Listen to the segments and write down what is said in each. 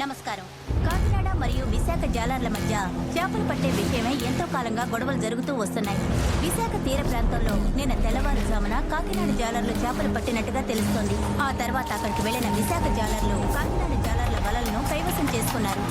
నమస్కారం. కాకినాడ మరియు విశాఖ జాలర్ల మధ్య చేపలు పట్టే విషయమై ఎంతో కాలంగా గొడవలు జరుగుతూ వస్తున్నాయి. విశాఖ తీర ప్రాంతంలో నిన్న తెల్లవారుజామున కాకినాడ జాలర్లు చేపలు పట్టినట్టుగా తెలుస్తోంది. ఆ తర్వాత అక్కడికి వెళ్లిన విశాఖ జాలర్లు కాకినాడ జాలర్ల వలలను కైవసం చేసుకున్నారు.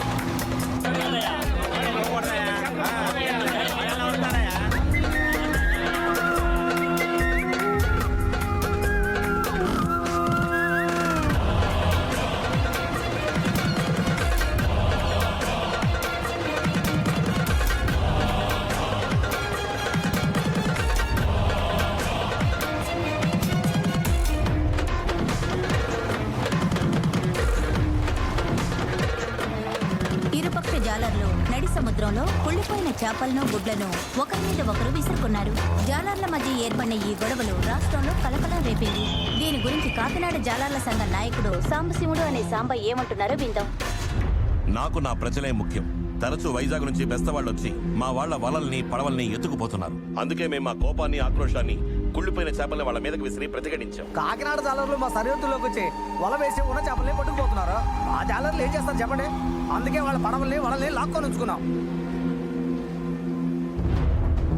జాలర్లు నడి సముద్రంలో కుళ్ళిపోయిన చేపలను గుడ్లను ఒకరి మీద ఒకరు విసురుకున్నారు. జాలర్ల మధ్య ఏర్పడిన ఈ గొడవలు రాష్ట్రంలో కలకలం రేపింది. దీని గురించి కాకినాడ జాలర్ల సంఘ నాయకుడు సాంబశివుడు అనే సాంబ ఏమంటున్నారో విందాం. నాకు నా ప్రజలే ముఖ్యం. తరచూ వైజాగ్ నుంచి బెస్తవాళ్ళు వచ్చి మా వాళ్ల వలల్ని పడవల్ని ఎత్తుకుపోతున్నారు. అందుకే మేము మా కోపాన్ని ఆక్రోశాన్ని కుళ్ళిపోయిన చేపల్ని వాళ్ళ మీదకి విసిరి ప్రతిఘటించాం. కాకినాడ జాలర్లు మా సరిహద్దులోకి వచ్చి వల వేసి ఉన్న చేపల్ని పట్టుకుపోతున్నారు. ఆ జాలర్లు ఏం చేస్తారు చెప్పండి? అందుకే వాళ్ళ పడవల్ని వలల్ని లాక్కొని ఉంచుకున్నాం.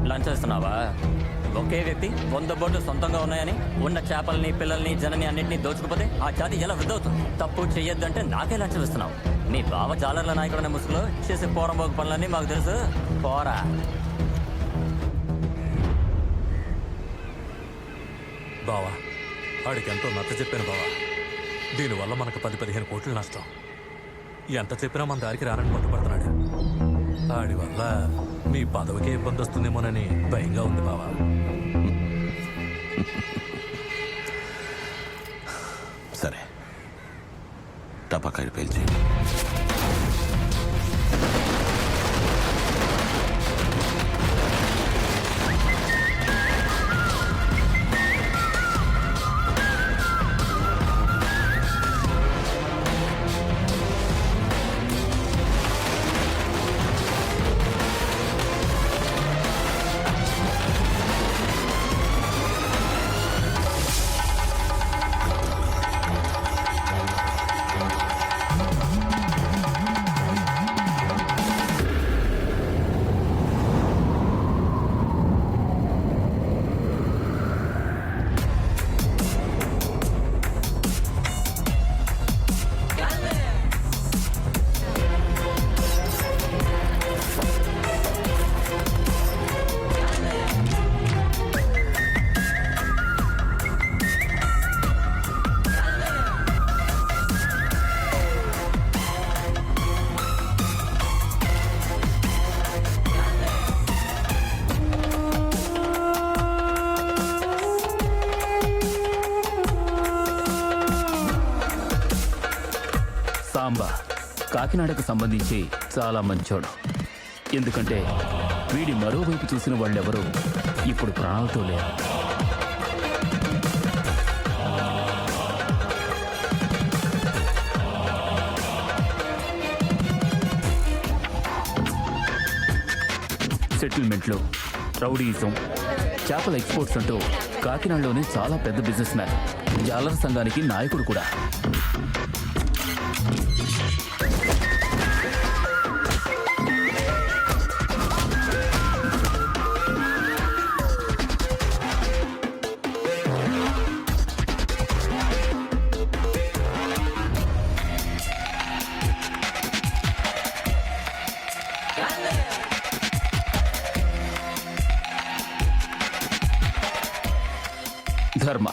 లంచ్ చేస్తున్నావా? ఒకే వ్యక్తి 100 బోట్లు సొంతంగా ఉన్నాయని ఉన్న చేపల్ని పిల్లల్ని జనని అన్నింటినీ దోచుకుపోతే ఆ జాతి ఎలా వృద్ధవుతుంది? తప్పు చెయ్యొద్దంటే నాకే లంచం ఇస్తున్నావు. నీ బావ జాలర్ల నాయకుడనే ముసుగులో చేసే పోరంబోగు పనులన్నీ మాకు తెలుసు. పోరా. బావా, ఆడికి ఎంతో నచ్చ చెప్పాను బావా. దీనివల్ల మనకు 10-15 కోట్లు నష్టం. ఎంత చెప్పినా మన దారికి రానని పట్టుపడుతున్నాడు. ఆడి వల్ల మీ పదవికే ఇబ్బంది వస్తుందేమోనని భయంగా ఉంది బావా. సరే, టపాకాయలు పేల్చి సాంబ కాకినాడకు సంబంధించి చాలా మంచోడు. ఎందుకంటే వీడి మరోవైపు చూసిన వాళ్ళెవరూ ఇప్పుడు ప్రాణాలతో లేరు. సెటిల్మెంట్లు, రౌడీయిజం, చేపల ఎక్స్పోర్ట్స్ అంటూ కాకినాడలోనే చాలా పెద్ద బిజినెస్ మ్యాన్. జాలర్ సంఘానికి నాయకుడు కూడా. ధర్మ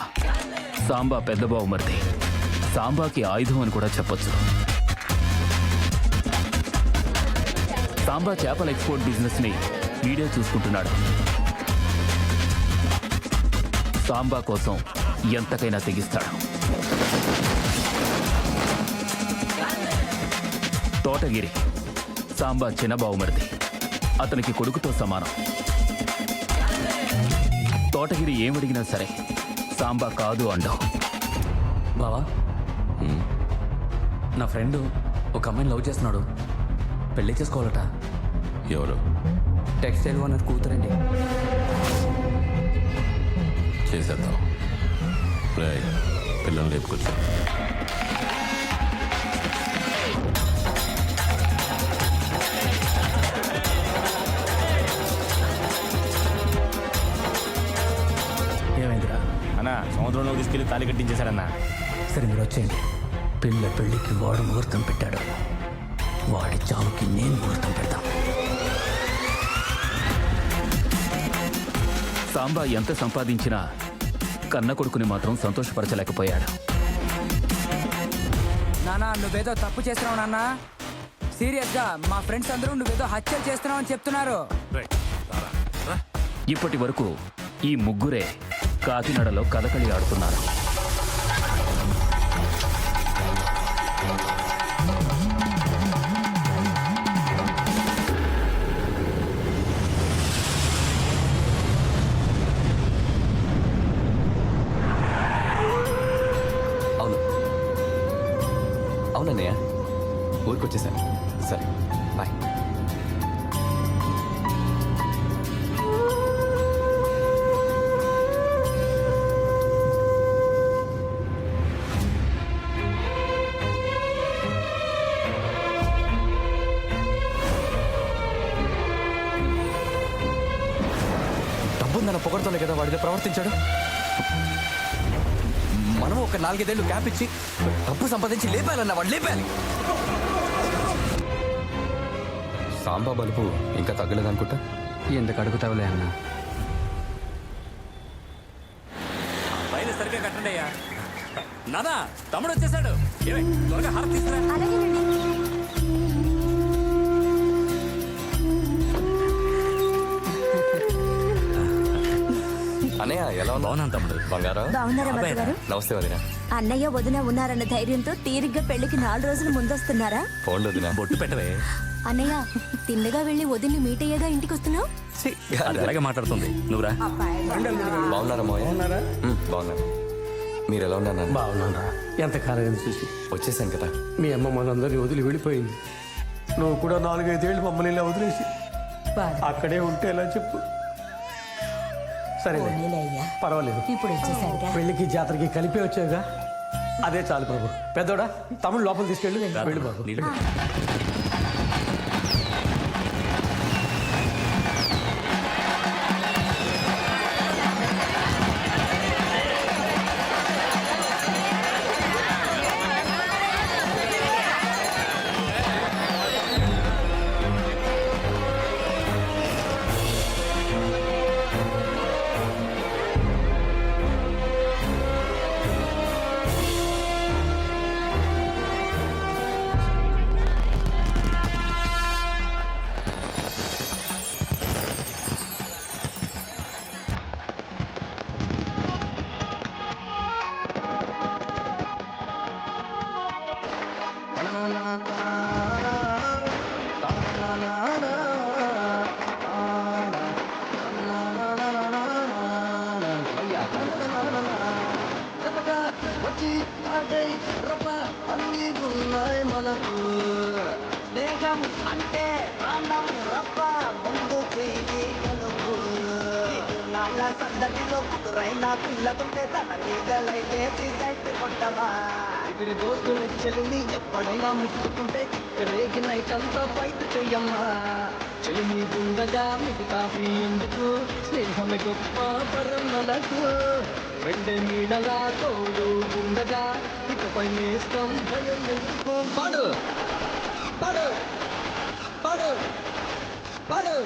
సాంబా పెద్ద బావుమర్ది. సాంబాకి ఆయుధం అని కూడా చెప్పొచ్చు. సాంబా చేపల ఎక్స్పోర్ట్ బిజినెస్ ని వీడియో చూసుకుంటున్నాడు. సాంబా కోసం ఎంతకైనా తెగిస్తాడు. తోటగిరి సాంబా చిన్న బావుమర్ది. అతనికి కొడుకుతో సమానం. కోటగిరి ఏమడిగినా సరే సాంబా కాదు అంటావు. బావా నా ఫ్రెండ్ ఒక అమ్మాయిని లవ్ చేస్తున్నాడు. పెళ్లి చేసుకోవాలట. ఎవరు? టెక్స్టైల్ ఓనర్ కూతురండి. చేసేద్దాం. పిల్లల్ని లేపుకొచ్చు. ఏమైందిరా? అన్న సముద్రంలో తీసుకెళ్లి తాళి కట్టించేశారన్నా. సరే మీరు వచ్చేయండి. పిల్ల పెళ్లికి వాడు ముహూర్తం పెట్టాడు. వాడి చావుకి నేను ముహూర్తం పెడతాను. సాంబా ఎంత సంపాదించినా కన్న కొడుకుని మాత్రం సంతోషపరచలేకపోయాడు. నానా నువ్వేదో తప్పు చేస్తున్నావు నాన్న. సీరియస్ గా మా ఫ్రెండ్స్ అందరూ నువ్వేదో హత్యలు చేస్తున్నావు అని చెప్తున్నారు. ఇప్పటి వరకు ఈ ముగ్గురే కాకినాడలో కథకళి ఆడుతున్నారు. అవును అవునన్నయ్య, ఊరికి వచ్చేసాను. సరే బాయ్. డబ్బుందన్న పొగడుతోనే కదా వాడితో ప్రవర్తించాడు. మనం ఒక 4-5 ఏళ్ళు క్యాప్ ఇచ్చి డబ్బు సంపాదించి లేపాలన్న వాడు లేపాలి. సాంబా బలుపు ఇంకా తగ్గలేదనుకుంటా. ఎందుకు అడుగుతావులే అన్న. పైన సరిగ్గా కట్టండి అయ్యా. నానా తమ్ముడు వచ్చేసాడు. త్వరగా హారతి తీసుకురా. అన్నయ్య ఎలా బాగున్నాను తమ్ముడు. బంగారం బాగున్నారా అబ్బాయి, గారు? నమస్తే వదిన. అన్నయ్య వదిన ఉన్నారన్న ధైర్యంతో తీరిగ్గా పెళ్లికి 4 రోజులు ముందొస్తున్నారా? ఫోన్ వదిన. బొట్టు పెట్టవే. అన్నయ్య తిన్నగా వెళ్ళి వదిన్ని మీట్ అయ్యేగా ఇంటికి వస్తున్నావు. అది అలాగే మాట్లాడుతుంది. నువ్వురా. బాగున్నారా మోయ? బాగున్నాను. మీరు ఎలా ఉన్నారు నాన్న? బాగున్నారా? ఎంతకాలం చూసి వచ్చేసాను కదా. మీ అమ్మ మనందరినీ వదిలి వెళ్ళిపోయింది. నువ్వు కూడా 4-5 ఏళ్ళు మమ్మల్ని ఇలా వదిలేసి అక్కడే ఉంటే ఎలా చెప్పు. సరే పర్వాలేదు, ఇప్పుడు వచ్చేసరిగా పెళ్లికి జాతరకి కలిపి వచ్చావుగా, అదే చాలు బాబు. పెద్దోడా తమ్ముడు లోపల తీసుకెళ్ళి వెళ్ళు బాబు. నీళ్ళు. దోస్తులు చెల్లి ఎప్పుడైనా ముట్టుకుంటే రేగి నైట్ అంతా ఫైట్ చెయ్యమ్మా. చెల్లి ఉండగా మీకు కాఫీ ఎందుకు, స్నేహమే గొప్ప పరమలకు. వెంటే నీడలా తోడు ఉండగా ఇకపై నేస్తం భయం ఎందుకు. పాడు పాడు పాడు పాడు.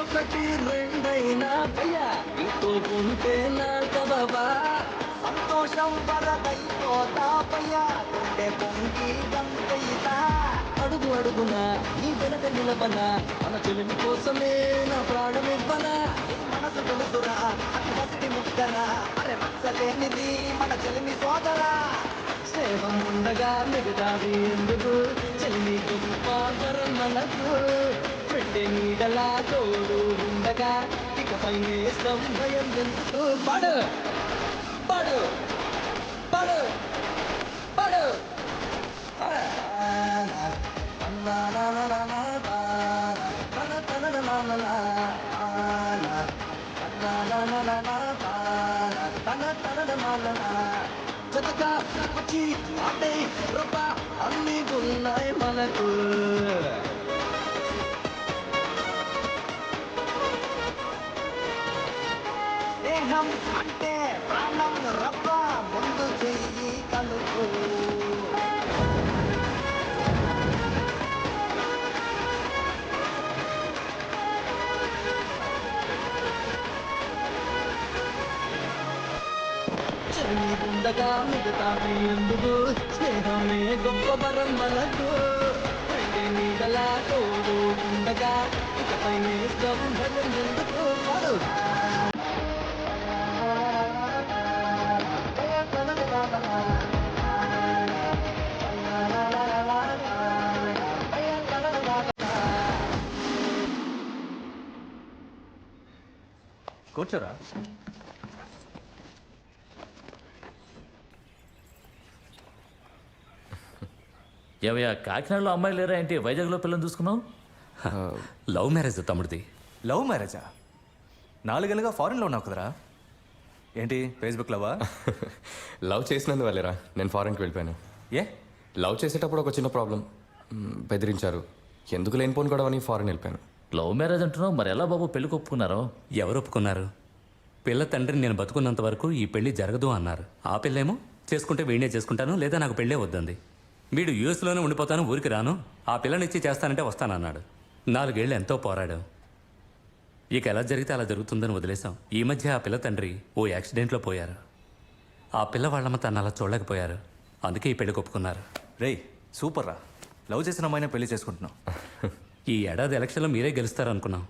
ఒకటి రెండైనా భయ్యా తోకుంటే నాక బాబా సంతోషం వరదైపోతాపయ్యా గుండె పొంగి గంతయితా అడుగు అడుగున నీ వెనక నిలబన మన చెలిమి కోసమే నా ప్రాణమివ్వనా నీ మనసు తెలుసురా అది మస్తి ముక్కరా అరే మచ్చలేనిది మన చెలిమి సోదరా స్నేహం ఉండగా మిగతాది ఎందుకు చెల్లి గొప్ప వరం మనకు పెట్టే నీడలా తోడు ఉండగా ఇకపై నేస్తం భయం ఎందుకు పడు పడు పడు పడు జతగా వచ్చి ఆటే రూప అన్ని ఉన్నాయి మనకు స్నేహం అంటే ప్రాణం రవ్వ ముందు చెయ్యి కలుపు చెల్లి ఉండగా మిగతా ఎందుకు స్నేహమే గొప్ప వరం మనకు అంటే నీడలా తోడు ఉండగా ఇకపై నేస్తం భయం ఎందుకు పడు కూర్చోరా. ఏవయ్యా కాకినాడలో అమ్మాయి లేరా ఏంటి వైజాగ్లో పిల్లని చూసుకున్నావు? లవ్ మ్యారేజ్ తమ్ముడిది. లవ్ మ్యారేజా? 4 ఏళ్ళుగా ఫారెన్లో ఉన్నావు కదరా, ఏంటి ఫేస్బుక్ లవా? లవ్ చేసినందువల్లేరా నేను ఫారెన్కి వెళ్ళిపోయాను. ఏ లవ్ చేసేటప్పుడు ఒక చిన్న ప్రాబ్లం, బెదిరించారు. ఎందుకు లేనిపోను గొడవ అని ఫారెన్ వెళ్ళిపోయాను. లవ్ మ్యారేజ్ అంటున్నావు, మరి ఎలా బాబు పెళ్లి ఒప్పుకున్నారో? ఎవరు ఒప్పుకున్నారు? పిల్ల తండ్రిని నేను బతుకున్నంత వరకు ఈ పెళ్లి జరగదు అన్నారు. ఆ పిల్లేమో చేసుకుంటే వీడినే చేసుకుంటాను, లేదా నాకు పెళ్ళే వద్దంది. వీడు యూఎస్లోనే ఉండిపోతాను, ఊరికి రాను, ఆ పిల్లనిచ్చి చేస్తానంటే వస్తానన్నాడు. 4 ఏళ్ళు ఎంతో పోరాడాం. ఇక ఎలా జరిగితే అలా జరుగుతుందని వదిలేశాం. ఈ మధ్య ఆ పిల్ల తండ్రి ఓ యాక్సిడెంట్లో పోయారు. ఆ పిల్ల వాళ్ళమ్మ తను అలా చూడలేకపోయారు. అందుకే ఈ పెళ్లి ఒప్పుకున్నారు. రేయ్ సూపర్ రా, లవ్ చేసిన అమ్మాయినే పెళ్లి చేసుకుంటున్నావు. ఈ ఏడాది ఎలక్షన్లో మీరే గెలుస్తారనుకున్నాం.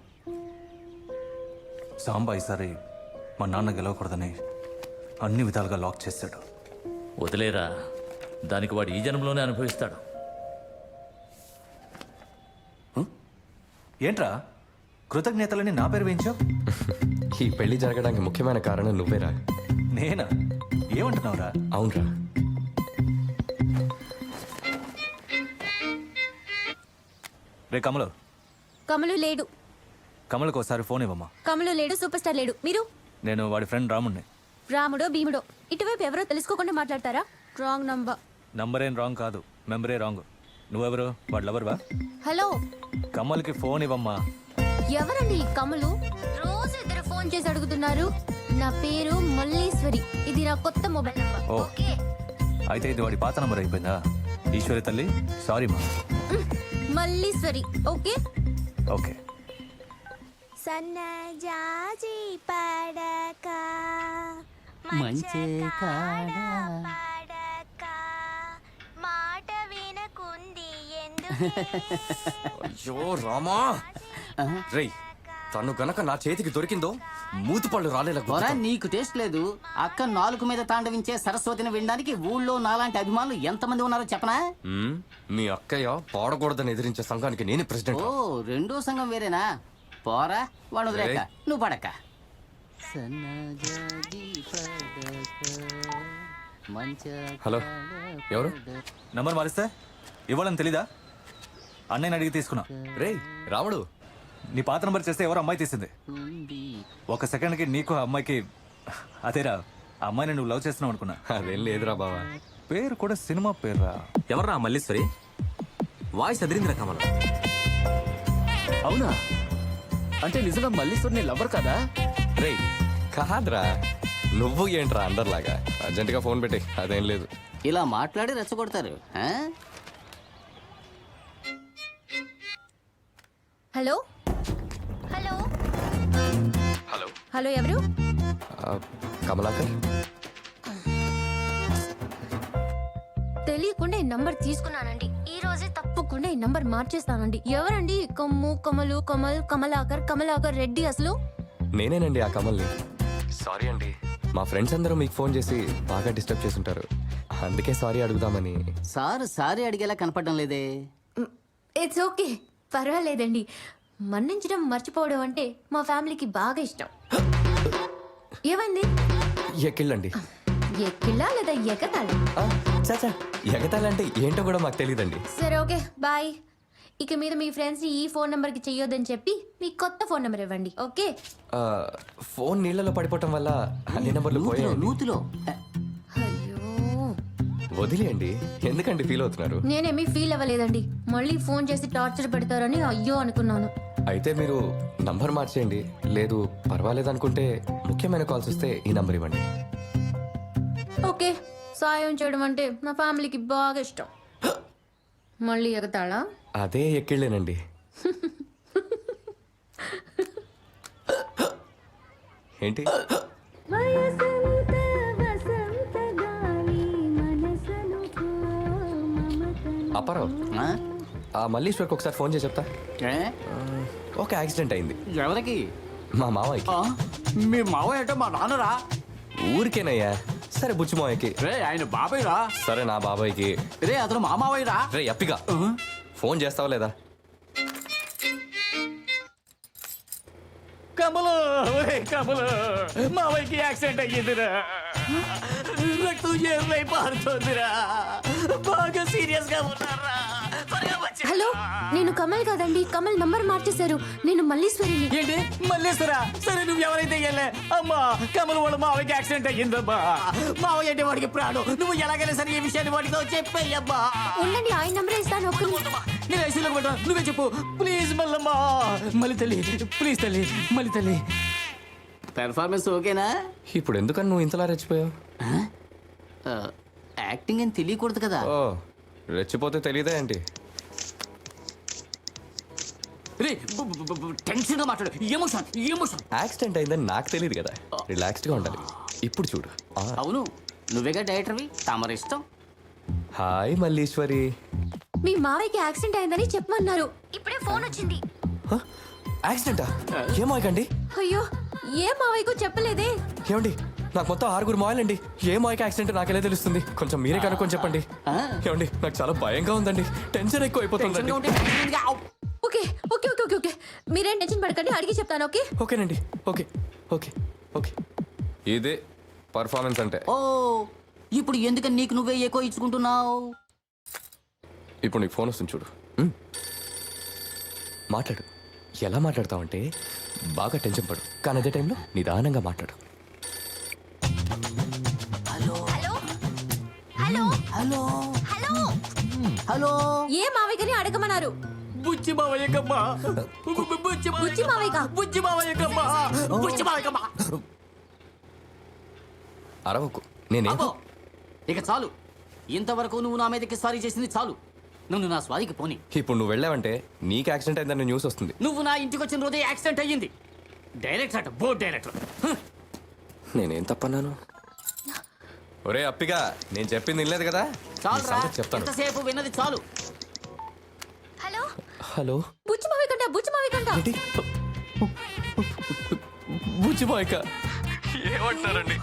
సాంబా ఈసారి మా నాన్న గెలవకూడదని అన్ని విధాలుగా లాక్ చేశాడు. వదిలేరా, దానికి వాడు ఈ జన్మలోనే అనుభవిస్తాడు. ఏంట్రా కృతజ్ఞతలని నా పేరు వేయించావు? ఈ పెళ్లి జరగడానికి ముఖ్యమైన కారణం నువ్వేరా. నేనా? ఏమంటున్నావురా? అవునరా. రే కమలు. కమలు లేడు. కమలకు ఒకసారి ఫోన్ ఇవ్వమ్మా. కమలు లేడు, సూపర్ స్టార్ లేడు. మీరు? నేను వాడి ఫ్రెండ్ రాముణ్ణి. రాముడో భీముడో ఇటువైపు ఎవరో తెలుసుకోకుండా మాట్లాడతారా? Wrong number. నంబర్ ఏం రాంగ్ కాదు, మెంబరే రాంగ్. నువ్వెవరు? వాడు లవర్వా? హలో, కమల్కి ఫోన్ ఇవ్వమ్మా. ఎవరండి ఈ కమలు? రోజు ఇద్దరు ఫోన్ చేసి అడుగుతున్నారు. నా పేరు మల్లీశ్వరి, ఇది నా కొత్త మొబైల్ నంబర్. ఓ. ఓకే, అయితే ఇది వాడి పాత నంబర్ అయిపోయిందా? ఈశ్వరి తల్లి సారీ మా. మల్లీశ్వరి. Okay okay. సన్నజాజి పడక మంచే కాడ పడక మాట వినకుంది ఎందుకు? అయ్యో రామా, రేయ్ తను గనక నా చేతికి దొరికిందో మూతుపళ్ళు రాలేలా పోరా, నీకు టేస్ట్ లేదు. అక్క నాలుగు మీద తాండవించే సరస్వతిని వినడానికి ఊళ్ళో నాలాంటి అభిమానులు ఎంతమంది ఉన్నారో చెప్పనా? మీ అక్కయ్య పాడకూడదని ఎదిరించే సంఘానికి నేను ప్రెసిడెంట్. ఓ, రెండో సంఘం వేరేనా? పోరా, వాడు వదిలేక నువ్వు పడక్క. హలో, ఎవరు? నంబర్ మారిస్తే ఇవ్వాలని తెలీదా? అన్నయ్యని అడిగి తీసుకున్నా. రేయ్ రాముడు, నీ పాత నంబర్ చేస్తే ఎవరు అమ్మాయి తీసింది. 1 సెకండ్కి నీకు ఆ అమ్మాయికి, అదేరా ఆ అమ్మాయిని నువ్వు లవ్ చేస్తున్నావు అనుకున్నా. అదేం లేదురా బావా. పేరు కూడా సినిమా పేరురా. ఎవర్రా మల్లీశ్వరి? వాయిస్ అదిరిందిరా కమల. అవునా? అంటే నిజంగా మల్లీశ్వరిని లవ్వర్ కదా? రేయ్ కాదురా, నువ్వు ఏంట్రా అందరిలాగా అర్జెంటుగా ఫోన్ పెట్టి. అదేం లేదు. ఇలా మాట్లాడి రెచ్చగొడతారు. ఆ? హలో హలో హలో హలో, ఎవరు? కమలాకర్ తెలియకుండా ఈ నంబర్ తీసుకున్నానండి. ఈ రోజే తప్పకుండా ఈ నంబర్ మార్చేస్తానండి. ఎవరండి ఈ కమ్ము కమలు కమలాకర్ రెడ్డి అసలు? నేనేనండి ఆ కమల్ని. సారీ అండి, మా ఫ్రెండ్స్ అందరూ మీకు ఫోన్ చేసి బాగా డిస్టర్బ్ చేస్తుంటారు, అందుకే సారీ అడుగుదామని. సారీ అడిగేలా కనపడడం లేదే. ఇట్స్ ఓకే, పర్వాలేదండి. మన్నించడం మర్చిపోవడం అంటే మా ఫ్యామిలీకి బాగా ఇష్టం. ఏమండి? ఎక్కిళ్ళండి. ఎక్కిళ్ళా లేదా ఎగతాళి? చాచా, ఎగతాలంటే ఏంటో కూడా మాకు తెలియదండి. సరే ఓకే బాయ్. ఇక మీద మీ ఫ్రెండ్స్ ఈ ఫోన్ నెంబర్కి చెయ్యొద్దని చెప్పి మీ కొత్త ఫోన్ నెంబర్ ఇవ్వండి. ఓకే? ఫోన్ నీళ్ళలో పడిపోవటం వల్ల అన్ని నెంబర్లు పోయాయి. నూతిలో అయ్యో, వదిలేయండి, ఎందుకండి ఫీల్ అవుతున్నారు? నేనేమీ ఫీల్ అవ్వలేదండి. మళ్ళీ ఫోన్ చేసి టార్చర్ పెడతారని అయ్యో అనుకున్నాను. అయితే మీరు నంబర్ మార్చేయండి, లేదు పర్వాలేదు అనుకుంటే ముఖ్యమైన కాల్స్ వస్తే ఈ నంబర్ ఇవ్వండి. ఓకే, సాయం చేయడం అంటే నా ఫ్యామిలీకి బాగా ఇష్టం. మళ్ళీ ఎగతాళా? అదే ఎక్కిళ్ళేనండి. ఏంటి? అప్పారావు, ఆ మల్లీశ్వర్కి ఒకసారి ఫోన్ చేసి చెప్తా. ఒక యాక్సిడెంట్ అయింది. ఎవరికి? మా మావయ్యకి. మీ మావయ్య అంటే మా నాన్నరా? ఊరికేనయ్యా. సరే బుచ్చి మావయ్యకి. రే ఆయన బాబాయ్ రా. సరే నా బాబాయ్కి. రే అతను మా మావయ్య రా. రే అప్పిగా, ఫోన్ చేస్తావా లేదా? కమలు మావయ్యకి యాక్సిడెంట్ అయ్యిందిరా. రక్తం ఏర్లై పారుతోందిరా. బాగా సీరియస్ గా ఉన్నారా? హలో, నేను కమల్ కాదండి. కమల్ నంబర్ మార్చేశారు. నేను మల్లీశ్వరిని. ఏంటి మల్లేశ్వరా? సరే నువ్వు ఎవరైతే వెళ్ళే అమ్మా, కమల్ వాళ్ళ మావయ్యకి యాక్సిడెంట్ అయ్యిందమ్మా. మావయ్య అంటే వాడికి ప్రాణం. నువ్వు ఎలాగైనా సరే ఈ విషయాన్ని వాడితో చెప్పేయమ్మా. ఉండండి, ఆయన నంబరే ఇస్తాను. ఒక్క నేను ఐసీలోకి పెట్టా, నువ్వే చెప్పు ప్లీజ్. మల్లమ్మా, మళ్ళీ తల్లి ప్లీజ్, తల్లి మళ్ళీ తల్లి. పెర్ఫార్మెన్స్ ఓకేనా? ఇప్పుడు ఎందుకని నువ్వు ఇంతలా రెచ్చిపోయావు? యాక్టింగ్ అని తెలియకూడదు కదా. ఓ, రెచ్చిపోతే తెలియదా ఏంటి? టెన్షన్ గా మాట్లాడు. ఎమోషన్. యాక్సిడెంట్ అయిందని నాకు తెలియదు కదా, రిలాక్స్డ్ గా ఉండాలి. ఇప్పుడు చూడు. అవును, నువ్వేగా డైరెక్టర్వి, తమరిష్టం. హాయ్ మల్లీశ్వరి. మీ మావయ్యకి యాక్సిడెంట్ అయిందని చెప్పమన్నారు. ఇప్పుడే ఫోన్ వచ్చింది. యాక్సిడెంటా? ఏమాయకండి? అయ్యో, ఏ మావయ్యకు చెప్పలేదే. ఏమండి, నాకు మొత్తం 6 మాయలండి. ఏ మాయకి యాక్సిడెంట్ నాకెలా తెలుస్తుంది? కొంచెం మీరే కనుక్కొని చెప్పండి. ఏమండి, నాకు చాలా భయంగా ఉందండి. టెన్షన్ ఎక్కువ అయిపోతుందండి. Okay okay okay okay okay, మీరేం టెన్షన్ పడకండి, అడిగి చెప్తాను. ఓకే? ఓకేనండి. Okay okay okay. ఇదే పర్ఫార్మెన్స్ అంటే. ఓ, ఇప్పుడు ఎందుకని నీకు నువ్వే ఎక్కువ ఇచ్చుకుంటున్నావు? ఇప్పుడు నీకు ఫోన్ వస్తుంది చూడు. మాట్లాడు. ఎలా మాట్లాడతావంటే బాగా టెన్షన్ పడు, కానీ అదే టైంలో నిదానంగా మాట్లాడు. Hello hello hello hello hello. ఏ మావయ్యని అడగమన్నారు? బుజ్జి మావయ్యకమ్మా. బుజ్జి మావయ్యకమ్మా. అరవకు, నేనే. ఇక చాలు, ఇంతవరకు నువ్వు నా మీదకి సారీ చేసింది చాలు. నువ్వు నా స్వారీకి పోనీ. ఇప్పుడు నువ్వు వెళ్ళావంటే నీకు యాక్సిడెంట్ అయిందని న్యూస్ వస్తుంది. నువ్వు నా ఇంటికి వచ్చిన రోజే యాక్సిడెంట్ అయ్యింది. డైరెక్టర్ అట, బోర్డ్ డైరెక్టర్. నేనేం తప్పన్నాను? ఒరే అప్పిగా, నేను చెప్పింది వినలేదు కదా? చాలు రా, చెప్తాను. ఎంతసేపు విన్నది చాలు. Hello hello. బుజ్జి మావయ్య కంట. ఏంటి? బుజ్జిమాయక ఏమంటారండి?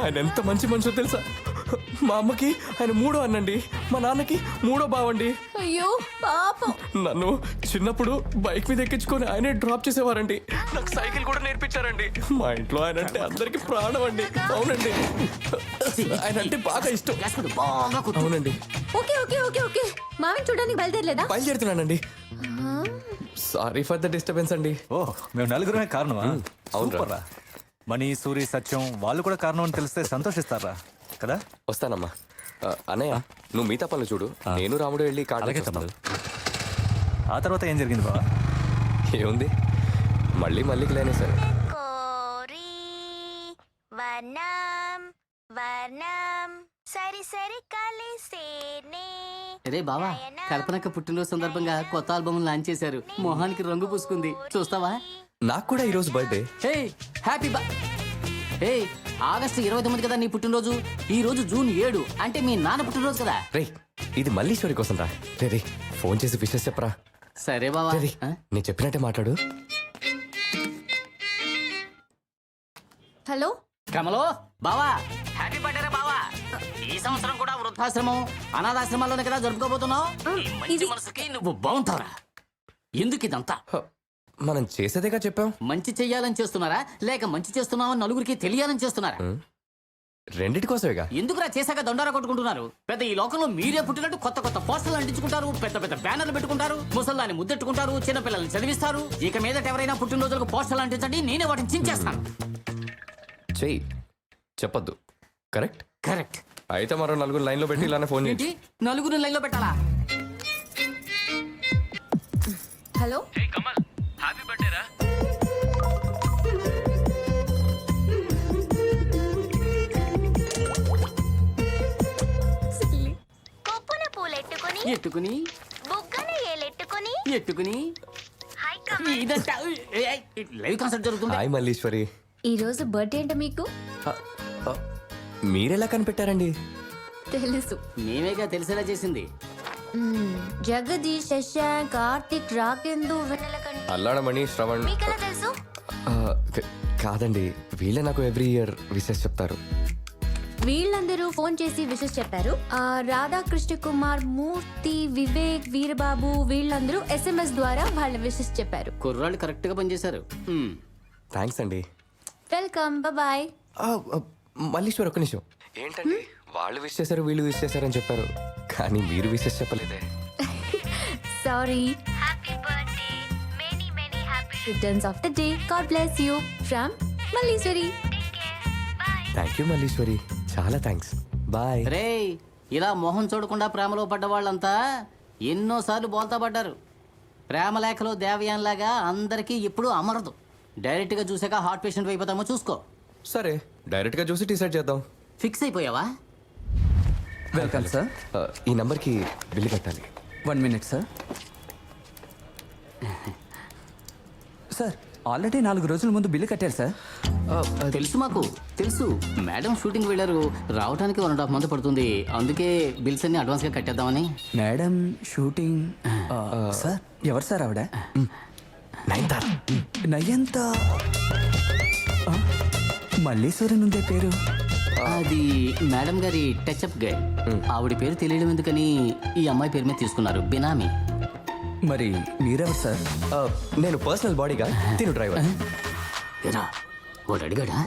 ఆయన ఎంత మంచి మనిషో తెలుసా? మా అమ్మకి ఆయన 3వ అన్నండి, మా నాన్నకి 3వ బావండి. అయ్యో పాపం. నన్ను చిన్నప్పుడు బైక్ మీద ఎక్కించుకొని ఆయనే డ్రాప్ చేసేవారండి. నాకు సైకిల్ కూడా నేర్పించారండి. మా ఇంట్లో ఆయన అంటే అందరికి ప్రాణం అండి. అవునండి, ఆయన అంటే బాగా ఇష్టం. అవునండి. ఓకే ఓకే ఓకే ఓకే, మావిని చూడడానికి బయలుదేరలేదా? బయలుదేరుతున్నానండి. సారీ ఫర్ ద డిస్టర్బెన్స్ అండి. ఓ, మేము నలుగురమే కారణమా? అవును. మణి, సూరి, సత్యం వాళ్ళు కూడా కారణం అని తెలిస్తే సంతోషిస్తారా కదా? వస్తానమ్మా. అన్నయ్య, నువ్వు మిగతా పనులు చూడు, నేను రాముడు వెళ్ళి అలాగే తమ్ముడు. ఆ తర్వాత ఏం జరిగింది బావా? ఏముంది, మళ్ళీ లేనేసారు. అరే బావా, కల్పనక్క పుట్టినరోజు సందర్భంగా కొత్త ఆల్బమ్ లాంచ్ చేశారు. మొహానికి రంగు పూసుకుంది, చూస్తావా? నాకు కూడా ఈరోజు బర్త్డే. హే హ్యాపీ ఏయ్ ఆగస్టు 29 కదా నీ పుట్టినరోజు, ఈ రోజు జూన్ 7 అంటే మీ నాన్న పుట్టినరోజు కదా. రే ఇది మల్లీశ్వరి కోసం రా. రే ఫోన్ చేసి విషెస్ చెప్పరా. సరే బావా. నేను చెప్పినట్టే మాట్లాడు. హలో కమలో బావా, హ్యాపీ బర్త్డే బావా. ఈ సంవత్సరం కూడా వృద్ధాశ్రమం అనాథాశ్రమాల్లోనే కదా జరుపుకోబోతున్నావు. ఈ మంచి మనసుకి నువ్వు బాగుంటావురా. ఎందుకు ఇదంతా? మనం చేసేదేగా చెప్పాం. మంచి చెయ్యాలని చేస్తున్నారా లేక మంచి చేస్తున్నామని నలుగురికి తెలియాలని చేస్తున్నారా? రెండిటి కోసమేగా. ఎందుకురా చేశాక దండారా కొట్టుకుంటున్నారు? పెద్ద ఈ లోకంలో మీరే పుట్టినట్టు కొత్త కొత్త పోస్టర్లు అంటించుకుంటారు, పెద్ద పెద్ద బ్యానర్లు పెట్టుకుంటారు, ముసల్లాన్ని ముద్దెట్టుకుంటారు, చిన్నపిల్లల్ని చదివిస్తారు. ఇక మీదట ఎవరైనా పుట్టినరోజులకు పోస్టర్లు అంటించండి, నేనే వాటిని చించేస్తాను. చెయ్యి, చెప్పొద్దు. Correct correct. అయితే మరో నలుగురు లైన్లో పెట్టి ఇలానే ఫోన్ చేయండి. ఏంటి నలుగురు లైన్లో పెట్టాలా? హలో కమల్ హ్యాపీ బర్త్డే రా. కొప్పున పూలెట్టుకుని ఎట్టుకుని బుగ్గన ఏలెట్టుకుని ఎట్టుకుని ఇదంతా లైవ్ కాన్సర్ట్ జరుగుతుంది. హాయ్ మల్లీశ్వరి. ఈ రోజు బర్త్డే ఏంటో మీకు మీరెలా కనిపెట్టారండి? తెలుసు. మేమేగా తెలిసేలా చేసింది. జగదీష్, శశాంక్, కార్తిక్, రాకేందు, వెన్నెలకంటి. అల్లాడమణి, శ్రవణ్. మీకెలా తెలుసు? కాదండి, వీళ్ళే నాకు ఎవ్రీ ఇయర్ విషెస్ చెప్తారు. వీళ్ళందరూ ఫోన్ చేసి విషెస్ చెప్పారు. రాధాకృష్ణ కుమార్, మూర్తి, వివేక్, వీరబాబు వీళ్ళందరూ SMS ద్వారా వాళ్ళ విషెస్ చెప్పారు. కుర్రాళ్ళు కరెక్ట్ గా పనిచేశారు. థ్యాంక్స్ అండి. Welcome, bye. మల్లీశ్వర్ ఒక్క నిమిషం. ఏంటండి వాళ్ళు విష్ చేశారు వీళ్ళు విష్ చేశారని చెప్పారు, కానీ మీరు విషెస్ చెప్పలేదే. Sorry. Returns of the day. God bless you from Malleswari. Thank you Malleswari, చాలా థ్యాంక్స్. బాయ్. రే ఇలా మొహం చూడకుండా ప్రేమలో పడ్డ వాళ్ళంతా ఎన్నోసార్లు బోల్తా పడ్డారు. ప్రేమలేఖలో దేవయాన్ లాగా అందరికీ ఇప్పుడు అమరదు. డైరెక్ట్ గా చూసాక హార్ట్ పేషెంట్ అయిపోతామో చూసుకో. సరే డైరెక్ట్ గా చూసి డిసైడ్ చేద్దాం. ఫిక్స్ అయిపోయావా? Welcome sir. ఈ నంబర్కి బిల్లు కట్టాలి. 1 minute సార్. సార్ ఆల్రెడీ 4 రోజుల ముందు బిల్లు కట్టారు సార్. తెలుసు, మాకు తెలుసు. మేడం షూటింగ్ వెళ్ళారు, రావడానికి 1.5 month పడుతుంది. అందుకే బిల్స్ అన్ని అడ్వాన్స్ గా కట్టేద్దామని. Madam shooting. సార్ ఎవరు సార్ ఆవిడ? నయంత. మల్లీశ్వరి నుండే పేరు. అది మేడం గారి టచ్అప్ గైడ్. ఆవిడ పేరు తెలియడం ఎందుకని ఈ అమ్మాయి పేరు మీద తీసుకున్నారు, బినామీ. మరి మీరెవరు సార్? నేను పర్సనల్ బాడీగా, తిను డ్రైవర్. ఏరా వాడు అడిగాడా?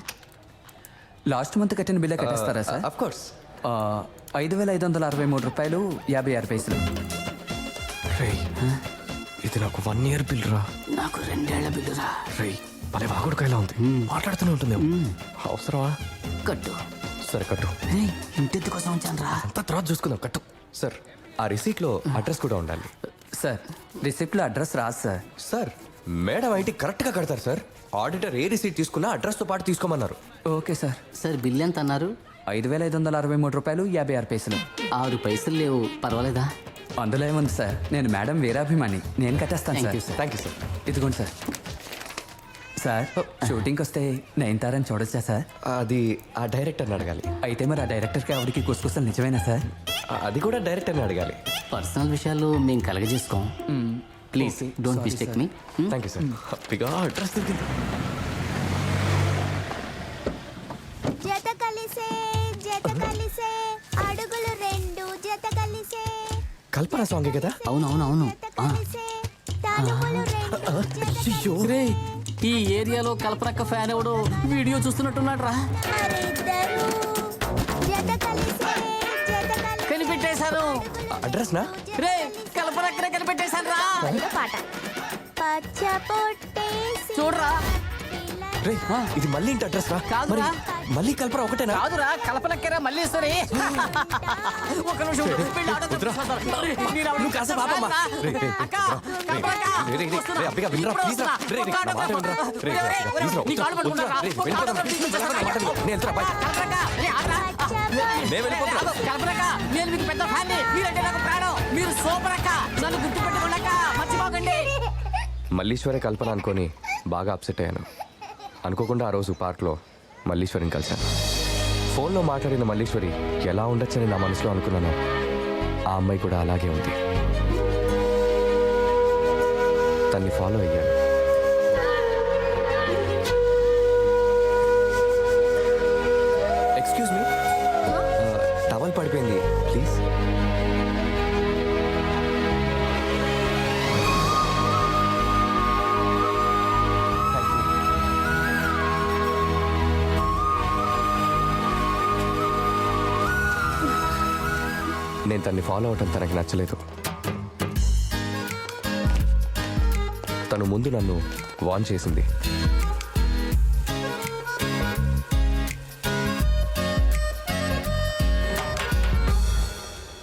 లాస్ట్ మంత్ కట్టిన బిల్లు కట్టేస్తారా సార్? Of course. 5,563 రూపాయలు 56 పైసలు. ఇది నాకు 1 year బిల్ రా. నాకు 2 ఏళ్ల బిల్లురా. రే భలే వాగుడుకాయలా ఉంది, మాట్లాడుతూనే ఉంటుంది. అవసరమా? కట్టు. సరే కట్టు. ఇంటి కోసం వచ్చాను రా. అంతా తర్వాత చూసుకుందాం, కట్టు. సార్ ఆ రిసీట్ లో అడ్రస్ కూడా ఉండాలి. సార్ రిసిప్ట్లో అడ్రస్ రాదు sir. Sir madam IT correct గా కడతారు సార్. ఆడిటర్ ఏ రిసీట్ తీసుకున్నా అడ్రస్ తో పాటు తీసుకోమన్నారు. Okay sir. సార్ బిల్ ఎంత అన్నారు? 5,563 రూపాయలు 56 పైసలు. 6 పైసలు లేవు, పర్వాలేదా? అందులో ఏముంది సార్, నేను మేడం వీరాభిమాని, నేను కట్టేస్తాను సార్. Thank you sir. ఇదిగోండి సార్. సార్ షూటింగ్కి వస్తే నయనతారని చూడొచ్చా సార్? అది ఆ డైరెక్టర్ని అడగాలి. అయితే మరి ఆ డైరెక్టర్కి ఆవిడకి గుసగుసలు నిజమేనా సార్? అది కూడా డైరెక్టర్ని అడగాలి. పర్సనల్ విషయాలు మేము కలగజేసుకోం. Please don't mistake me. Thank you sir. హ్యాపీగా అడ్రస్ దొరికింది. జత కలిసే అడుగులు 2 జత కలిసే. కల్పన సాంగే కదా? అవునవునవును. తలుపులు 2 ఈ ఏరియాలో కల్పనక్క ఫ్యాన్ ఎవడో వీడియో చూస్తున్నట్టున్నాడు రా. కనిపెట్టేశాను. అడ్రస్ నా? రే కల్పనక్కనే కనిపెట్టేశాను రా. పాట పచ్చ పొట్టేసి చూడరా. రే ఇది మళ్ళీ ఇంటి అడ్రస్ రా. కాదురా. మళ్ళీ కల్పన ఒకటేనా? కాదురా, కల్పనక్కరా మల్లీశ్వరి. ఒక నిమిషం ఉండు. వీళ్ళు ఆటో తీసుకొస్తారు. నేను ఆవిడని కాసేపు ఆపమ్మా. రే, రే, రే, అక్క, రా. రే, కల్పనక్క, రే, రే, రే, వస్తున్నా. రే, అబ్బిగా వినరా, ఇప్పుడు ప్లీజ్ రా. వస్తున్నా. రే, రే, ఒక ఆటో నా మాట వినరా. రే, రే, రే, ప్లీజ్ రా. నీ కాళ్ళు పట్టుకుంటారా? రే, ఒక ఆటో వెళ్ళిపోతా. తీసుకొస్తాను. నా మాట వినరా. నేను వెళ్తున్నా, బాయ్. కల్పనక్క, రే, ఆటరా. నేను వెళ్ళిపోతున్నా. కల్పనక్క, నేను మీకు పెద్ద ఫ్యాన్. మీరంటే నాకు ప్రాణం. మీరు సూపర్ అక్క. నన్ను గుర్తుపెట్టుకున్నాక మర్చిపోకండి. మల్లీశ్వరే కల్పన అనుకొని బాగా అప్సెట్ అయ్యాను. అనుకోకుండా ఆ రోజు పార్క్లో మల్లీశ్వరిని కలిశాను. ఫోన్లో మాట్లాడిన మల్లీశ్వరి ఎలా ఉండొచ్చని నా మనసులో అనుకున్నాను. ఆ అమ్మాయి కూడా అలాగే ఉంది. తన్ని ఫాలో అయ్యాను. ఎక్స్క్యూజ్ మీ, టవల్ పడిపోయింది ప్లీజ్. నేను తన్ని ఫాలో అవటం తనకి నచ్చలేదు. తను ముందు నన్ను వార్న్ చేసింది.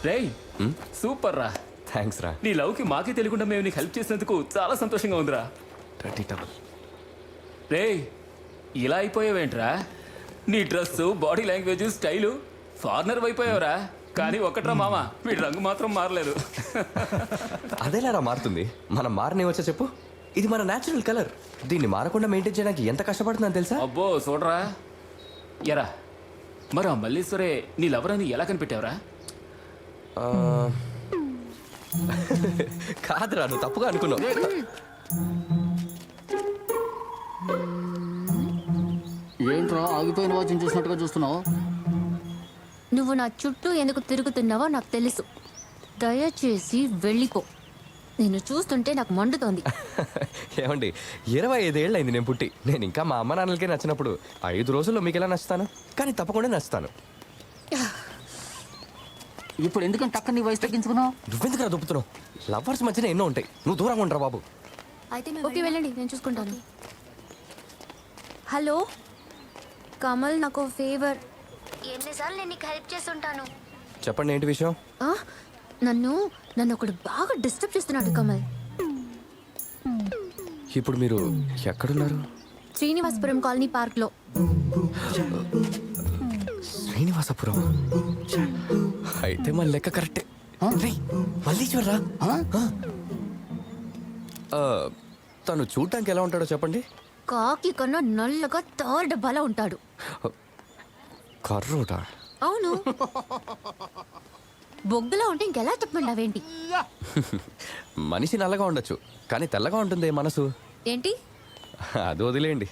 రేయ్ సూపర్ రా. థ్యాంక్స్ రా. నీ లవ్కి మాకే తెలియకుండా మేము నీకు హెల్ప్ చేసినందుకు చాలా సంతోషంగా ఉందిరా. రేయ్ ఇలా అయిపోయావేంట్రా? నీ dress, body language, style foreigner అయిపోయావురా. కానీ ఒక్కట్రా మామ, వీడి రంగు మాత్రం మారలేదు. అదేలారా మారుతుంది? మనం మారనే వచ్చా చెప్పు. ఇది మన న్యాచురల్ కలర్. దీన్ని మారకుండా మెయింటైన్ చేయడానికి ఎంత కష్టపడుతుందని తెలుసా? అబ్బో చూడరా. ఎరా మరి ఆ మల్లీశ్వరే నీ లవర్ అని ఎలా కనిపెట్టావురా? కాదురా, నువ్వు తప్పుగా అనుకున్నావు. ఏంట్రా ఆగిపోయిన వాచ్ని చూసినట్టుగా చూస్తున్నావు? నువ్వు నా చుట్టూ ఎందుకు తిరుగుతున్నావో నాకు తెలుసు. దయచేసి వెళ్ళిపో. నేను చూస్తుంటే నాకు మండుతోంది. ఏమండి, 25 ఏళ్ళైంది నేను పుట్టి. నేను ఇంకా మా అమ్మ నాన్నలకే నచ్చినప్పుడు 5 రోజుల్లో మీకు ఎలా నచ్చుతాను? కానీ తప్పకుండా నచ్చుతాను. ఇప్పుడు ఎందుకంటే టక్క నీ వయసు తగ్గించుకున్నావు? నువ్వెందుకు దుప్పుతున్నావు? లవర్స్ మధ్యన ఎన్నో ఉంటాయి. నువ్వు దూరంగా ఉండరా బాబు. ఓకే వెళ్ళండి, నేను చూసుకుంటాను. హలో కమల్, నాకు ఫేవర్. ఎన్నిసార్లు నేను నీకు హెల్ప్ చేస్తుంటాను. చెప్పండి, ఏంటి విషయం? నన్ను ఒకడు బాగా డిస్టర్బ్ చేస్తున్నాడు కమల్. ఇప్పుడు మీరు ఎక్కడున్నారు? శ్రీనివాసపురం కాలనీ పార్క్ లో. శ్రీనివాసపురం అయితే మన లెక్క కరెక్టే. మళ్ళీ చూడరా. తను చూడటానికి ఎలా ఉంటాడో చెప్పండి. కాకి కన్నా నల్లగా తారు డబ్బాలా ఉంటాడు. కర్రోడా? అవును. బొగ్గులో ఉంటే ఇంకెలా చెప్పండావేంటి? మనిషి నల్లగా ఉండొచ్చు, కానీ తెల్లగా ఉంటుంది మనసు. ఏంటి? అది వదిలేయండి.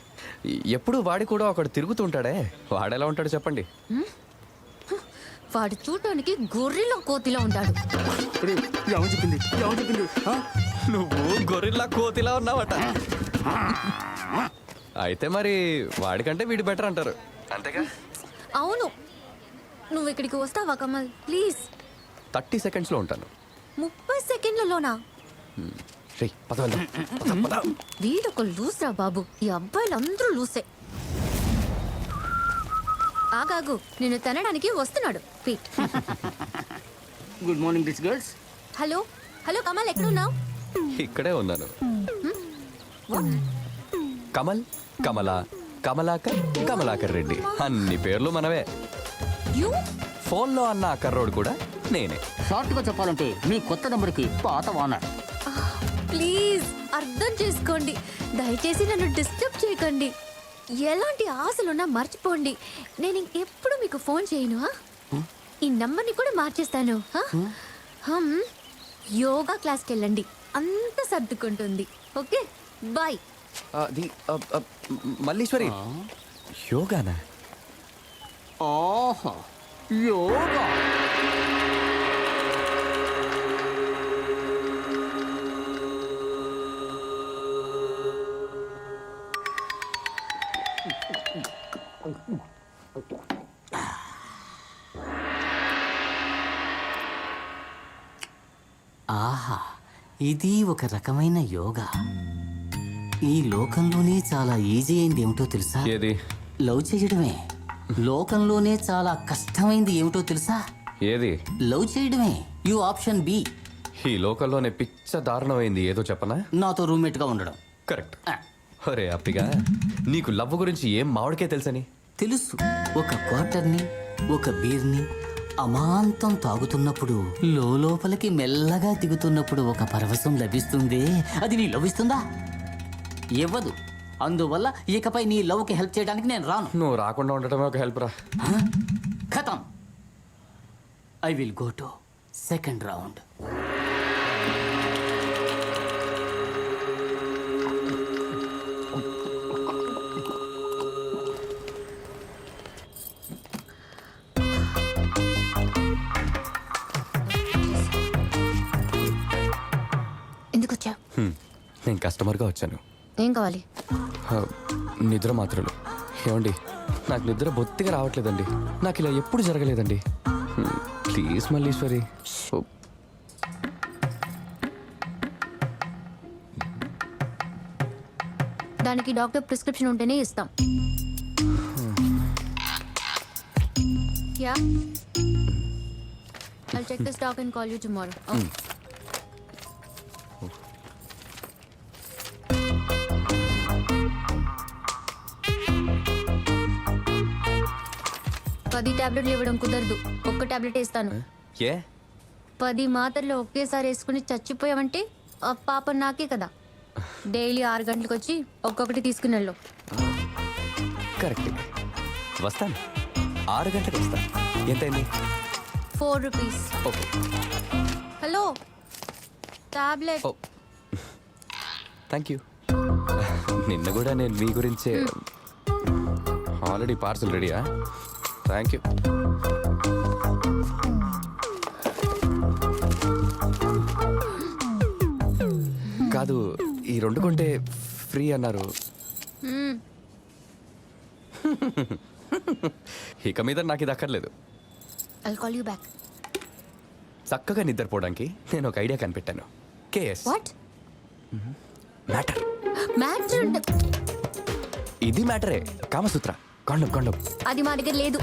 ఎప్పుడు వాడి కూడా ఒకడు తిరుగుతూ ఉంటాడే, వాడెలా ఉంటాడు చెప్పండి. వాడు చూడటానికి గొర్రెలో కోతిలో ఉంటాడు. నువ్వు గొర్రెలా కోతిలా ఉన్నావట. అయితే మరి వాడికంటే వీడు బెటర్ అంటారు, అంతేగా? అవును. నువ్వు ఇక్కడికి వస్తావా కమల్ ప్లీజ్? 30 సెకండ్స్లో ఉంటాను. 30 సెకండ్లలోనా? వీడొక లూసా బాబు. ఈ అబ్బాయిలు అందరూ లూసే. ఆగాగు, నిన్ను తినడానికి వస్తున్నాడు Pete. Good morning rich girls. Hello hello Kamal, ఎక్కడున్నావు? ఇక్కడే ఉన్నాను. కమల్, కమల, కమలాకర్, కమలాకర్ రెడ్డి అన్ని పేర్లు మనవే. ఫోన్లో అన్న ఆ కర్రోడు కూడా నేనే. షార్ట్ గా చెప్పాలంటే మీ కొత్త నెంబర్కి పాత వానర్. ప్లీజ్ అర్థం చేసుకోండి. దయచేసి నన్ను డిస్టర్బ్ చేయకండి. ఎలాంటి ఆశలున్నా మర్చిపోండి. నేను ఇంకెప్పుడు మీకు ఫోన్ చేయను. ఈ నంబర్ని కూడా మార్చేస్తాను. యోగా క్లాస్కి వెళ్ళండి, అంత సర్దుకుంటుంది. Okay bye. మల్లీశ్వరి, యోగానా? ఓహో యోగా. ఆహా, ఇది ఒక రకమైన యోగా. ఈ లోకంలోనే చాలా ఈజీ అయింది ఏమిటో తెలుసా? ఏది? లవ్ చేయడమే. లోకంలోనే చాలా కష్టమైంది ఏమిటో తెలుసా? ఏది? లవ్ చేయడమే. You option B. ఈ లోకంలోనే పిచ్చ దారుణమైంది ఏదో చెప్పనా? నాతో రూమ్మేట్ గా ఉండడం. కరెక్ట్. ఒరే అప్పిగా, నీకు లవ్ గురించి ఏం మామిడికే తెలుసని? తెలుసు. ఒక క్వార్టర్ని, ఒక బీర్ని అమాంతం తాగుతున్నప్పుడు లోపలికి మెల్లగా దిగుతున్నప్పుడు ఒక పరవశం లభిస్తుంది. అది నీ లభిస్తుందా? ఇవ్వదు. అందువల్ల ఇకపై నీ లవ్కి హెల్ప్ చేయడానికి నేను రాను. నువ్వు రాకుండా ఉండటమే ఒక హెల్ప్ రా. ఖతం. I will go to second round. ఎందుకు వచ్చా? నేను కస్టమర్గా వచ్చాను. ఏం కావాలి? నిద్ర మాత్రలు. ఏమండి, నాకు నిద్ర బొత్తిగా రావట్లేదండి. నాకు ఇలా ఎప్పుడు జరగలేదండి. ప్లీజ్ మల్లీశ్వరి. దానికి డాక్టర్ ప్రిస్క్రిప్షన్ ఉంటేనే ఇస్తాం. Yeah, I'll check the stock and call you tomorrow. Okay. పది టాబ్లెట్లు ఇవ్వడం కుదరదు. ఒక్క టాబ్లెట్ వేస్తాను. ఏ 10 మాత్రలు ఒకేసారి వేసుకుని చచ్చిపోయామంటే ఆ పాప నాకే కదా. డైలీ 6 గంటలకు వచ్చి ఒక్కొక్కటి తీసుకుని వెళ్ళు. కరెక్ట్. వస్తాను. 6 గంటలకు వస్తాను. ఎంతైంది? 4 rupees. Okay. Hello, tablet. Thank you. నిన్న కూడా నేను మీ గురించే. ఆల్రెడీ పార్సల్ రెడీయా? Thank you. కాదు, ఈ 2 కొంటే ఫ్రీ అన్నారు. ఇక మీద నాకు ఇది అక్కర్లేదు. I'll call you back. చక్కగా నిద్రపోవడానికి నేను ఒక ఐడియా కనిపెట్టాను. కేఎస్. What? మ్యాటర్. మ్యాటర్? ఇది మ్యాటరే. కామసూత్ర. కాండం. అది మా దగ్గర లేదు.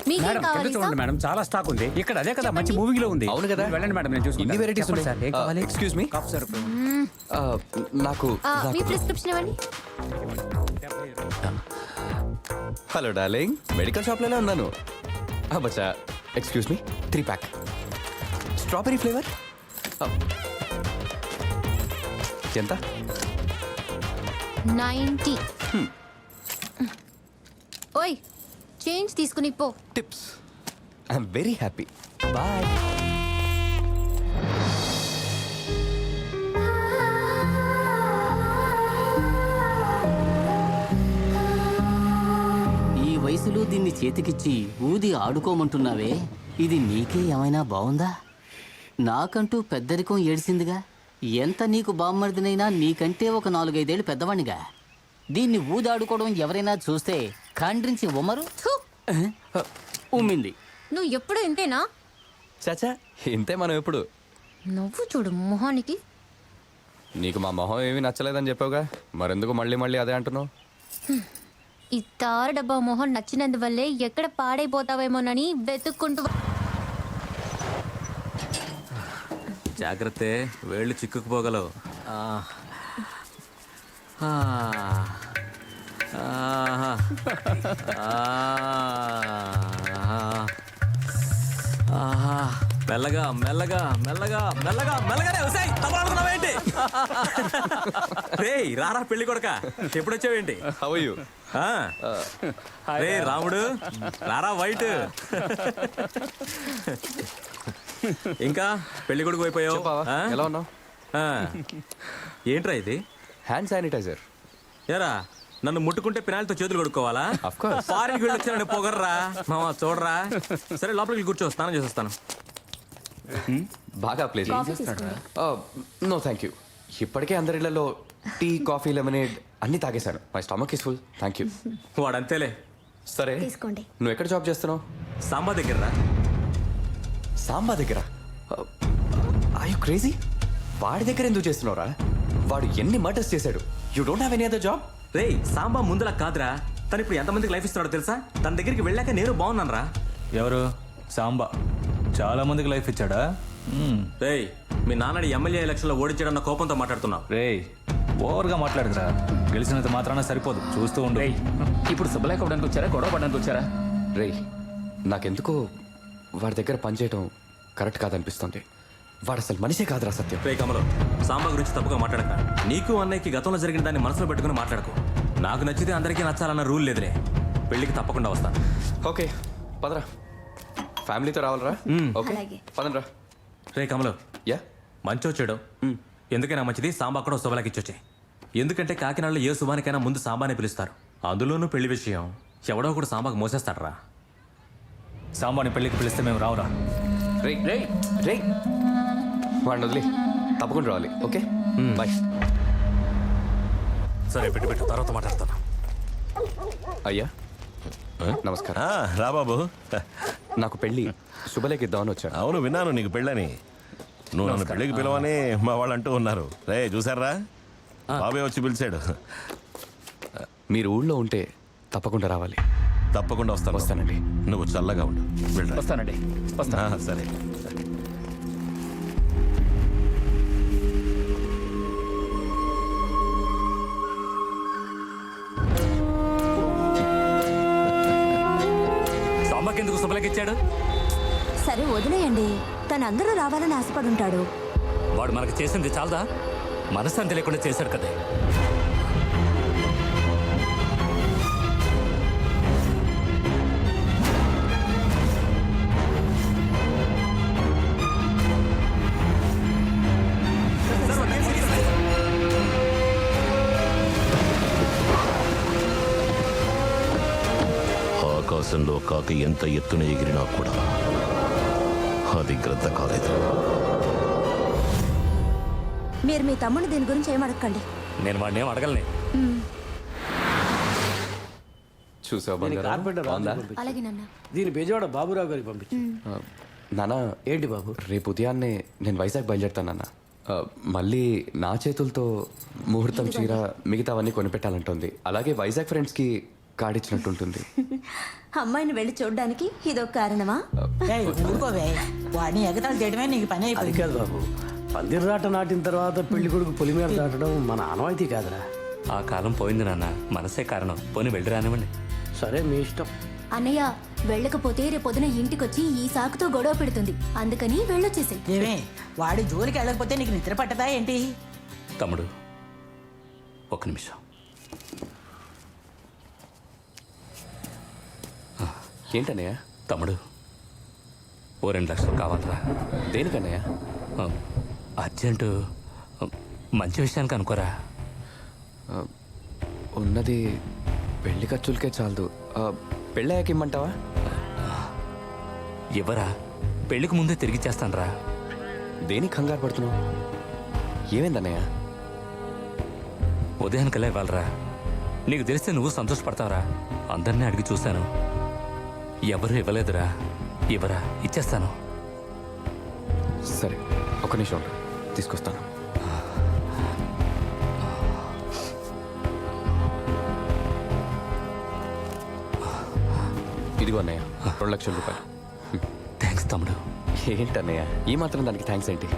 మీకేం కావాలి? చూడండి మేడం, చాలా స్టాక్ ఉంది ఇక్కడ. అదే కదా మంచి మూవీలో ఉంది. అవును కదా. వెళ్ళండి మేడం, నేను చూసుకుంటాను. ఇన్ని వెరైటీస్ చెప్పండి సార్, ఏం కావాలి? Excuse me. నాకు మీ ప్రిస్క్రిప్షన్ ఇవ్వండి. హలో డార్లింగ్, మెడికల్ షాప్లోనే ఉన్నాను. బచ్చా, excuse me. 3 pack strawberry flavour. ఎంత? 90. ఓయ్, చేంజ్ తీసుకుని పో. Tips. I'm very happy. Bye. ఈ వయసులో దీన్ని చేతికిచ్చి ఊది ఆడుకోమంటున్నావే, ఇది నీకే ఏమైనా బాగుందా? నాకంటూ పెద్దరికం ఏడిసిందిగా. ఎంత నీకు బామ్మర్దినైనా నీకంటే ఒక 4-5 ఏళ్ళు పెద్దవాణ్ణిగా. దీన్ని ఊదాడుకోవడం ఎవరైనా చూస్తే ఖండ్రించి ఉమ్మరు. ఉమ్మింది. నువ్వు ఎప్పుడు ఇంతేనా? చాచా, ఇంతే మనం ఎప్పుడు. నువ్వు చూడు మొహానికి. నీకు మా మొహం ఏమీ నచ్చలేదని చెప్పావుగా, మరెందుకు మళ్ళీ అదే అంటున్నావు? ఈ తార డబ్బా మొహం నచ్చినందువల్లే ఎక్కడ పాడైపోతావేమోనని వెతుక్కుంటూ. జాగ్రత్త, వేళ్ళు చిక్కుకుపోగలవు. మెల్లగా మెల్లగా మెల్లగా మెల్లగా మెల్లగానే వస్తాయి. తప్పనుకున్నావేంటి? రేయ్ రారా పెళ్లి కొడక, ఎప్పుడొచ్చావేంటి? How are you? రే రాముడు రారా వైట్. ఇంకా పెళ్లి కొడుకు అయిపోయావు. ఎలా ఉన్నావు? ఏంట్రా ఇది? Hand sanitiser. ఏరా, నన్ను ముట్టుకుంటే పినాలతో చేతులు కొడుకోవాలా? ఫారిన్ వీళ్ళు వచ్చి నన్ను పొగర్రా మామ, చూడరా. సరే లోపలికి కూర్చో, స్నానం చేసేస్తాను. బాగా ప్లేస్. No thank you. ఇప్పటికే అందరిళ్లలో టీ, కాఫీ, లెమనేడ్ అన్ని తాగేశాను. My stomach is full. Thank you. వాడంతేలే. సరే, తీసుకోండి. నువ్వు ఎక్కడ జాబ్ చేస్తున్నావు? సాంబా దగ్గర. సాంబా దగ్గర? I you crazy? వాడి దగ్గర ఎందుకు చేస్తున్నావురా? వాడు ఎన్ని మర్డర్స్ చేశాడు. You don't have any other job? రేయ్, సాంబా ముందులా కాదురా. తను ఇప్పుడు ఎంతమందికి లైఫ్ ఇస్తున్నాడో తెలుసా? తన దగ్గరికి వెళ్ళాక నేను బాగున్నాను రా. ఎవరు? సాంబా చాలా మందికి లైఫ్ ఇచ్చాడా? రేయ్, మీ నాన్నడి ఎమ్మెల్యే ఎలక్షన్లో ఓడించాడన్న కోపంతో మాట్లాడుతున్నావు. రేయ్, ఓవర్గా మాట్లాడుతురా. గెలిచినంత మాత్రాన సరిపోదు, చూస్తూ ఉండు. ఇప్పుడు శుభలేఖ అవడానికి వచ్చారా, గొడవ పడడానికి వచ్చారా? రేయ్, నాకెందుకో వాడి దగ్గర పనిచేయటం కరెక్ట్ కాదనిపిస్తుంది. వాడు అసలు మనిషే కాదురా సత్యం. రే కమలం, సాంబా గురించి తప్పుగా మాట్లాడక. నీకు అన్నయ్యకి గతంలో జరిగిన దాన్ని మనసులో పెట్టుకుని మాట్లాడకు. నాకు నచ్చితే అందరికీ నచ్చాలన్న రూల్ లేదులే. పెళ్ళికి తప్పకుండా వస్తాను. ఓకే పదరా, ఫ్యామిలీతో రావాలరా? ఓకే అలాగే. పదండ్రా. రే కమలు, యా మంచో చెడో ఎందుకైనా మంచిది సాంబా కూడా శుభలాకి ఇచ్చొచ్చే. ఎందుకంటే కాకినాడలో ఏ శుభానికైనా ముందు సాంబానే పిలుస్తారు. అందులోనూ పెళ్లి విషయం ఎవడో కూడా సాంబాకు మోసేస్తాడరా. సాంబాని పెళ్ళికి పిలిస్తే మేము రావురా. రే రే రే వాడిని వదిలే, తప్పకుండా రావాలి. Okay bye. సరే పెట్టు తర్వాత మాట్లాడతాను. అయ్యా నమస్కారం. రా బాబు. నాకు పెళ్ళి శుభలేఖ ఇద్దామని వచ్చాను. అవును విన్నాను నీకు పెళ్ళని. నువ్వు నన్ను పెళ్ళికి పిలవని మా వాళ్ళు అంటూ ఉన్నారు. రే చూసారా, బాబే వచ్చి పిలిచాడు. మీరు ఊళ్ళో ఉంటే తప్పకుండా రావాలి. తప్పకుండా వస్తానండి. నువ్వు చల్లగా ఉండు. వస్తానండి. సరే. సాంబాకి ఎందుకు శుభలాకి ఇచ్చాడు? సరే వదిలేయండి, తను అందరూ రావాలని ఆశపడి ఉంటాడు. వాడు మనకు చేసింది చాలదా? మనశ్శాంతి లేకుండా చేశాడు కదా. ఆకాశంలో కాకి ఎంత ఎత్తున ఎగిరినా కూడా అది గ్రద్ద కాలేదు. మీరు మీ తమ్ముడిని దీని గురించి ఏం అడగండి. నేను వాడిని ఏం అడగలనే. చూసావు అలాగే నాన్న. దీని బెజవాడ బాబురావు గారికి పంపించు. నాన్న ఏంటి బాబు? రేపు ఉదయాన్నే నేను వైజాగ్ బయలుదేరుతాను నాన్న. మళ్ళీ నా చేతులతో ముహూర్తం చీర మిగతావన్నీ కొనిపెట్టాలంటుంది. అలాగే వైజాగ్ ఫ్రెండ్స్కి కాడిచ్చినట్టుంటుంది. అమ్మాయిని వెళ్ళి చూడడానికి ఇదొక కారణమా? వాడిని ఎగతాలు చేయడమే నీకు పని అది అయిపోయింది. కాదు బాబు, పందిర్రాట నాటిన తర్వాత పెళ్లి కొడుకు పొలిమేర దాటడం మన ఆనవాయితీ కాదురా. ఆ కాలం పోయింది నాన్న, మనసే కారణం. పోనీ వెళ్ళి రానివ్వండి. సరే మీ ఇష్టం. అన్నయ్య వెళ్ళకపోతే రేపొద్దున ఇంటికొచ్చి ఈ సాకుతో గొడవ పెడుతుంది. అందుకని వెళ్ళొచ్చేసి. ఏమే వాడి జోలికి వెళ్ళకపోతే నీకు నిద్ర పట్టదా ఏంటి? తమ్ముడు ఒక్క నిమిషం. ఏంటన్నయ్య? తమ్ముడు ఓ 2 లక్షలు కావాలరా. దేనికన్నయ్య? అర్జెంటు మంచి విషయానికి అనుకోరా. ఉన్నది పెళ్లి ఖర్చులకే చాలదు. పెళ్ళయ్యాక ఇమ్మంటావా? ఎవరా? పెళ్లికి ముందే తిరిగి చేస్తానరా. దేనికి కంగారు పడుతున్నావు? ఏమైందన్నయ్య? ఉదయానికల్లా ఇవ్వాలరా. నీకు తెలిస్తే నువ్వు సంతోషపడతావురా. అందరినీ అడిగి చూశాను, ఎవరు ఇవ్వలేదురా. ఇవ్వరా, ఇచ్చేస్తాను. సరే ఒక నిమిషం ఉండు, తీసుకొస్తాను. ఇదిగో అన్నయ్య 2 లక్షల రూపాయలు. థ్యాంక్స్ తమ్ముడు. ఏంటన్నయ్య ఈ మాత్రం దానికి థ్యాంక్స్ ఏంటి?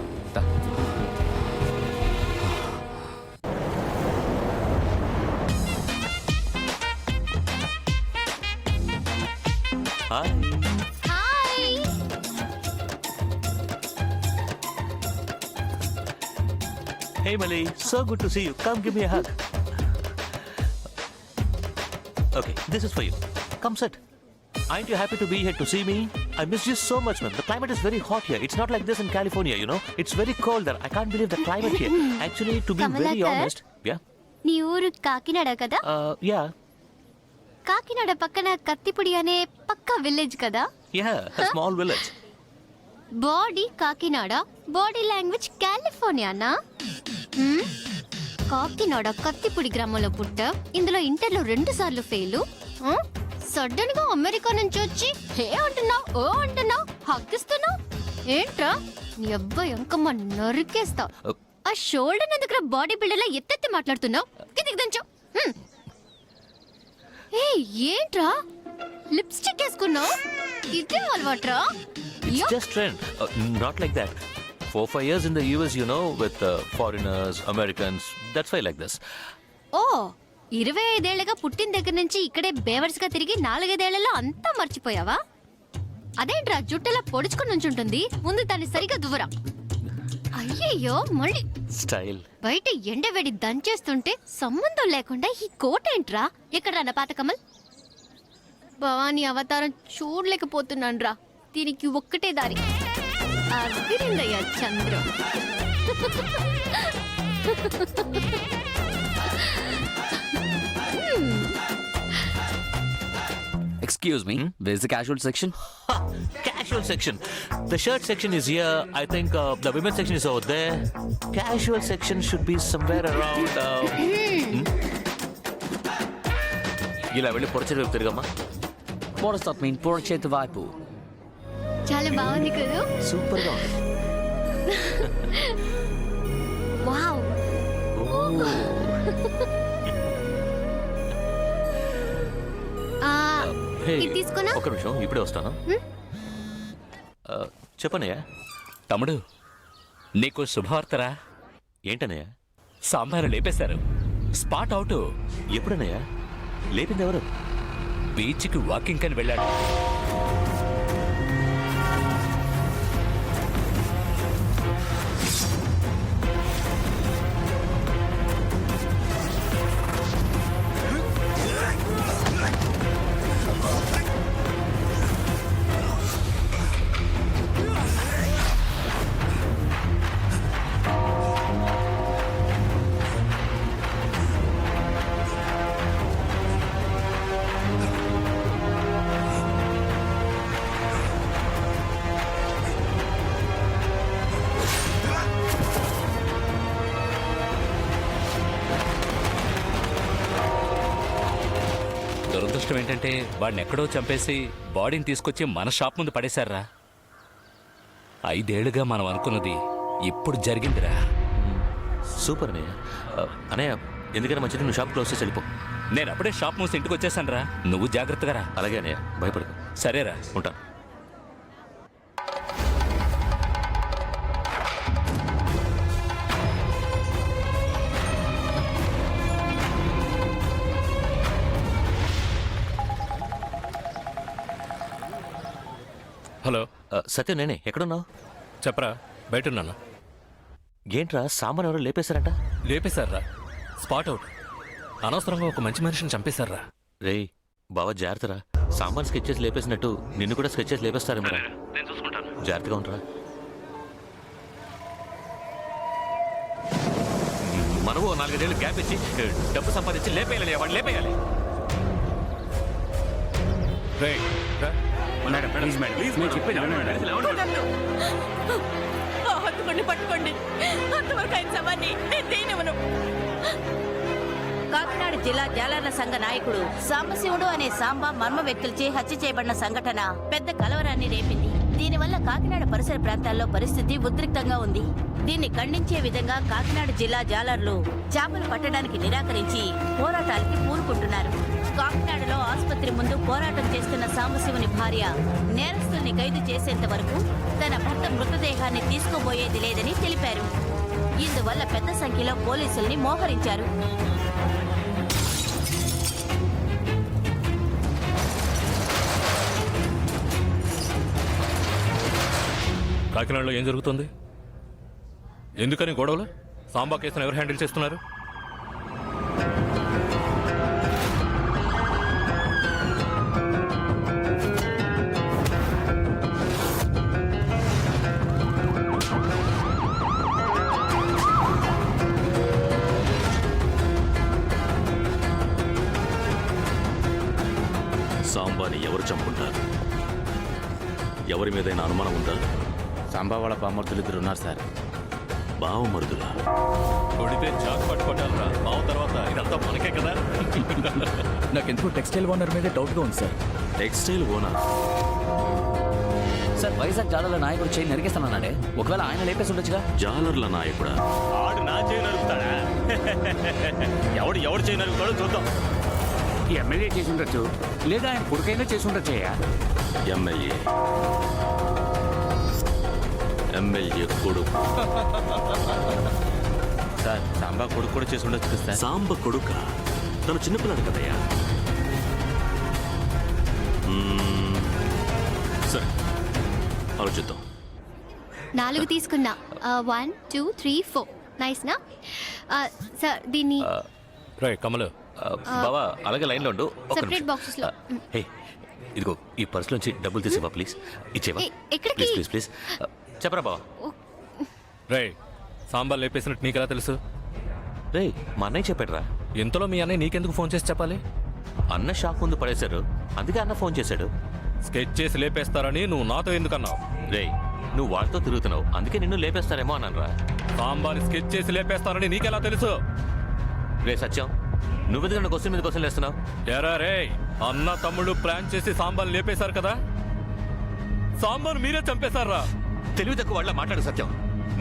Hey Mali, so good to see you. Come give me a hug. Okay, this is for you. Come sit. Aren't you happy to be here to see me? I missed you so much, man. The climate is very hot here. It's not like this in California, you know. It's very cold there. I can't believe the climate here. Actually, to be very Kamalakar? honest, yeah. నీ ఊరు కాకినాడ కదా? Yeah. Kakinada పక్కన కత్తిపుడి అనే పక్క village కదా? Yeah, a small village. Body Kakinada, body language కాలిఫోర్నియానా? కాకినాడ కత్తిపుడి గ్రామంలో పుట్ట, ఇందులో ఇంటర్లో 2 సార్లు ఫెయిల్. సడన్ గా అమెరికా నుంచి వచ్చి హే అంటున్నావు, ఓ అంటున్నావు, హక్కిస్తున్నావు ఏంట్రా? నీ అబ్బాయి అంకమ్మ నరికేస్తా. ఆ షోల్డర్ ఎందుకు బాడీ బిల్డర్ లా ఎత్తెత్తి మాట్లాడుతున్నావు? కిందికి దించు. ఏ ఏంట్రా లిప్స్టిక్ వేసుకున్నావు? ఇదే అలవాట్రా? It's just trend. Not like that. 4-5 years in the US, you know, with foreigners, Americans. That's why I like this. ఓ 25 ఏళ్లుగా పుట్టిన దగ్గర నుంచి ఇక్కడే బేవర్స్ గా తిరిగి 4-5 ఏళ్లలో అంతా మర్చిపోయావా? అదేంట్రా జుట్టలా పొడుచుకుని నుంచుంటుంది, ముందు దాన్ని సరిగా దువ్వరా. అయ్యయ్యో మళ్ళీ స్టైల్. బయట ఎండవేడి దంచేస్తుంటే సంబంధం లేకుండా ఈ కోట ఏంట్రా? ఎక్కడ్రా నా పాత కమల్? భవానీ అవతారం చూడలేకపోతున్నాను రా. దీనికి ఒక్కటే దారి. అదిరిందయ్యా Chandram. Excuse me, where's the casual section? Casual section. The shirt section is here. I think the women's section is over there. Casual section should be somewhere around. ఇలా వెళ్ళి పొరచేతి వైపు తిరగమ్మా. What does that mean? పొరచేతి వైపు. చాలా బాగుంది కదా? Super గా ఉంది. Wow. Hey, ఇది తీసుకున్నా? ఒక నిమిషం ఇప్పుడే వస్తాను. చెప్పనయ్యా. తమ్ముడు నీకు శుభవార్తరా. ఏంటనయ్యా? సాంబారు లేపేశారు. Spot out. ఎప్పుడనయ్యా? లేపింది ఎవరు? బీచ్కి వాకింగ్ అని వెళ్ళాడు. దురదృష్టం ఏంటంటే వాడిని ఎక్కడో చంపేసి బాడీని తీసుకొచ్చి మన షాప్ ముందు పడేశారా. 5 ఏళ్లుగా మనం అనుకున్నది ఇప్పుడు జరిగిందిరా. సూపర్ అన్నయ్య. అన్నయ్య ఎందుకైనా మంచిది నువ్వు షాప్ క్లోజ్ చేసి వెళ్ళిపో. నేను అప్పుడే షాప్ మూసి ఇంటికి వచ్చేసాను రా. నువ్వు జాగ్రత్తగా రా. అలాగే అన్నయ్య, భయపడకు. సరేరా, ఉంటాను. హలో సత్యం, నేనే. ఎక్కడున్నావు? చెప్పరా. బయట ఉన్నాను. ఏంట్రా సామాన్ ఎవరో లేపేశారంట? లేపేశారా? Spot out. అనవసరంగా ఒక మంచి మనిషిని చంపేశారా. రేయ్ బావా, జాగ్రత్తరా. సామాన్ స్కెచెస్ లేపేసినట్టు నిన్ను కూడా స్కెచెస్ లేపేస్తారేమో. నేను చూసుకుంటాను. జాగ్రత్తగా ఉంటారా. మనము 4 ఏళ్ళు గ్యాప్ ఇచ్చి డబ్బు సంపాదించి లేపేయాలి. వాడు లేపేయాలి. పట్టుకోండి. అంతవరకు ఆయన శవాన్ని నేను దేనివ్వను. కాకినాడ జిల్లా జాలర్ల సంఘ నాయకుడు సాంబశివుడు అనే సాంబ మర్మ వ్యక్తులచే హత్య చేయబడిన సంఘటన పెద్ద కలవరాన్ని రేపింది. దీనివల్ల కాకినాడ పరిసర ప్రాంతాల్లో పరిస్థితి ఉద్రిక్తంగా ఉంది. దీన్ని ఖండించే విధంగా కాకినాడ జిల్లా జాలర్లు చేపలు పట్టడానికి నిరాకరించి పోరాటాలకి పూనుకుంటున్నారు. కాకినాడలో ఆసుపత్రి ముందు పోరాటం చేస్తున్న సాంబశివుని భార్య నేరస్తుల్ని ఖైదు చేసేంత వరకు తన భర్త మృతదేహాన్ని తీసుకోబోయేది లేదని తెలిపారు. ఇందువల్ల పెద్ద సంఖ్యలో పోలీసుల్ని మోహరించారు. కాకినాడలో ఏం జరుగుతుంది? ఎందుకని గొడవలు? సాంబా కేసును ఎవరు హ్యాండిల్ చేస్తున్నారు? సాంబాని ఎవరు చంపుకుంటారు? ఎవరి మీదైనా అనుమానం ఉందా? సాంబా వాళ్ళ బామర్దులు 2 ఉన్నారు సార్. బావమరుదులా? కొడితే చాకు పట్టుకోవటాలరా. బావ తర్వాత ఇదంతా మనకే కదా. నాకెందుకు టెక్స్టైల్ ఓనర్ మీద డౌట్గా ఉంది sir. Textile owner? Sir Vizag జాలర్ల నాయకుడు చేయి నరికేస్తానన్నాడే. ఒకవేళ ఆయన లేపేసి ఉండొచ్చుగా. జాలర్ల నాయకుడా? ఆడు నా చేయి నరుకుతాడా? ఎవడు చేయి నరుకుతాడో చూద్దాం. ఎమ్మెల్యే చేసి ఉండొచ్చు, లేదా ఆయన కొడుకైనా చేసి ఉండొచ్చయ్యా. ఎమ్మెల్యే కొడుకు సార్. సాంబా కొడుకు కూడా చేసి ఉండొచ్చు కదా. సాంబ కొడుక? తను చిన్నపిల్లాడు కదయ్యా. సరే ఆలోచిద్దాం. 4 తీసుకున్నా 1 2 3 4 నైస్ నా సార్ దీన్ని రే కమలు బావా అలాగే లైన్లో ఉండు ఒక్క సెపరేట్ నిమిషం బాక్సెస్ లో హే ఇదిగో ఈ పర్సులోంచి డబ్బులు తీసేవా ప్లీజ్ ఇచ్చేవా ఎక్కడికి? ప్లీజ్ ప్లీజ్ ప్లీజ్ చెప్పరా బావా రే సాంబార్ లేపేసినట్టు నీకెలా తెలుసు? రే మా అన్నయ్య చెప్పాడురా. ఇంతలో మీ అన్నయ్య నీకెందుకు ఫోన్ చేసి చెప్పాలి? అన్న షాప్ ముందు పడేశారు, అందుకే అన్న ఫోన్ చేశాడు. స్కెచ్ చేసి లేపేస్తారని నువ్వు నాతో ఎందుకన్నావు? రే నువ్వు వాళ్ళతో తిరుగుతున్నావు, అందుకే నిన్ను లేపేస్తారేమో అన్నానురా. సాంబార్ స్కెచ్ చేసి లేపేస్తారని నీకెలా తెలుసు? రే సత్యం, నువ్వెందుకు క్వశ్చన్ మీద క్వశ్చన్ వేస్తున్నావు? ఎరా రే, అన్న తమ్ముడు ప్లాన్ చేసి సాంబార్ లేపేశారు కదా, సాంబార్ మీరే చంపేశారా? తెలివి తక్కువ వాళ్ళ మాట్లాడు సత్యం.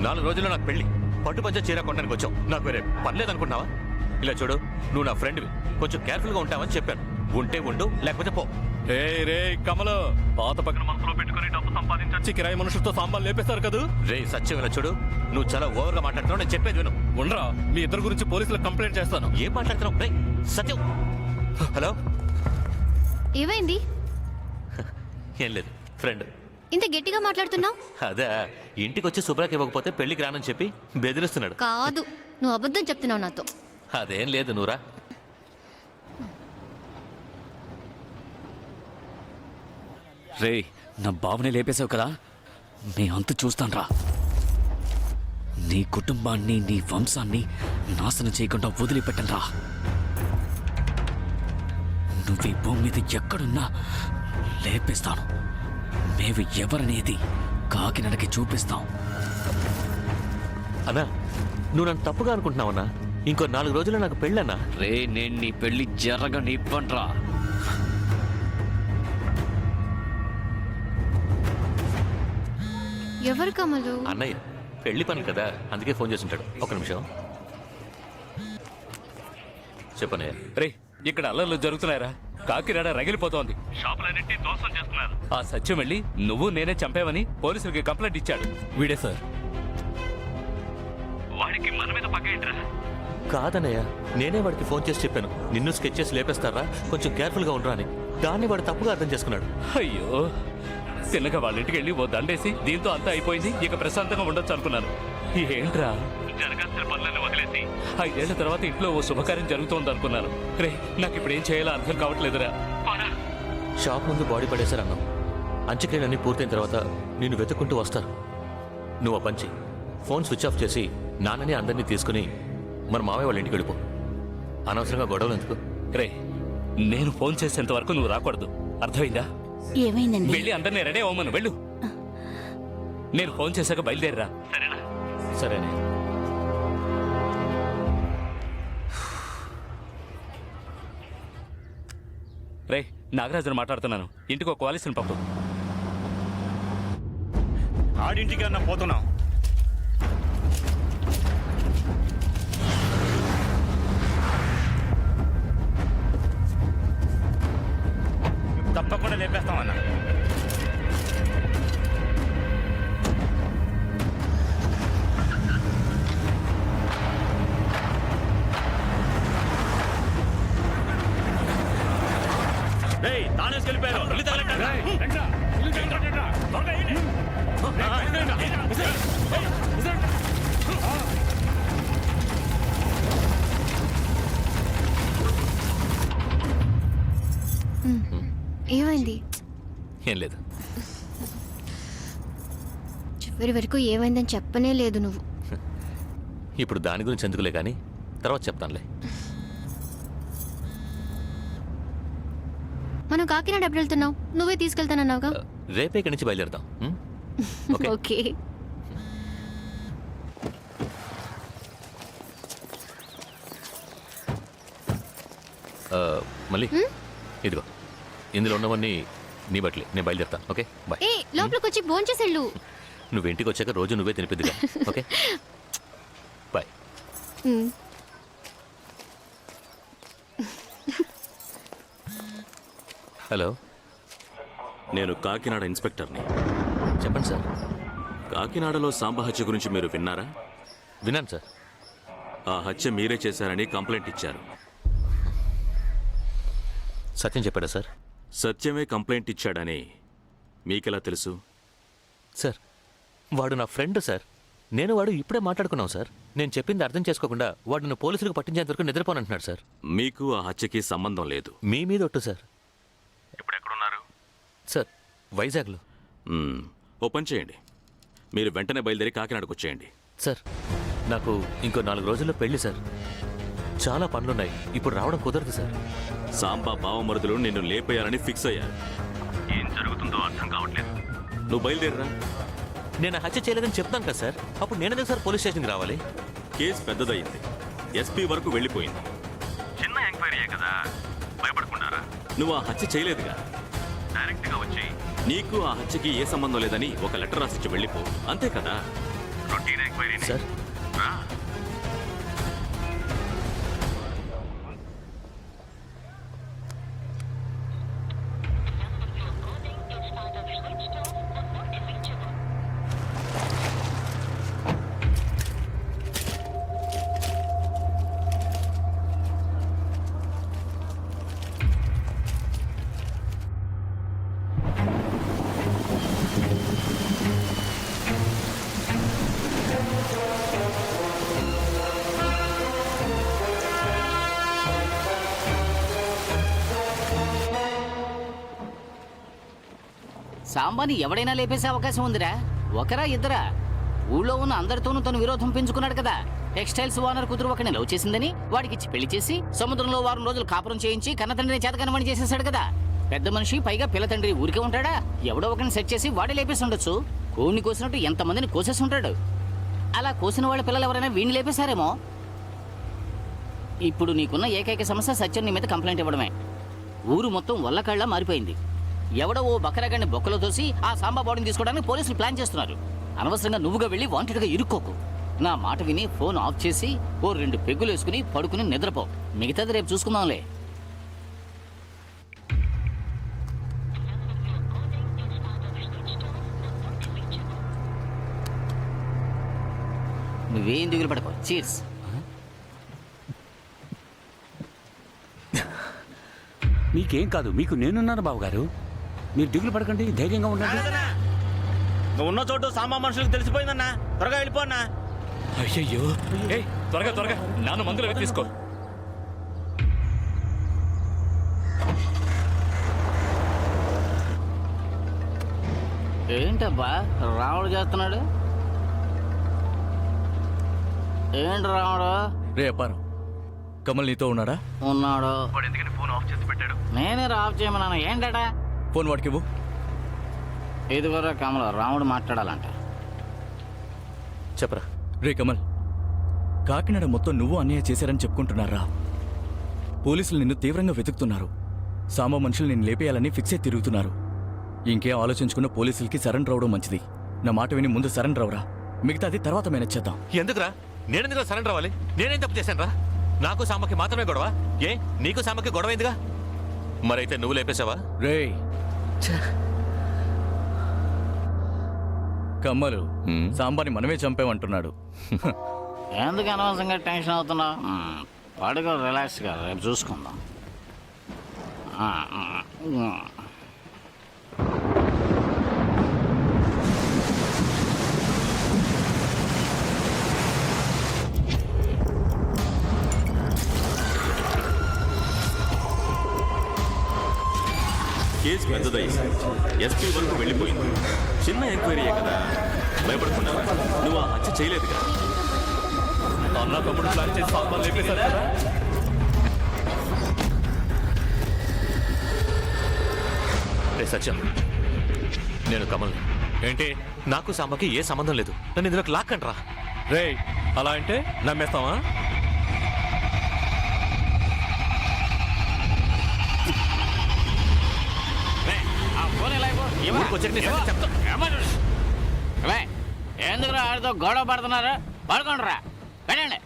4 రోజుల్లో నాకు పెళ్లి, పట్టుపంచ చీర కొనడానికి వచ్చావు, నాకు వేరే పర్లేదనుకుంటున్నావా? ఇలా చూడు, నువ్వు నా ఫ్రెండ్వి, కొంచెం కేర్ఫుల్గా ఉంటావని చెప్పాను. ఉంటే ఉండు, లేకపోతే పో. రే రే కమలు, పాత పక్కన మనసులో పెట్టుకుని డబ్బు సంపాదించి కిరాయి మనుషులతో సాంబార్ లేపేశారు కదా. రే సత్యం, ఇలా చూడు, నువ్వు చాలా ఓవర్గా మాట్లాడుతున్నావు, నేను చెప్పేది విను. ఉండరా, మీ ఇద్దరు గురించి పోలీసులకు కంప్లైంట్ చేస్తాను. ఏం మాట్లాడుతున్నావు? రే సత్యం. హలో, ఏమైంది? ఏం లేదు, ఫ్రెండ్. ఇంత గట్టిగా మాట్లాడుతున్నావు? అదే ఇంటికి వచ్చి శుభ్రాకి ఇవ్వకపోతే పెళ్లికి రానని చెప్పి బెదిరిస్తున్నాడు. కాదు, నువ్వు అబద్ధం చెప్తున్నావు నాతో. అదేం లేదు, నువ్వురా. రే నా బావని లేపేశావు కదా, నీ అంత చూస్తాన్రా. నీ కుటుంబాన్ని, నీ వంశాన్ని నాశనం చేయకుండా వదిలిపెట్టండ్రా. నువ్వు ఈ భూమి మీద ఎక్కడున్నా లేపేస్తాను. మేము ఎవరనేది కాకినాడకి చూపిస్తాం. అన్నా, నువ్వు నన్ను తప్పుగా అనుకుంటున్నావన్నా. ఇంకో 4 రోజుల్లో నాకు పెళ్ళన్నా. రే నేను నీ పెళ్లి జరగనివ్వండ్రా. ఎవరు కమలు? అన్నయ్య పెళ్లి పని కదా, అందుకే ఫోన్ చేస్తుంటాడు. ఒక్క నిమిషం చెప్పనయ్య. రే ఇక్కడ అల్లర్లు జరుగుతున్నాయరా, కాకినాడ రగిలిపోతోంది, షాపులన్నింటినీ దోసం చేస్తున్నారు. ఆ సత్యం వెళ్ళి నువ్వు నేనే చంపావని పోలీసులకి కంప్లైంట్ ఇచ్చాడు. వీడే సార్. వాడికి మన మీద పక్కేంట్రా? కాదన్నయ్య, నేనే వాడికి ఫోన్ చేసి చెప్పాను, నిన్ను స్కెచ్ చేసి లేపేస్తారా, కొంచెం కేర్ఫుల్గా ఉండరా అని. దాన్ని వాడు తప్పుగా అర్థం చేసుకున్నాడు. అయ్యో, చిన్నగా వాళ్ళ ఇంటికి వెళ్ళి ఓ దండేసి దీంతో అంతా అయిపోయింది, ఇక ప్రశాంతంగా ఉండొచ్చు అనుకున్నాను. ఏంట్రా జరగాల్సిన పనులను వదిలేసి 5 ఏళ్ల తర్వాత ఇంట్లో ఓ శుభకార్యం జరుగుతోంది అనుకున్నాను. రే నాకు ఇప్పుడు ఏం చేయాలో అర్థం కావట్లేదురా. షాప్ ముందు బాడీ పడేశారు అన్నాం. అంత్యక్రియలన్నీ పూర్తయిన తర్వాత నిన్ను వెతుక్కుంటూ వస్తారు. నువ్వు ఆ పంచి ఫోన్ స్విచ్ ఆఫ్ చేసి నాన్నని అందరినీ తీసుకుని మన మామయ్య వాళ్ళ ఇంటికి వెళ్ళిపో. అనవసరంగా గొడవలు ఎందుకు? రే నేను ఫోన్ చేసేంత వరకు నువ్వు రాకూడదు, అర్థమైందా? ఏమైందండి? వెళ్ళి అందరినీ రెడీ అవ్వమను, వెళ్ళు. నేను ఫోన్ చేశాక బయలుదేరరా, సరేనా? సరేనే. రే నాగరాజును మాట్లాడుతున్నాను, ఇంటికి ఒక వాలిసిని పంపు. ఆడింటికి అన్న పోతున్నాం. తప్పకుండా లేపేస్తామన్నా. తానేసుకెళ్ళిపోయారు. ఏమైంది? ఏం లేదు. చివరి వరకు ఏమైందని చెప్పనే లేదు నువ్వు. ఇప్పుడు దాని గురించి ఎందుకులే కానీ తర్వాత చెప్తానులే. మనం కాకినాడ ఎప్పుడు వెళ్తున్నావు? నువ్వే తీసుకెళ్తానన్నావుగా. రేపే ఇక్కడి నుంచి బయలుదేరుతాం. ఓకే. మళ్ళీ ఇదిగో, ఇందులో ఉన్నవన్నీ నీ బట్టలే. నేను బయలుదేరుతాను. Okay bye. ఏ లోపలికి వచ్చి భోంచేసెళ్ళు. నువ్వు ఇంటికి వచ్చాక రోజు నువ్వే తినిపిద్దిగా. Okay bye. హలో, నేను కాకినాడ ఇన్స్పెక్టర్ని. చెప్పండి సార్. కాకినాడలో సాంబ హత్య గురించి మీరు విన్నారా? విన్నాను సార్. ఆ హత్య మీరే చేశారని కంప్లైంట్ ఇచ్చారు. సత్యం చెప్పాడా సార్? సత్యమే కంప్లైంట్ ఇచ్చాడని మీకెలా తెలుసు? సార్ వాడు నా ఫ్రెండ్ సార్. నేను వాడు ఇప్పుడే మాట్లాడుకున్నాం సార్. నేను చెప్పింది అర్థం చేసుకోకుండా వాడు నన్ను పోలీసులకు పట్టించేంత వరకు నిద్రపోనంటున్నాడు సార్. మీకు ఆ హత్యకి సంబంధం లేదు. మీ మీద ఒట్టు సార్. ఇప్పుడు ఎక్కడున్నారు సార్? వైజాగ్లో. ఓ పని చేయండి, మీరు వెంటనే బయలుదేరి కాకినాడకు వచ్చేయండి. సార్ నాకు ఇంకో 4 రోజుల్లో పెళ్లి సార్. చాలా పనులున్నాయి, ఇప్పుడు రావడం కుదరదు సార్. సాంబా బావమరుదులు నిన్ను లేపేయాలని ఫిక్స్ అయ్యారు. ఏం జరుగుతుందో అర్థం కావట్లేదు. నువ్వు బయలుదేరరా. నేను హత్య చేయలేదని చెప్తాను కదా సార్. అప్పుడు నేనెందుకు సార్ పోలీస్ స్టేషన్కి రావాలి? కేసు పెద్దదయ్యింది, ఎస్పీ వరకు వెళ్ళిపోయింది. చిన్న ఎంక్వైరీయే కదా, భయపడకుండారా. నువ్వు ఆ హత్య చేయలేదుగా, డైరెక్ట్గా వచ్చి నీకు ఆ హత్యకి ఏ సంబంధం లేదని ఒక లెటర్ రాసిచ్చి వెళ్ళిపో, అంతే కదా. Routine enquiry sir. సాంబాని ఎవడైనా లేపేసే అవకాశం ఉందిరా. ఒకరా ఇద్దరా? ఊళ్ళో ఉన్న అందరితోనూ తను విరోధం పెంచుకున్నాడు కదా. టెక్స్టైల్స్ ఓనర్ కూతురు ఒకరిని లవ్ చేసిందని వాడికిచ్చి పెళ్లి చేసి సముద్రంలో 1 వారం రోజులు కాపురం చేయించి కన్న తండ్రిని చేతకనమని చేసేసాడు కదా. పెద్ద మనిషి, పైగా పిల్ల తండ్రి ఊరికే ఉంటాడా? ఎవడో ఒకరిని సెట్ చేసి వాడే లేపేసి ఉండొచ్చు. కోడిని కోసినట్టు ఎంతమందిని కోసేసి ఉంటాడు. అలా కోసిన వాళ్ళ పిల్లలు ఎవరైనా వీడిని లేపేశారేమో. ఇప్పుడు నీకున్న ఏకైక సమస్య సత్యం నీ మీద కంప్లైంట్ ఇవ్వడమే. ఊరు మొత్తం వల్లకాళ్ళ మారిపోయింది. ఎవడో ఓ బకరగాడిని బొక్కలో తోసి ఆ సాంబా బాడీని తీసుకోవడానికి పోలీసులు ప్లాన్ చేస్తున్నారు. అనవసరంగా నువ్వుగా వెళ్ళి వాంటెడ్గా ఇరుక్కోకు. నా మాట విని ఫోన్ ఆఫ్ చేసి ఓ 2 పెగ్గులు వేసుకుని పడుకుని నిద్రపో. మిగతాది రేపు చూసుకుందాంలే. నువ్వేం దిగులు పడకో. చీర్స్. మీకేం కాదు, మీకు నేనున్నాను బావగారు. మీరు దిగులు పడకండి, ధైర్యంగా ఉండండి. నువ్వు ఉన్న చోటు సాంబా మనుషులకు తెలిసిపోయిందన్నా, త్వరగా వెళ్ళిపోన్నా. అయ్యయ్యో, త్వరగా త్వరగా నాన్న మందులు తీసుకో. ఏంటబ్బా రాముడు చేస్తున్నాడు? ఏంటి రాముడు? రే అప్పారం, కమల్ నీతో ఉన్నాడా? ఉన్నాడు. ఫోన్ ఆఫ్ చేసి పెట్టాడు. నేనే ఆఫ్ చేయమన్నాను. ఏంటా? ఫోన్ వాడికి ఇవ్వు. ఇదిగోరా కమల్, రాముడు మాట్లాడాలంట. చెప్పరా. రే కమల్, కాకినాడ మొత్తం నువ్వు అన్నయ్య చేశారని చెప్పుకుంటున్నారా? పోలీసులు నిన్ను తీవ్రంగా వెతుకుతున్నారు. సాంబా మనుషులు నిన్ను లేపేయాలని ఫిక్స్ అయి తిరుగుతున్నారు. ఇంకేం ఆలోచించుకున్న పోలీసులకి సరెండర్ అవడం మంచిది. నా మాట విని ముందు సరెండర్ అవరా, మిగతాది తర్వాత మేనేజ్ చేద్దాం. ఎందుకురా? నేనెందుకు సరెండర్ అవ్వాలి? నేనేం తప్పు చేశాను రా? నాకు సాంబకి మాత్రమే గొడవ? ఏ నీకు సాంబకి గొడవ అయిందిగా? మరైతే నువ్వు లేపేశావా? రే కమ్మలు, సాంబాని మనమే చంపామంటున్నాడు. ఎందుకు అనవసరంగా టెన్షన్ అవుతున్నావు? పడుకో, రిలాక్స్గా, రేపు చూసుకుందాం. కేసు పెద్దదయ్యింది, ఎస్పీ వరకు వెళ్ళిపోయింది. చిన్న ఎంక్వైరీయే కదా, భయపడకుండా. నువ్వు ఆ హత్య చేయలేదుగా. అన్న తమ్ముడు ప్లాన్ చేసి సాంబార్ లేపేశారు కదా. రే సత్యం, నేను కమల్. ఏంటి? నాకు సాంబకి ఏ సంబంధం లేదు. నన్ను ఇందులోకి లాక్కంట్రా. రే అలా అంటే నమ్మేస్తావా? ఎందుకు ఆడితో గొడవ పడుతున్నారు? పడుకోండి రా, పెట్టండి.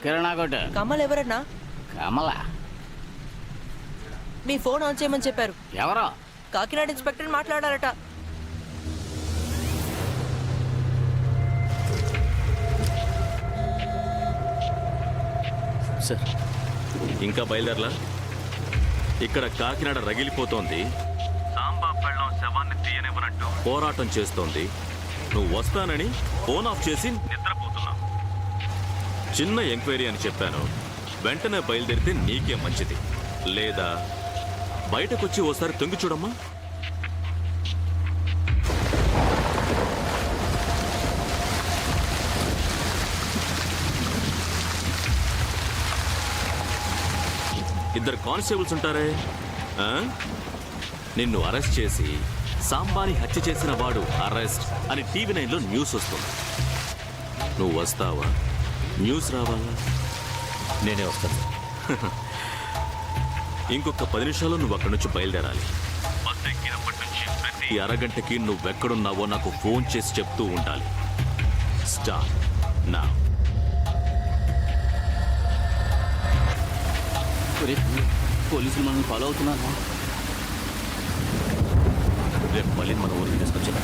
కిరణా కొట్టు. కమల్ ఎవరన్నా? కమల మీ ఫోన్ ఆన్ చేయమని చెప్పారు. ఎవరో కాకినాడ ఇన్స్పెక్టర్ మాట్లాడారట. సార్ ఇంకా బయలుదేరలా? ఇక్కడ కాకినాడ రగిలిపోతోంది. సాంబా పెళ్ళం శవాన్ని తీయనివ్వనట్టు పోరాటం చేస్తోంది. నువ్వు వస్తానని ఫోన్ ఆఫ్ చేసి నిద్రపోతున్నావు. చిన్న ఎంక్వైరీ అని చెప్పాను. వెంటనే బయలుదేరితే నీకే మంచిది. లేదా బయటకొచ్చి ఓసారి తొంగి చూడమ్మా. ఇద్దరు కానిస్టేబుల్స్ ఉంటారే, నిన్ను అరెస్ట్ చేసి సాంబాని హత్య చేసిన వాడు అరెస్ట్ అని టీవీ 9లో న్యూస్ వస్తుంది. నువ్వు వస్తావా? న్యూస్ రావాలా? నేనే వస్తాను. ఇంకొక 10 నిమిషాల్లో నువ్వు అక్కడి నుంచి బయలుదేరాలి. బస్ ఎక్కినప్పటి నుంచి ప్రతి అరగంటకి నువ్వెక్కడున్నావో నాకు ఫోన్ చేసి చెప్తూ ఉండాలి. స్టార్ట్ నా. పోలీసులు మనల్ని ఫాలో అవుతున్నారు. రేపు మళ్ళీ మన ఊరికి తీసుకొచ్చాను.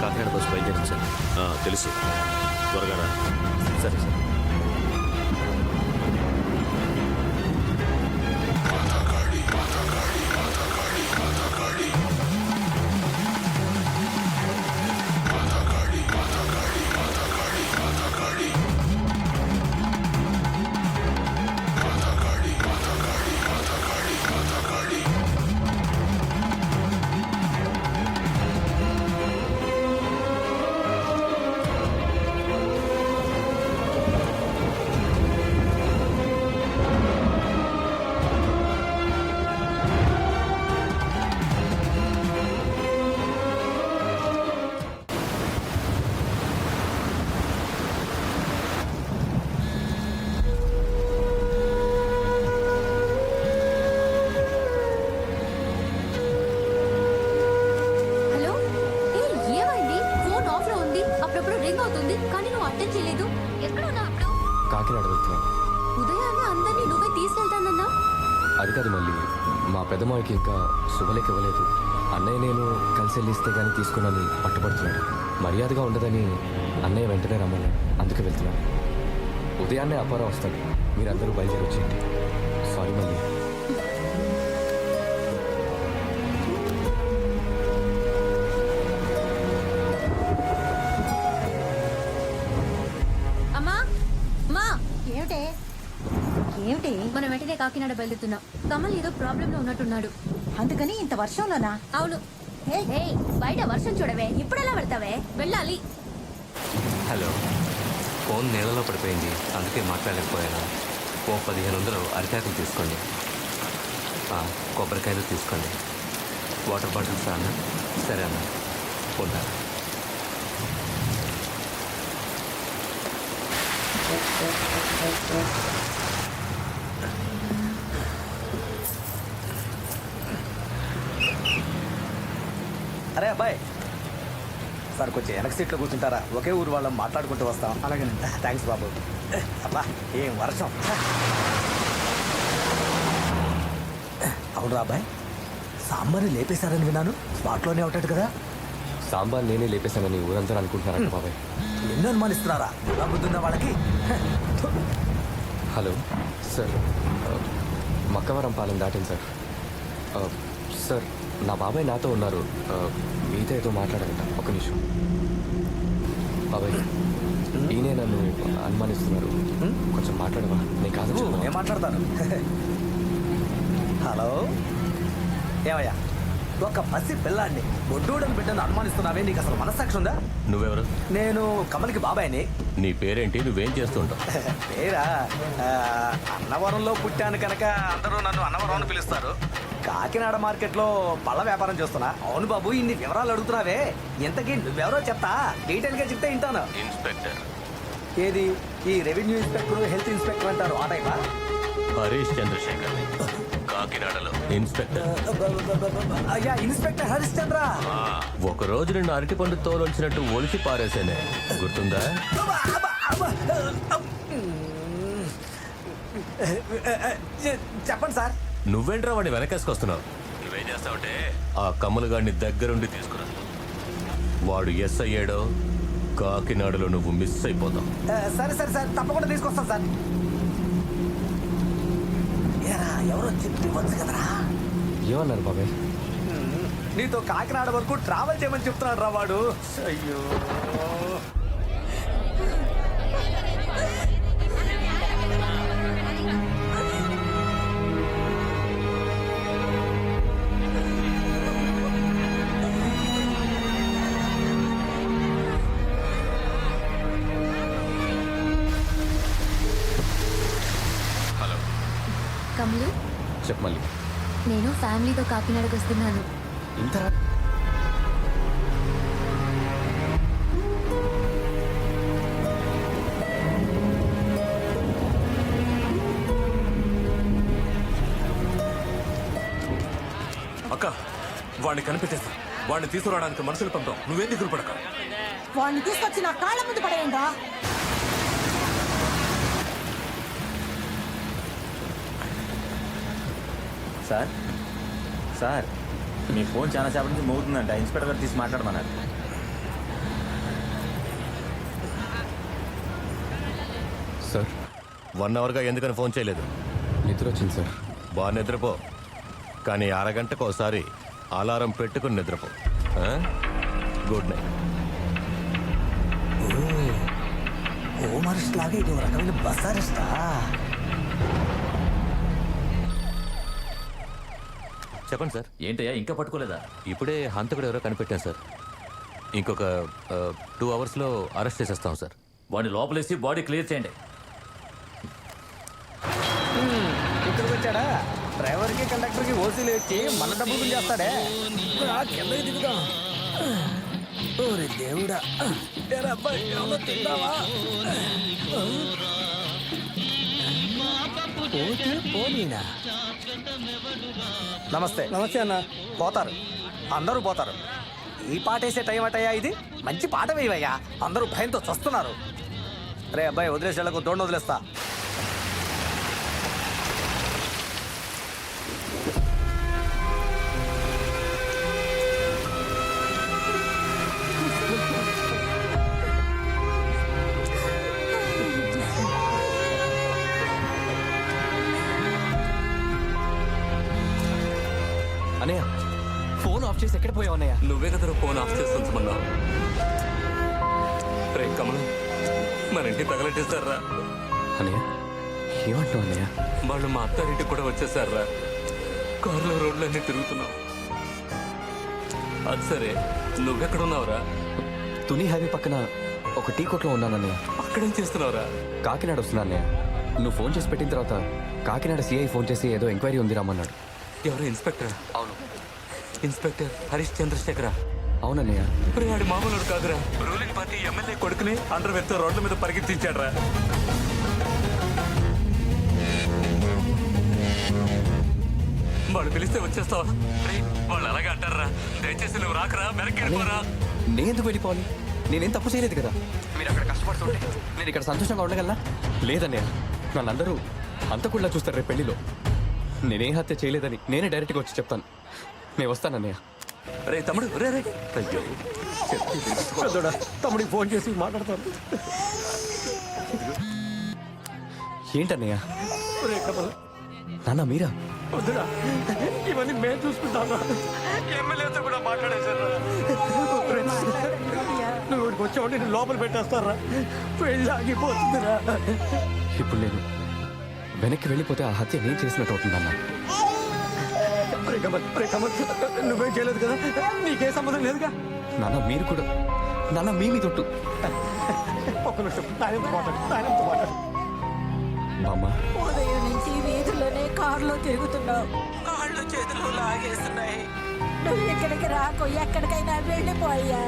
కాకినాడ బస్సు బయలుదేరింది సార్. తెలుసు, త్వరగా రా. సరే సార్. కాకినాడ వెళ్తున్నాను. ఉదయాన్నే అందరినీ నువ్వే తీసుకెళ్తానన్నా? అది కాదు మళ్ళీ, మా పెద్దమ్మాయికి ఇంకా శుభలేఖ ఇవ్వలేదు. అన్నయ్య నేను కలిసి వెళ్ళిస్తే కానీ తీసుకున్నాని పట్టుబడుతున్నాడు. మర్యాదగా ఉండదని అన్నయ్య వెంటనే రమ్మన్నాడు. అందుకే వెళ్తున్నాను. ఉదయాన్నే అప్పారావు వస్తాడు. మీరందరూ బయలుదేరి వచ్చేయండి. సారీ మళ్ళీ. ఏమిటి? మనం వెంటనే కాకినాడ బయలుదేరుతున్నాం. కమల్ ఏదో ప్రాబ్లం లో ఉన్నట్టున్నాడు. అందుకని ఇంత వర్షంలోనా? అవును. బయట వర్షం చూడవే, ఇప్పుడెలా వెళ్తావే? వెళ్ళాలి. హలో, ఫోన్ నీళ్ళలో పడిపోయింది, అందుకే మాట్లాడలేకపోయాను. ఓ 1500 అరిటాకులు తీసుకోండి, కొబ్బరికాయలు తీసుకోండి, వాటర్ బాటిల్స్ అన్న. సరే అన్న, ఉంటాను. అరే అబ్బాయి, సార్ కొంచెం వెనక సీట్లో కూర్చుంటారా? ఒకే ఊరు వాళ్ళం మాట్లాడుకుంటూ వస్తాం. అలాగేనండి. థ్యాంక్స్ బాబు. అబ్బా ఏం వర్షం. అవును అబ్బాయి, సాంబార్ని లేపేశారని విన్నాను. స్పాట్లోనే ఉంటాడు కదా? సాంబార్ నేనే లేపేశానని ఊరంతా అనుకుంటున్నారంట బాబాయ్. ఎన్నో అనుమానిస్తున్నారా? ఎలా బుద్ధున్న వాళ్ళకి. హలో సార్, మక్కవరం పాలెం దాటింది సార్. సార్, నా బాబాయ్ నాతో ఉన్నారు. మీతో ఏదో మాట్లాడాలంట. ఒక నిమిషం బాబాయ్. ఈయనే నన్ను అనుమానిస్తున్నారు. కొంచెం మాట్లాడవా? నేను కాదు, నేను మాట్లాడతాను. హలో, ఏమయ్యా ఒక పసి పిల్లాడిని బొడ్డూడని బిడ్డను అనుమానిస్తున్నావే, నీకు అసలు మనస్సాక్షి ఉందా? నువ్వెవరు? నేను కమలికి బాబాయ్ని. నీ పేరేంటి? నువ్వేం చేస్తుంటావు? పేరా అన్నవరంలో పుట్టాను కనుక అందరూ నన్ను అన్నవరం అని పిలుస్తారు. కాకినాడ మార్కెట్లో పళ్ళ వ్యాపారం చేస్తున్నా. అవును బాబు, ఇన్ని వివరాలు అడుగుతున్నావే, ఇంతకీ నువ్వెవరో చెప్తా, డీటెయిల్ గా చెప్తే వింటాను. ఇన్స్పెక్టర్. ఏది ఈ రెవెన్యూ ఇన్స్పెక్టర్, హెల్త్ ఇన్స్పెక్టర్ అంటారు ఆ టైపా? హరీష్ చంద్రశేఖర్, కాకినాడలో ఇన్స్పెక్టర్. అయ్యా, ఇన్స్పెక్టర్ హరీష్ చంద్ర. ఒక రోజు నిన్ను అరటిపండు తోలొచ్చినట్టు ఒలిచి పారేసేనే, గుర్తుందా? చెప్పండి సార్. నువ్వేంట్రా వాడిని వెనకేసుకొస్తున్నావు? నువ్వేం చేస్తావంటే ఆ కమ్ములు గాడిని దగ్గరుండి తీసుకురా. వాడు ఎస్ అయ్యాడో కాకినాడలో నువ్వు మిస్ అయిపోతావు. సరే సరే సార్, తప్పకుండా తీసుకొస్తాను సార్. ఏరా, ఎవరో చెప్పి వచ్చు కదరా. ఏమన్నారు బాబాయ్? నీతో కాకినాడ వరకు ట్రావెల్ చేయమని చెప్తున్నాడు రా వాడు. అయ్యో, కమలు, చెప్పు మళ్ళీ. నేను ఫ్యామిలీతో కాకినాడకు వస్తున్నాను. ఇంత అక్క, వాడిని కనిపెట్టేస్తా. వాడిని తీసుకురావడానికి మనుషులు పంపాం. నువ్వేం దిగులు పడక. వాడిని తీసుకొచ్చి నా కాళ్ళ ముందు పడేయండి. సార్ సార్, మీ ఫోన్ చాలా సేపటి నుంచి మోగుతుందంట. ఇన్స్పెక్టర్ గారు తీసి మాట్లాడమన్నారు. సార్, 1 అవర్గా ఎందుకని ఫోన్ చేయలేదు? నిద్ర వచ్చింది సార్. బాగా నిద్రపో, కానీ అరగంటకు ఒకసారి అలారం పెట్టుకుని నిద్రపో. Good night. హోమ్ అరెస్ట్ లాగా ఇది ఒక రకమైన బస్ అరెస్టా? చెప్పండి సార్. ఏంటయ్యా ఇంకా పట్టుకోలేదా? ఇప్పుడే హంతకుడు ఎవరో కనిపెట్టాను సార్. ఇంకొక 2 అవర్స్లో అరెస్ట్ చేసేస్తాం సార్. వాడిని లోపలేసి బాడీ క్లియర్ చేయండి. ఇక్కడికి వచ్చాడా? డ్రైవర్కి కండక్టర్కి ఓసీలు ఇచ్చి మన డబ్బులు చేస్తాడే. కిందకి దిగుదాం. ఓరే దేవుడా, తిందావా? పోనీనా? నమస్తే. నమస్తే అన్న. పోతారు, అందరూ పోతారు. ఈ పాట వేసే టైం అటయ్యా ఇది? మంచి పాట వేయవయ్యా, అందరూ భయంతో చస్తున్నారు. రే అబ్బాయి, వదిలేసి వెళ్ళకు, దోండి వదిలేస్తా. అన్నయ్య, ఫోన్ ఆఫ్ చేసి ఎక్కడ పోయావు అన్నయ్య? నువ్వే కదా ఫోన్ ఆఫ్ చేసి ఉంచమన్నావు. రే కమలు, మన ఇంటికి తగలెట్టేశారా? అన్నయ్య, ఏమంటావు అన్నయ్య? వాళ్ళు మా అత్తారింటికి కూడా వచ్చేసారా? కారులో రోడ్లన్నీ తిరుగుతున్నావు. అది సరే, నువ్వెక్కడున్నావురా? తుని హైవే పక్కన ఒక టీ కొట్లో ఉన్నానన్నయ్య. అక్కడేం చేస్తున్నావురా? కాకినాడ వస్తున్నా అన్నయ్య. నువ్వు ఫోన్ చేసి పెట్టిన తర్వాత కాకినాడ సిఐ ఫోన్ చేసి ఏదో ఎంక్వైరీ ఉంది రమ్మన్నాడు. ఎవరు? ఇన్స్పెక్టర్? అవును, ఇన్స్పెక్టర్ హరీష్ చంద్రశేఖర. అవునన్నయ్య. ఇప్పుడు వాడి మామూలు కాదురా, రూలింగ్ పార్టీ ఎమ్మెల్యే కొడుకుని అండర్వేర్తో రోడ్ల మీద పరిగెత్తించాడ్రా. వాళ్ళు పిలిస్తే వచ్చేస్తావా? వాళ్ళు అలాగే అంటారా? దయచేసి నువ్వు రాకరా, వెనక్కి వెళ్ళిపోరా. నేను ఎందుకు వెళ్ళిపోవాలి? నేనేం తప్పు చేయలేదు కదా. మీరు అక్కడ కష్టపడుతుంటే నేను ఇక్కడ సంతోషంగా ఉండగలనా? లేదన్నయ్య, నన్ను అందరూ అంతకుళ్ళ చూస్తారు రేపు పెళ్లిలో. నేనేం హత్య చేయలేదని నేనే డైరెక్ట్గా వచ్చి చెప్తాను. నేను వస్తానన్నయ్య. రే తమ్ముడు, రే రే. అయ్యో, పెద్దోడా, తమ్ముడికి ఫోన్ చేసి మాట్లాడతాను. ఏంటన్నయ్య? నాన్న మీరా? వద్దురా, ఇవన్నీ మేము చూసుకుంటాను. ఎమ్మెల్యేతో కూడా మాట్లాడేశారు. నువ్వు ఇక్కడికి వచ్చావంటే నేను లోపల పెట్టేస్తారా? పెళ్ళి ఆగిపోతుందిరా. ఇప్పుడు నేను వెనక్కి వెళ్ళిపోతే ఆ హత్య నేను చేసినట్టు అవుతుందన్న. రే కమల్, రే కమల్, నువ్వేం చేయలేదు కదా, నీకే సంబంధం లేదుగా. నాన్న మీరు కూడా, నాన్న మీ తొట్టు. ఒక్క నిమిషం, ఆయనతో మాట్లాడు. బామ్మ, ఉదయం నుంచి వీధిలోనే కారులో తిరుగుతున్నావు, కాళ్ళు చేతులు లాగేస్తున్నాయి. నువ్వు ఇక్కడికి రాకు, ఎక్కడికైనా వెళ్ళిపోయా.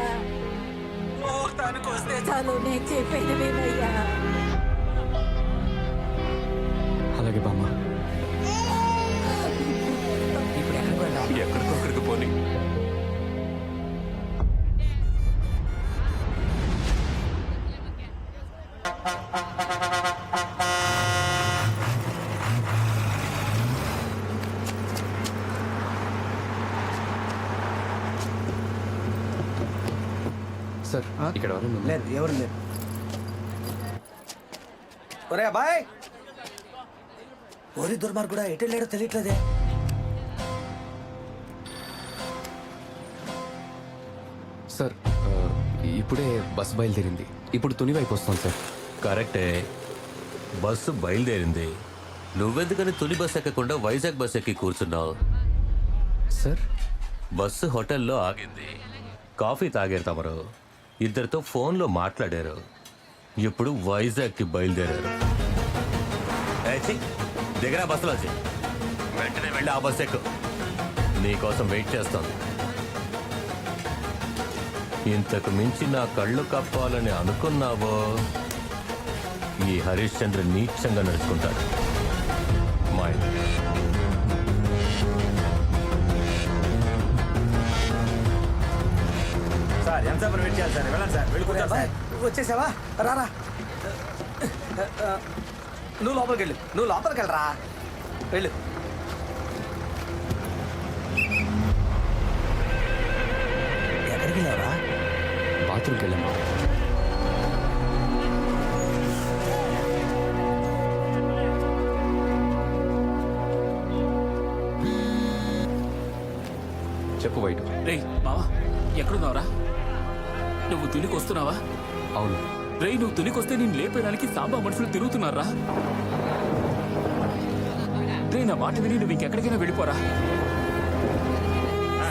ముహూర్తానికి వస్తే చాలు, నేను చెప్పేది వినయ్యా. అలాగే బామ్మ. ఎక్కడికొక్కడికి పోనీ. సార్ ఇక్కడ ఎవరు లేదు, ఎవరు లేరు. ఒరే అబ్బాయ్, ఓరి దుర్మార్గుడా, ఎటు వెళ్ళాడో తెలియట్లేదే. సార్ ఇప్పుడే బస్సు బయలుదేరింది. ఇప్పుడు తుని వైపు వస్తాం సార్. కరెక్టే, బస్సు బయలుదేరింది. నువ్వెందుకని తొలి బస్సు ఎక్కకుండా వైజాగ్ బస్సు ఎక్కి కూర్చున్నావు? సార్ బస్సు హోటల్లో ఆగింది, కాఫీ తాగారు తమరు, ఇద్దరితో ఫోన్లో మాట్లాడారు, ఇప్పుడు వైజాగ్కి బయలుదేరారు. దిగరా బస్సులో వచ్చి, వెంటనే వెళ్ళి ఆ బస్సు ఎక్కు, నీకోసం వెయిట్ చేస్తాను. ఇంతకు మించి నా కళ్ళు కప్పాలని అనుకున్నావో ఈ హరిశ్చంద్ర నీచంగా నడుచుకుంటాడు. మా సార్ ఎంతసేపు వెయిట్ చేయాలి సార్? వెళ్ళండి సార్, వెళ్ళి కూర్చోండి సార్. వచ్చేసావా? రారా, నువ్వు లోపలికి వెళ్ళు, నువ్వు లోపలికి వెళ్ళరా, వెళ్ళు. ఎక్కడికి వెళ్ళావరా? బాత్రూమ్కి వెళ్ళామా? చెప్పు వైట్. రేయ్ బావా, ఎక్కడున్నావురా? నువ్వు తునికి వస్తున్నావా? అవును. రేయ్, నువ్వు తునికొస్తే నేను లేపేయడానికి సాంబా మనుషులు తిరుగుతున్నారా? రే, నా మాట విని నువ్వు ఇంకెక్కడికైనా వెళ్ళిపోరా.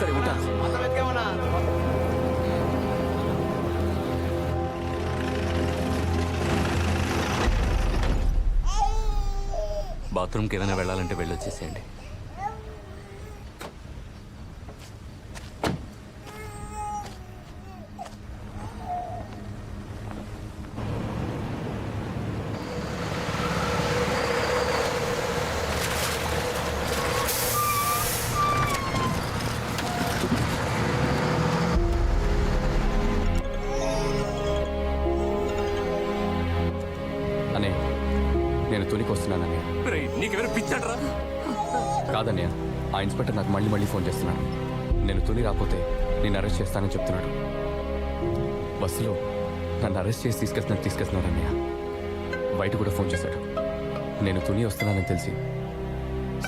సరే ఉంటా. బాత్రూమ్కి ఏమైనా వెళ్ళాలంటే వెళ్ళొచ్చేసేయండి. అనే నేను తునికి వస్తున్నాననే. రేయ్, నీకెవరు పిచ్చాడరా? కాదన్నయ్య, ఆ ఇన్స్పెక్టర్ నాకు మళ్ళీ ఫోన్ చేస్తున్నాడు. నేను తుని రాకపోతే నేను అరెస్ట్ చేస్తానని చెప్తున్నాడు. బస్సులో నన్ను అరెస్ట్ చేసి తీసుకెళ్తున్నాడు అన్నయ్య. బయట కూడా ఫోన్ చేశాడు. నేను తుని వస్తున్నానని తెలిసి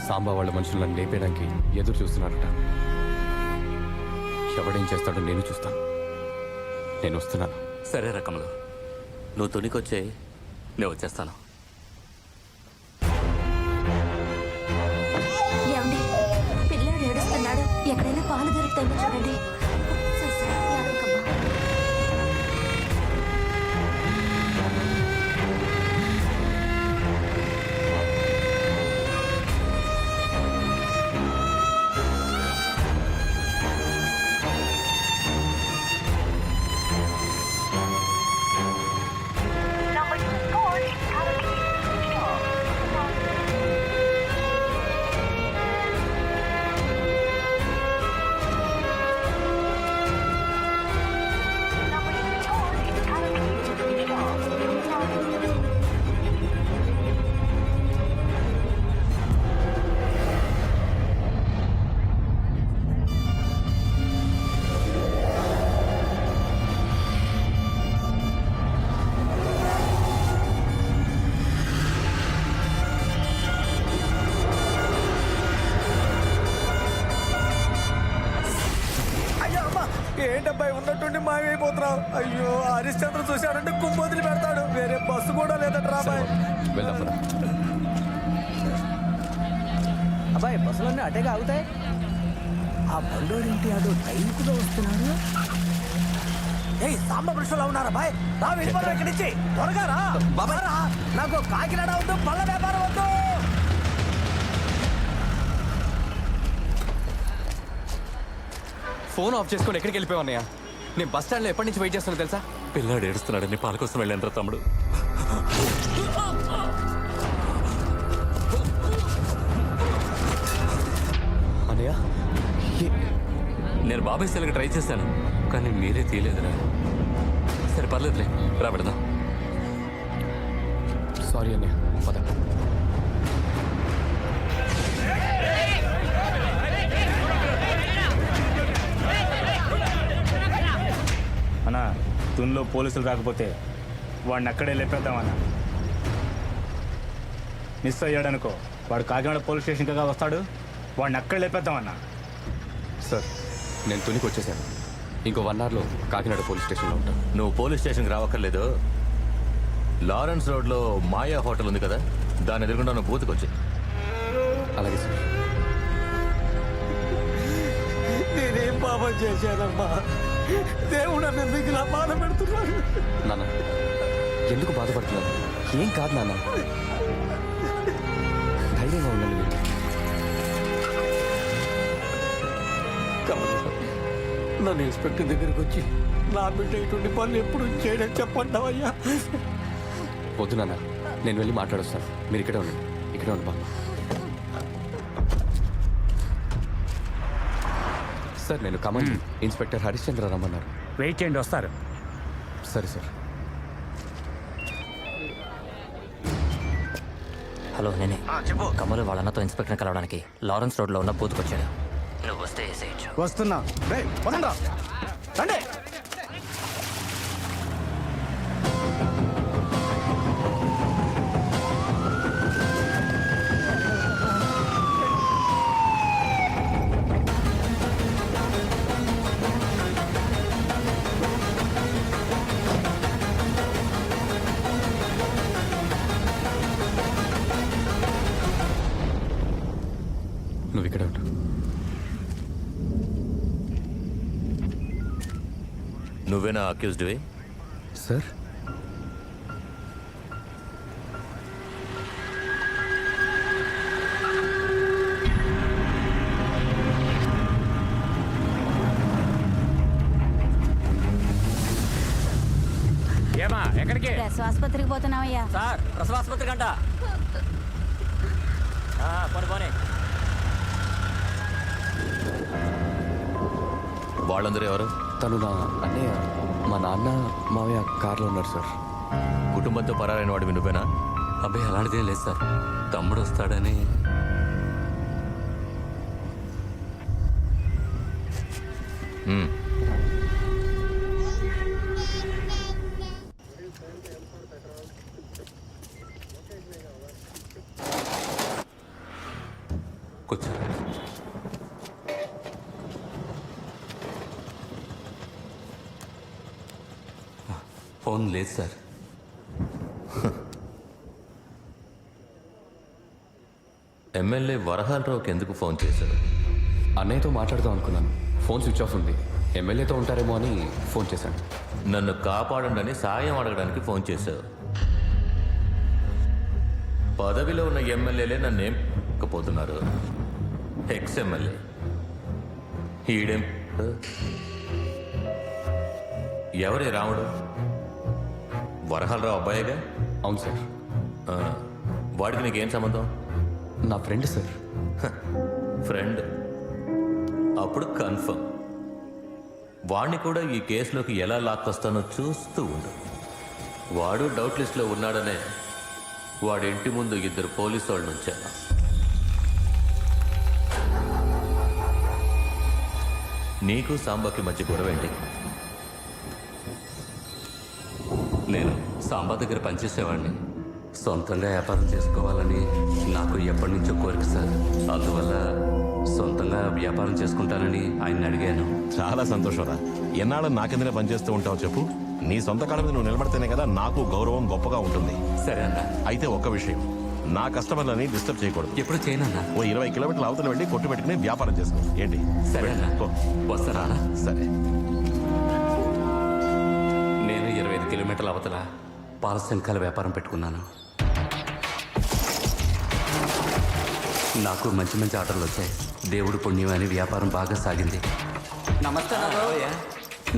సాంబా వాళ్ళ మనుషులు నన్ను లేపేయడానికి ఎదురు చూస్తున్నారట. ఎవడేం చేస్తాడో నేను చూస్తాను. నేను వస్తున్నాను. సరే రకములు, నువ్వు తొనికొచ్చే, నేను వచ్చేస్తాను. ఏమండి, పిల్లాడు ఏడుస్తున్నాడు, ఎక్కడైనా పాలు దొరుకుతాయో చూడండి. సరే సరే, ఏడవకమ్మా. ఏంటబ్బాయి ఉన్నట్టుండి మాయమైపోతున్నావు? అయ్యో, హరిశ్చంద్ర చూశాడంటే కుంబొదిలి పెడతాడు. వేరే బస్సు కూడా లేదంట రాబాయ్. వెళ్దాం. అబ్బాయి, బస్సులన్నీ అటేగా ఆగుతాయి. ఆ బండోడేంటి అదో టైపుగా వస్తున్నాడు. ఏయ్ సాంబ పురుషులా ఉన్నారా బాయ్? రా వెళ్ళిపోరా ఇక్కడి నుంచి, త్వరగా రా బాబాయ్. రా, నాకు కాకినాడ వద్దు, పళ్ళ వ్యాపారం వద్దు. ఫోన్ ఆఫ్ చేసుకొని ఎక్కడికి వెళ్ళిపోయావు అన్నయ్య? నేను బస్ స్టాండ్లో ఎప్పటి నుంచి వెయిట్ చేస్తున్నా తెలుసా? పిల్లాడు ఏడుస్తున్నాడని పాల కోసం వెళ్ళాను తమ్ముడు. అన్నయ్య నేను బాబాయ్ సెల్కి ట్రై చేశాను, కానీ మీరే తీయలేదురా. సరే పర్లేదులే, రా పెడదాం. సారీ అన్నయ్య, పద. అన్నా తునిలో పోలీసులు రాకపోతే వాడిని అక్కడే లేపేద్దామన్నా. మిస్ అయ్యాడనుకో, వాడు కాకినాడ పోలీస్ స్టేషన్కి వస్తాడు, వాడిని అక్కడే లేపేద్దామన్నా. సార్ నేను తునికి వచ్చేసాను. ఇంకో 1 అవర్లో కాకినాడ పోలీస్ స్టేషన్లో ఉంటాను. నువ్వు పోలీస్ స్టేషన్కి రావక్కర్లేదు. లారెన్స్ రోడ్లో మాయా హోటల్ ఉంది కదా, దాని ఎదురుకుండా నువ్వు బూత్కి వచ్చి. అలాగే సార్. నేనేం పాపం చేశానమ్మా? దేవుడు నన్ను ఎందుకు ఇలా బాధ పెడుతున్నాడు? నాన్న ఎందుకు బాధపడుతున్నారు? ఏం కాదు నాన్న, ధైర్యంగా ఉండండి మీరు. నన్ను ఇన్స్పెక్టర్ దగ్గరికి వచ్చి నా బిడ్డ ఇటువంటి పనులు ఎప్పుడు చేయడం చెప్పంటావయ్యా? వద్దు నాన్న, నేను వెళ్ళి మాట్లాడొస్తాను. మీరు ఇక్కడే ఉండండి, ఇక్కడే ఉండి బాబు. సార్ నేను కమల్, ఇన్స్పెక్టర్ హరిశ్చంద్ర రమ్మన్నారు. వెయిట్ చేయండి, వస్తారు. సరే సార్. హలో నేనే. కమలు వాళ్ళ అన్నతో ఇన్స్పెక్టర్ కలవడానికి లారెన్స్ రోడ్లో ఉన్న బూత్కి వచ్చాడు. నువ్వు వస్తే వేసేయచ్చు. వస్తున్నా. రండి. నువ్వు ఇక్కడే ఉండు. నువ్వేనా అక్యూజ్డ్వి? సార్ ఏమా ఎక్కడికి? ప్రసవాసుపత్రికి పోతున్నావయ్యా. సార్ ప్రసవాసుపత్రి కంట పోనీ. వాళ్ళందరూ ఎవరు? తను నా అన్నయ్య. మా నాన్న మావయ్య కార్లో ఉన్నారు సార్. కుటుంబంతో పరారైన వాడివి నువ్వేనా? అబ్బాయి అలాంటిదేం లేదు సార్, తమ్ముడు వస్తాడని. కూర్చో. ఫోన్ లేదు సార్. ఎమ్మెల్యే వరహాలరావుకి ఎందుకు ఫోన్ చేశారు? అన్నయ్యతో మాట్లాడదాం అనుకున్నాను, ఫోన్ స్విచ్ ఆఫ్ ఉంది. ఎమ్మెల్యేతో ఉంటారేమో అని ఫోన్ చేశాను. నన్ను కాపాడండి అని సాయం అడగడానికి ఫోన్ చేశావు. పదవిలో ఉన్న ఎమ్మెల్యేలే నన్ను ఏం పోతున్నారు. ఎక్స్ ఎమ్మెల్యే ఈడేం? ఎవరే రాముడు? వరహాలరావు అబ్బాయిగా? అవును సార్. వాడికి నీకేం సంబంధం? నా ఫ్రెండ్ సార్. ఫ్రెండ్? అప్పుడు కన్ఫర్మ్. వాడిని కూడా ఈ కేసులోకి ఎలా లాక్కొస్తానో చూస్తూ ఉండు. వాడు డౌట్ లిస్ట్లో ఉన్నాడనే వాడి ఇంటి ముందు 2 పోలీసు వాళ్ళు ఉంచాను. నీకు సాంబాకి మధ్య గొడవ ఏంటి? నేను సాంబా దగ్గర పనిచేసేవాడిని. సొంతంగా వ్యాపారం చేసుకోవాలని నాకు ఎప్పటి నుంచో కోరిక సార్. అందువల్ల సొంతంగా వ్యాపారం చేసుకుంటానని ఆయన్ని అడిగాను. చాలా సంతోషంరా. ఎన్నాళ్ళు నాకెందుకు పనిచేస్తూ ఉంటావు చెప్పు. నీ సొంత కాళ్ళ మీద నువ్వు నిలబడితేనే కదా నాకు గౌరవం గొప్పగా ఉంటుంది. సరే అన్న. అయితే ఒక్క విషయం, నా కస్టమర్లని డిస్టర్బ్ చేయకూడదు. ఎప్పుడు చేయనన్నా. ఓ 20 కిలోమీటర్ల అవతల వెళ్ళి కొట్టు పెట్టుకుని వ్యాపారం చేసుకో. ఏంటి? సరే అన్నా. వస్తారా? సరే. నేను 25 కిలోమీటర్ల అవతల పాల సంఖ్యల వ్యాపారం పెట్టుకున్నాను. నాకు మంచి మంచి ఆర్డర్లు వచ్చాయి. దేవుడు పుణ్యం అని వ్యాపారం బాగా సాగింది. నమస్తే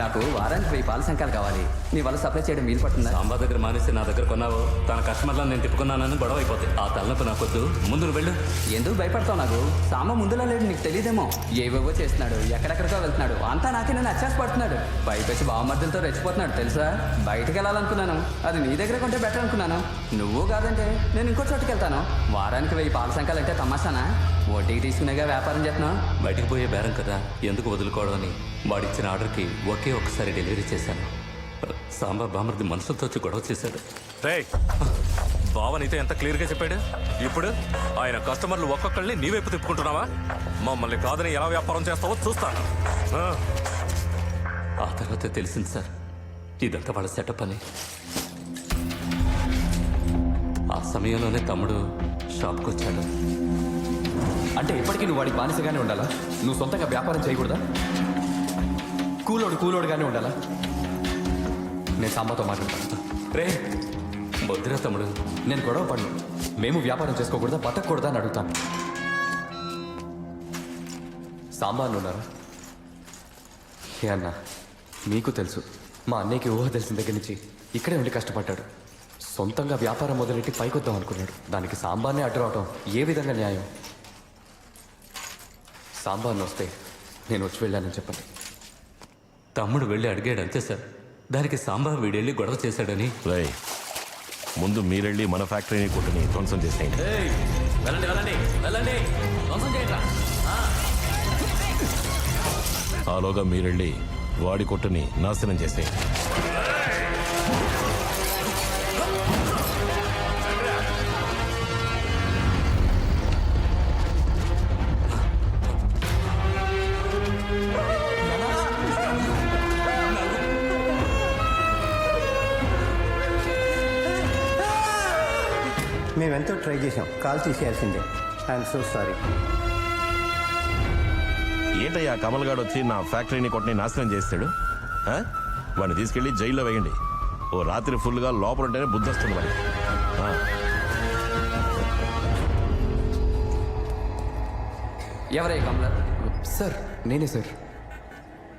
నాకు వారానికి 1000 పాల సంఖ్యలు కావాలి. నీ వల్ల సప్లై చేయడం వీలు పడుతుందా? సాంబా దగ్గర మానేసి నా దగ్గర కొన్నావు. తన కస్టమర్లను నేను తిప్పుకున్నానని గొడవ అయిపోతాయి. ఆ తలనొప్పి నాకొద్దు. ముందు నువ్వు వెళ్ళు. ఎందుకు భయపడతావు? నాకు సాంబ ముందులా లేడు, నీకు తెలియదేమో. ఏవేవో చేస్తున్నాడు, ఎక్కడెక్కడికో వెళ్తున్నాడు. అంతా నాకే నేను అచ్చేసి పడుతున్నాడు. పైపెచ్చి బావమర్దులతో రెచ్చిపోతున్నాడు తెలుసా. బయటకు వెళ్ళాలనుకున్నాను, అది నీ దగ్గర కొంటే బెటర్ అనుకున్నాను. నువ్వు కాదంటే నేను ఇంకో చోటుకి వెళ్తాను. వారానికి 1000 పాల సంఖ్యలు అంటే తమాషానా? వడ్డీకి తీసుకునేగా వ్యాపారం చేస్తున్నావు. బయటికి పోయే బేరం కదా, ఎందుకు వదులుకోవడం అని వాడిచ్చిన ఆర్డర్కి ఒకే ఒక్కసారి డెలివరీ చేశాను. సాంబా బామర్ది మనుషులతో వచ్చి గొడవ చేశాడు. రేయ్, బావ నీతో ఎంత క్లియర్గా చెప్పాడు. ఇప్పుడు ఆయన కస్టమర్లు ఒక్కొక్కళ్ళని నీ వైపు తిప్పుకుంటున్నావా? మమ్మల్ని కాదని ఎలా వ్యాపారం చేస్తావో చూస్తాను. ఆ తర్వాత తెలిసింది సార్, ఇదంతా వాళ్ళ సెటప్ అని. ఆ సమయంలోనే తమ్ముడు షాప్కి వచ్చాడు. అంటే ఇప్పటికీ నువ్వు వాడికి బానిసగానే ఉండాలా? నువ్వు సొంతంగా వ్యాపారం చేయకూడదా? కూలోడుగానే ఉండాలా? నేను సాంబాతో మాట్లాడతాను. రే వద్దురా తమ్ముడు. నేను గొడవ పడను. మేము వ్యాపారం చేసుకోకూడదా, బతకూడదా అని అడుగుతాను. సాంబార్లు ఉన్నారా? ఏ అన్నా, మీకు తెలుసు మా అన్నయ్యకి ఊహ తెలిసిన దగ్గర నుంచి ఇక్కడే ఉండి కష్టపడ్డాడు. సొంతంగా వ్యాపారం మొదలెట్టి పైకొద్దాం అనుకున్నాడు. దానికి సాంబార్నే అడ్డు రావటం ఏ విధంగా న్యాయం? సాంబార్ని వస్తే నేను వచ్చి వెళ్ళానని చెప్పండి. తమ్ముడు వెళ్ళి అడిగాడు అంతే సార్. దానికి సాంబా వీడెళ్ళి గొడవ చేశాడని. ముందు మీరెళ్ళి మన ఫ్యాక్టరీని కొట్టుని ధ్వంసం చేసేయండి. వెళ్ళండి వెళ్ళండి వెళ్ళండి, ధ్వంసం చేయండి. ఆలోగా మీరెళ్ళి వాడి కొట్టుని నాశనం చేసేయండి. మేమెంతో ట్రై చేసాం, కాల్ తీసేయాల్సిందే. I'm so sorry. ఏంటయ్యా కమల్ గారు వచ్చి నా ఫ్యాక్టరీని కొట్టుని నాశనం చేస్తాడు? వాడిని తీసుకెళ్లి జైల్లో వేయండి. ఓ రాత్రి ఫుల్గా లోపల ఉంటేనే బుద్ధి వస్తుంది మరి. ఎవరై కమల? సార్ నేనే సార్.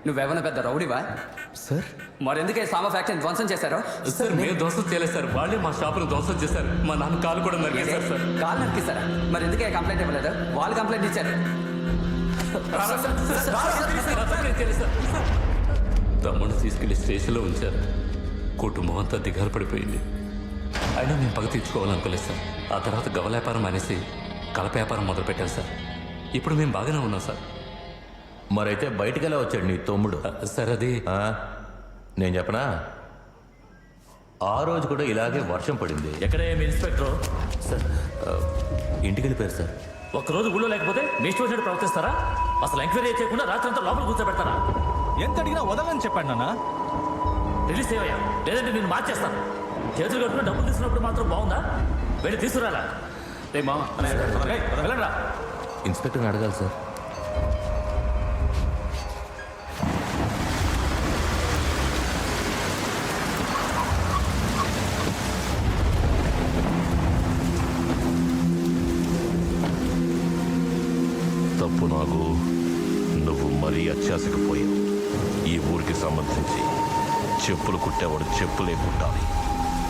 నువ్వేమైనా పెద్ద రౌడీవా? సార్ మరెందుకే సాంబా ఫ్యాక్టరీని ధ్వంసం చేశారో? సార్ మేము ధ్వంసం చేయలేదు సార్, వాళ్ళే మా షాపును ధ్వంసం చేశారు. మా నాన్న కాలు కూడా నరికేశారు సార్. కాలు నరికేశారా? మరి ఎందుకే కంప్లైంట్ ఇవ్వలేదు? వాళ్ళు కంప్లైంట్ ఇచ్చారు. తమ్ముడు తీసుకెళ్లి స్టేషన్లో ఉంచారు. కుటుంబం అంతా దిగాలు పడిపోయింది. అయినా మేము పగ తీర్చుకోవాలనుకోలేదు సార్. ఆ తర్వాత గవల వ్యాపారం అనేసి కలప వ్యాపారం మొదలుపెట్టాను సార్. ఇప్పుడు మేము బాగానే ఉన్నాం సార్. మరైతే బయటికెలా వచ్చాడు నీ తమ్ముడు? సార్ అది నేను చెప్పనా, ఆ రోజు కూడా ఇలాగే వర్షం పడింది. ఎక్కడ ఏమి ఇన్స్పెక్టర్? సార్ ఇంటికి వెళ్ళిపోయారు సార్. ఒక్కరోజు ఊళ్ళో లేకపోతే మీ ఇష్టం వచ్చినట్టు ప్రవర్తిస్తారా? అసలు ఎంక్వైరీ చేయకుండా రాత్రంతా లోపల కూర్చోబెడతారా? ఎంత అడిగినా వదలని చెప్పాడు నాన్న. రిలీజ్ అయ్యా, లేదంటే నేను మార్చేస్తాను. చేతులు కట్టుకుని డబ్బులు తీసుకున్నప్పుడు మాత్రం బాగుందా? వెళ్ళి తీసుకురాలా? వెళ్ళరా. ఇన్స్పెక్టర్ని అడగాలి సార్. తప్పు నాకు, నువ్వు మరీ అత్యాశకు పోయావు. ఈ ఊరికి సంబంధించి చెప్పులు కుట్టేవాడు చెప్పులే కుట్టాలి,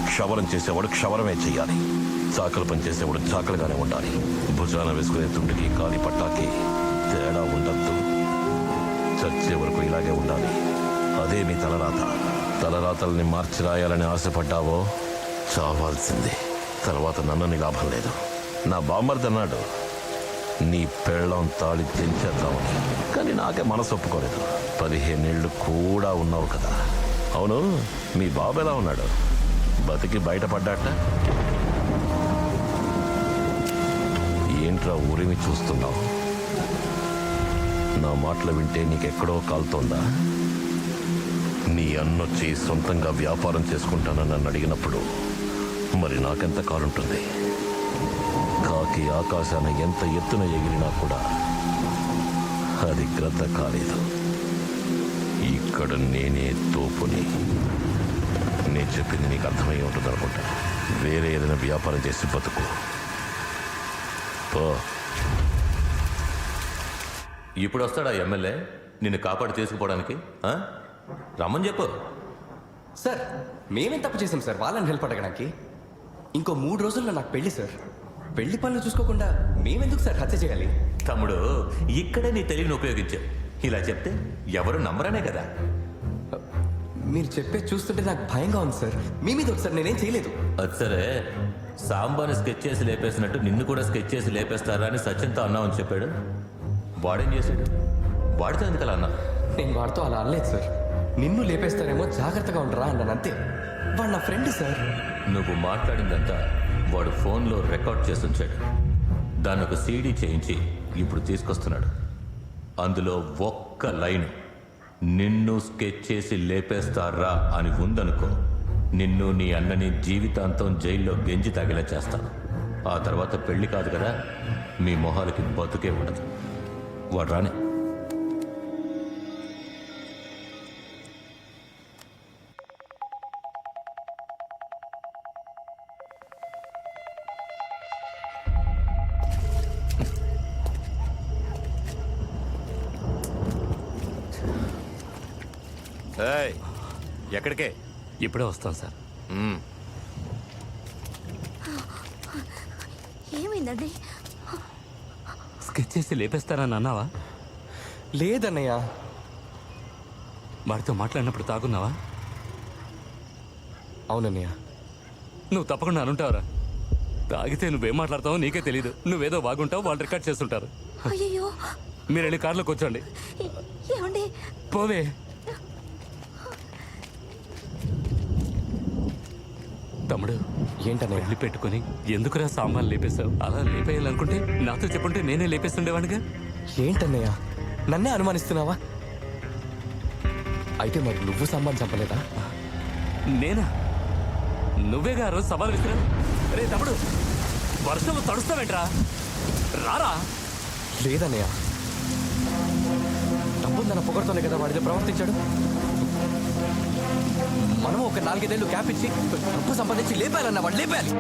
క్షవరం చేసేవాడు క్షవరమే చెయ్యాలి, చాకలి పని చేసేవాడు చాకలిగానే ఉండాలి. భుజాన వేసుకునే తుండికి కాలి పట్టాకి తేడా ఉండద్దు. చచ్చే వరకు ఇలాగే ఉండాలి. అదే మీ తలరాత. తలరాతల్ని మార్చి రాయాలని ఆశపడ్డావో చావాల్సిందే. తర్వాత నన్నని లాభం లేదు. నా బామ్మర్ది అన్నాడు నీ పెళ్ళం తాళి తెంచేద్దామని, కానీ నాకే మనసు ఒప్పుకోలేదు. 15 ఏళ్ళు కూడా ఉన్నావు కదా. అవును, మీ బాబు ఎలా ఉన్నాడు? బతికి బయటపడ్డాట? ఏంట్రా ఊరిమి చూస్తున్నావు? నా మాటలు వింటే నీకెక్కడో కాలుతోందా? నీ అన్నొచ్చి సొంతంగా వ్యాపారం చేసుకుంటానని నన్ను అడిగినప్పుడు మరి నాకెంత కాలుంటుంది? కాకి ఆకాశాన ఎంత ఎత్తున ఎగిరినా కూడా అది గ్రద్ద కాలేదు. ఇక్కడ నేనే తోపుని. నేను చెప్పింది నీకు అర్థమై ఉంటుంది అనుకుంటా. వేరే ఏదైనా వ్యాపారం చేసి బతుకు. ఇప్పుడు వస్తాడా ఎమ్మెల్యే నిన్ను కాపాడి తీసుకుపోవడానికి? ఆ? రమ్మని చెప్పు. సార్ మేమేం తప్పు చేసాం సార్ వాళ్ళని హెల్ప్ అడగడానికి? ఇంకో 3 రోజుల్లో నాకు పెళ్లి సార్. పెళ్లి పనులు చూసుకోకుండా మేమెందుకు సార్ హత్య చేయాలి? తమ్ముడు, ఇక్కడే నీ తెలివిని ఉపయోగించావు. ఇలా చెప్తే ఎవరు నమ్మరనే కదా. మీరు చెప్పే చూస్తుంటే నాకు భయంగా ఉంది సార్. మీ మీద ఒకసారి నేనేం చేయలేదు. అది సరే, సాంబాని స్కెచ్ చేసి లేపేసినట్టు నిన్ను కూడా స్కెచ్ చేసి లేపేస్తారా అని సచిన్తో అన్నామని చెప్పాడు. వాడేం చేశాడు? వాడితో ఎందుకలా అన్నా? నేను వాడితో అలా అనలేదు సార్. నిన్ను లేపేస్తారేమో జాగ్రత్తగా ఉండరా అన్నాను అంతే. వాడు నా ఫ్రెండ్ సార్. నువ్వు మాట్లాడిందంతా వాడు ఫోన్లో రికార్డ్ చేసి ఉంచాడు. దాన్ని ఒక సీడీ చేయించి ఇప్పుడు తీసుకొస్తున్నాడు. అందులో ఒక్క లైన్ నిన్ను స్కెచ్ చేసి లేపేస్తారా అని ఉందనుకో, నిన్ను నీ అన్నని జీవితాంతం జైల్లో గెంజి తగిలా చేస్తాను. ఆ తర్వాత పెళ్లి కాదు కదా, మీ మొహాలకి బతుకే ఉండదు. వాడు రాని. ఎక్కడికే? ఇప్పుడే వస్తాం సార్. ఏమైందండి? స్కెచ్ చేసి లేపేస్తారని అన్నావా? లేదన్నయ్య. వాడితో మాట్లాడినప్పుడు తాగున్నావా? అవునన్నయ్య. నువ్వు తప్పకుండా అనుంటావురా. తాగితే నువ్వేం మాట్లాడతావో నీకే తెలీదు. నువ్వేదో బాగుంటావు, వాళ్ళు రికార్డ్ చేస్తుంటారు. అయ్యో, మీరు వెళ్ళి కార్లో కూర్చోండి. ఏమండి? పోవే. తమ్ముడు, ఏంటన్నా పెళ్లి పెట్టుకుని ఎందుకురా సామాన్లు లేపేశావు? అలా లేపేయాలనుకుంటే నాతో చెప్పుంటే నేనే లేపేస్తుండేవాడిగా. ఏంటన్నయ్య, నన్నే అనుమానిస్తున్నావా? అయితే మరి నువ్వు సాంబాన్ చంపలేదా? నేనా? నువ్వేగా ఆ రోజు సవాల్ విసిరా. రే తమ్ముడు, వర్షంలో తడుస్తావేంట్రా? రారా. లేదన్నయ్య, డబ్బుందన్న పొగడుతోనే కదా వాడితో ప్రవర్తించాడు. మనం ఒక 4-5 ఏళ్ళు క్యాప్ ఇచ్చి డబ్బు సంపాదించి లేపాలన్న వాడు లేపాలి.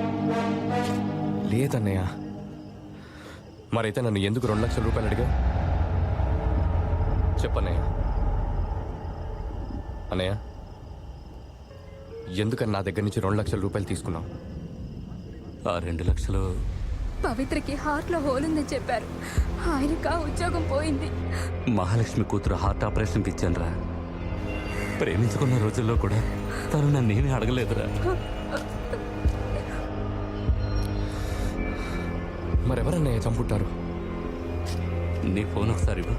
లేదన్నయ్య. మరైతే నన్ను ఎందుకు 2 లక్షల రూపాయలు అడిగా? చెప్పన్నయ్య. అన్నయ్య, ఎందుకని నా దగ్గర నుంచి 2 లక్షల రూపాయలు తీసుకున్నావు? ఆ 2 లక్షలు పవిత్రకి హార్ట్లో హోల్ ఉందని చెప్పారు. ఆయనకు ఆ ఉద్యోగం పోయింది. మహాలక్ష్మి కూతురు హార్ట్ ఆపరేషన్కి ఇచ్చానురా. ప్రేమించుకున్న రోజుల్లో కూడా తను నన్నేమీ అడగలేదురా. మరెవరన్నయ్య చంపుంటారు? నీ ఫోన్ ఒకసారి ఇవ్వు.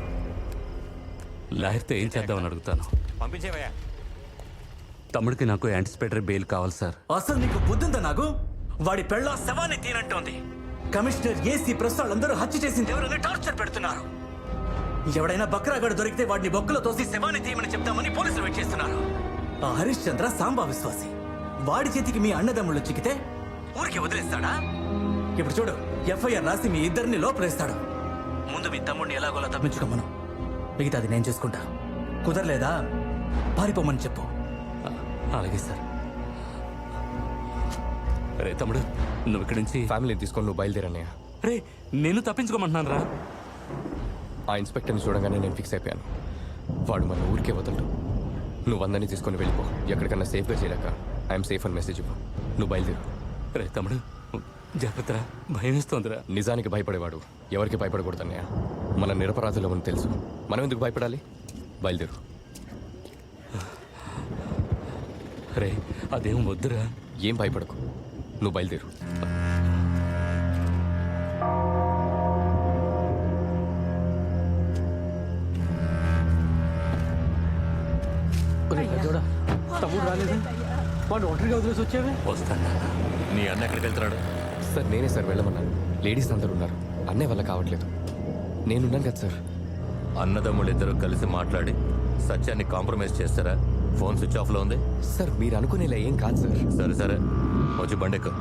లాయర్తో ఏం చేద్దామని అడుగుతాను. పంపించేవయ్యా. తమ్ముడికి నాకు యాంటిసిపేటరీ బెయిల్ కావాలి సార్. అసలు నీకు బుద్ధుందా? నాకు వాడి పెళ్ళ శవాన్ని తీనంటోంది. కమిషనర్ ఏసీ ప్రెస్ వాళ్ళందరూ హత్య చేసింది ఎవరైనా టార్చర్ పెడుతున్నారు. ఎవడైనా బక్రాగడు దొరికితే వాడిని బొక్కలో తోసి శవాన్ని తీయమని చెప్తామని పోలీసులు వెయిట్ చేస్తున్నారు. ఆ హరీష్ చంద్ర సాంబా విశ్వాసి. వాడి చేతికి మీ అన్నదమ్ముళ్ళు చిక్కితే ఊరికి వదిలేస్తాడా? ఇప్పుడు చూడు, ఎఫ్ఐఆర్ రాసి మీ ఇద్దరిని లోపలేస్తాడు. ముందు మీ తమ్ముడిని ఎలాగోలా తప్పించుకోమను, మిగతాది నేను చూసుకుంటా. కుదరలేదా పారిపోమని చెప్పు. అలాగే సార్. రే తమ్ముడు, నువ్వు ఇక్కడి నుంచి ఫ్యామిలీని తీసుకొని నువ్వు బయలుదేరన్నయ్య. రే, నేను తప్పించుకోమంటున్నాను రా. ఆ ఇన్స్పెక్టర్ని చూడగానే నేను ఫిక్స్ అయిపోయాను. వాడు మన ఊరికే వదలడు. నువ్వు అందరినీ తీసుకొని వెళ్ళిపో. ఎక్కడికన్నా సేఫ్గా చేయలేక ఐఎమ్ సేఫ్ అని మెసేజ్ ఇవ్వు. నువ్వు బయలుదేరు. రే తమ్ముడు, జాగ్రత్త. భయం వేస్తోందిరా. నిజానికి భయపడేవాడు ఎవరికి భయపడకూడదన్నయ్య. మన నిరపరాధులమని తెలుసు. మనం ఎందుకు భయపడాలి? బయలుదేరు. రే, అదేం వద్దురా. ఏం భయపడకు, నువ్వు బయలుదేరు. తమ్ముడు రాలేదు. వాడు ఒంటరిగా వదిలేసి వచ్చావే. వస్తాను. నీ అన్న ఎక్కడికి వెళ్తున్నాడు? సార్ నేనే సార్ వెళ్ళమన్నాను. లేడీస్ అందరూ ఉన్నారు. అన్నయ్య వల్ల కావట్లేదు. నేనున్నాను కదా సార్. అన్నదమ్ముళ్ళిద్దరూ కలిసి మాట్లాడి సత్యాన్ని కాంప్రమైజ్ చేస్తారా? ఫోన్ స్విచ్ ఆఫ్లో ఉంది. సార్ మీరు అనుకునేలా ఏం కాదు సార్. సరే సరే, వచ్చి బండెక్కు.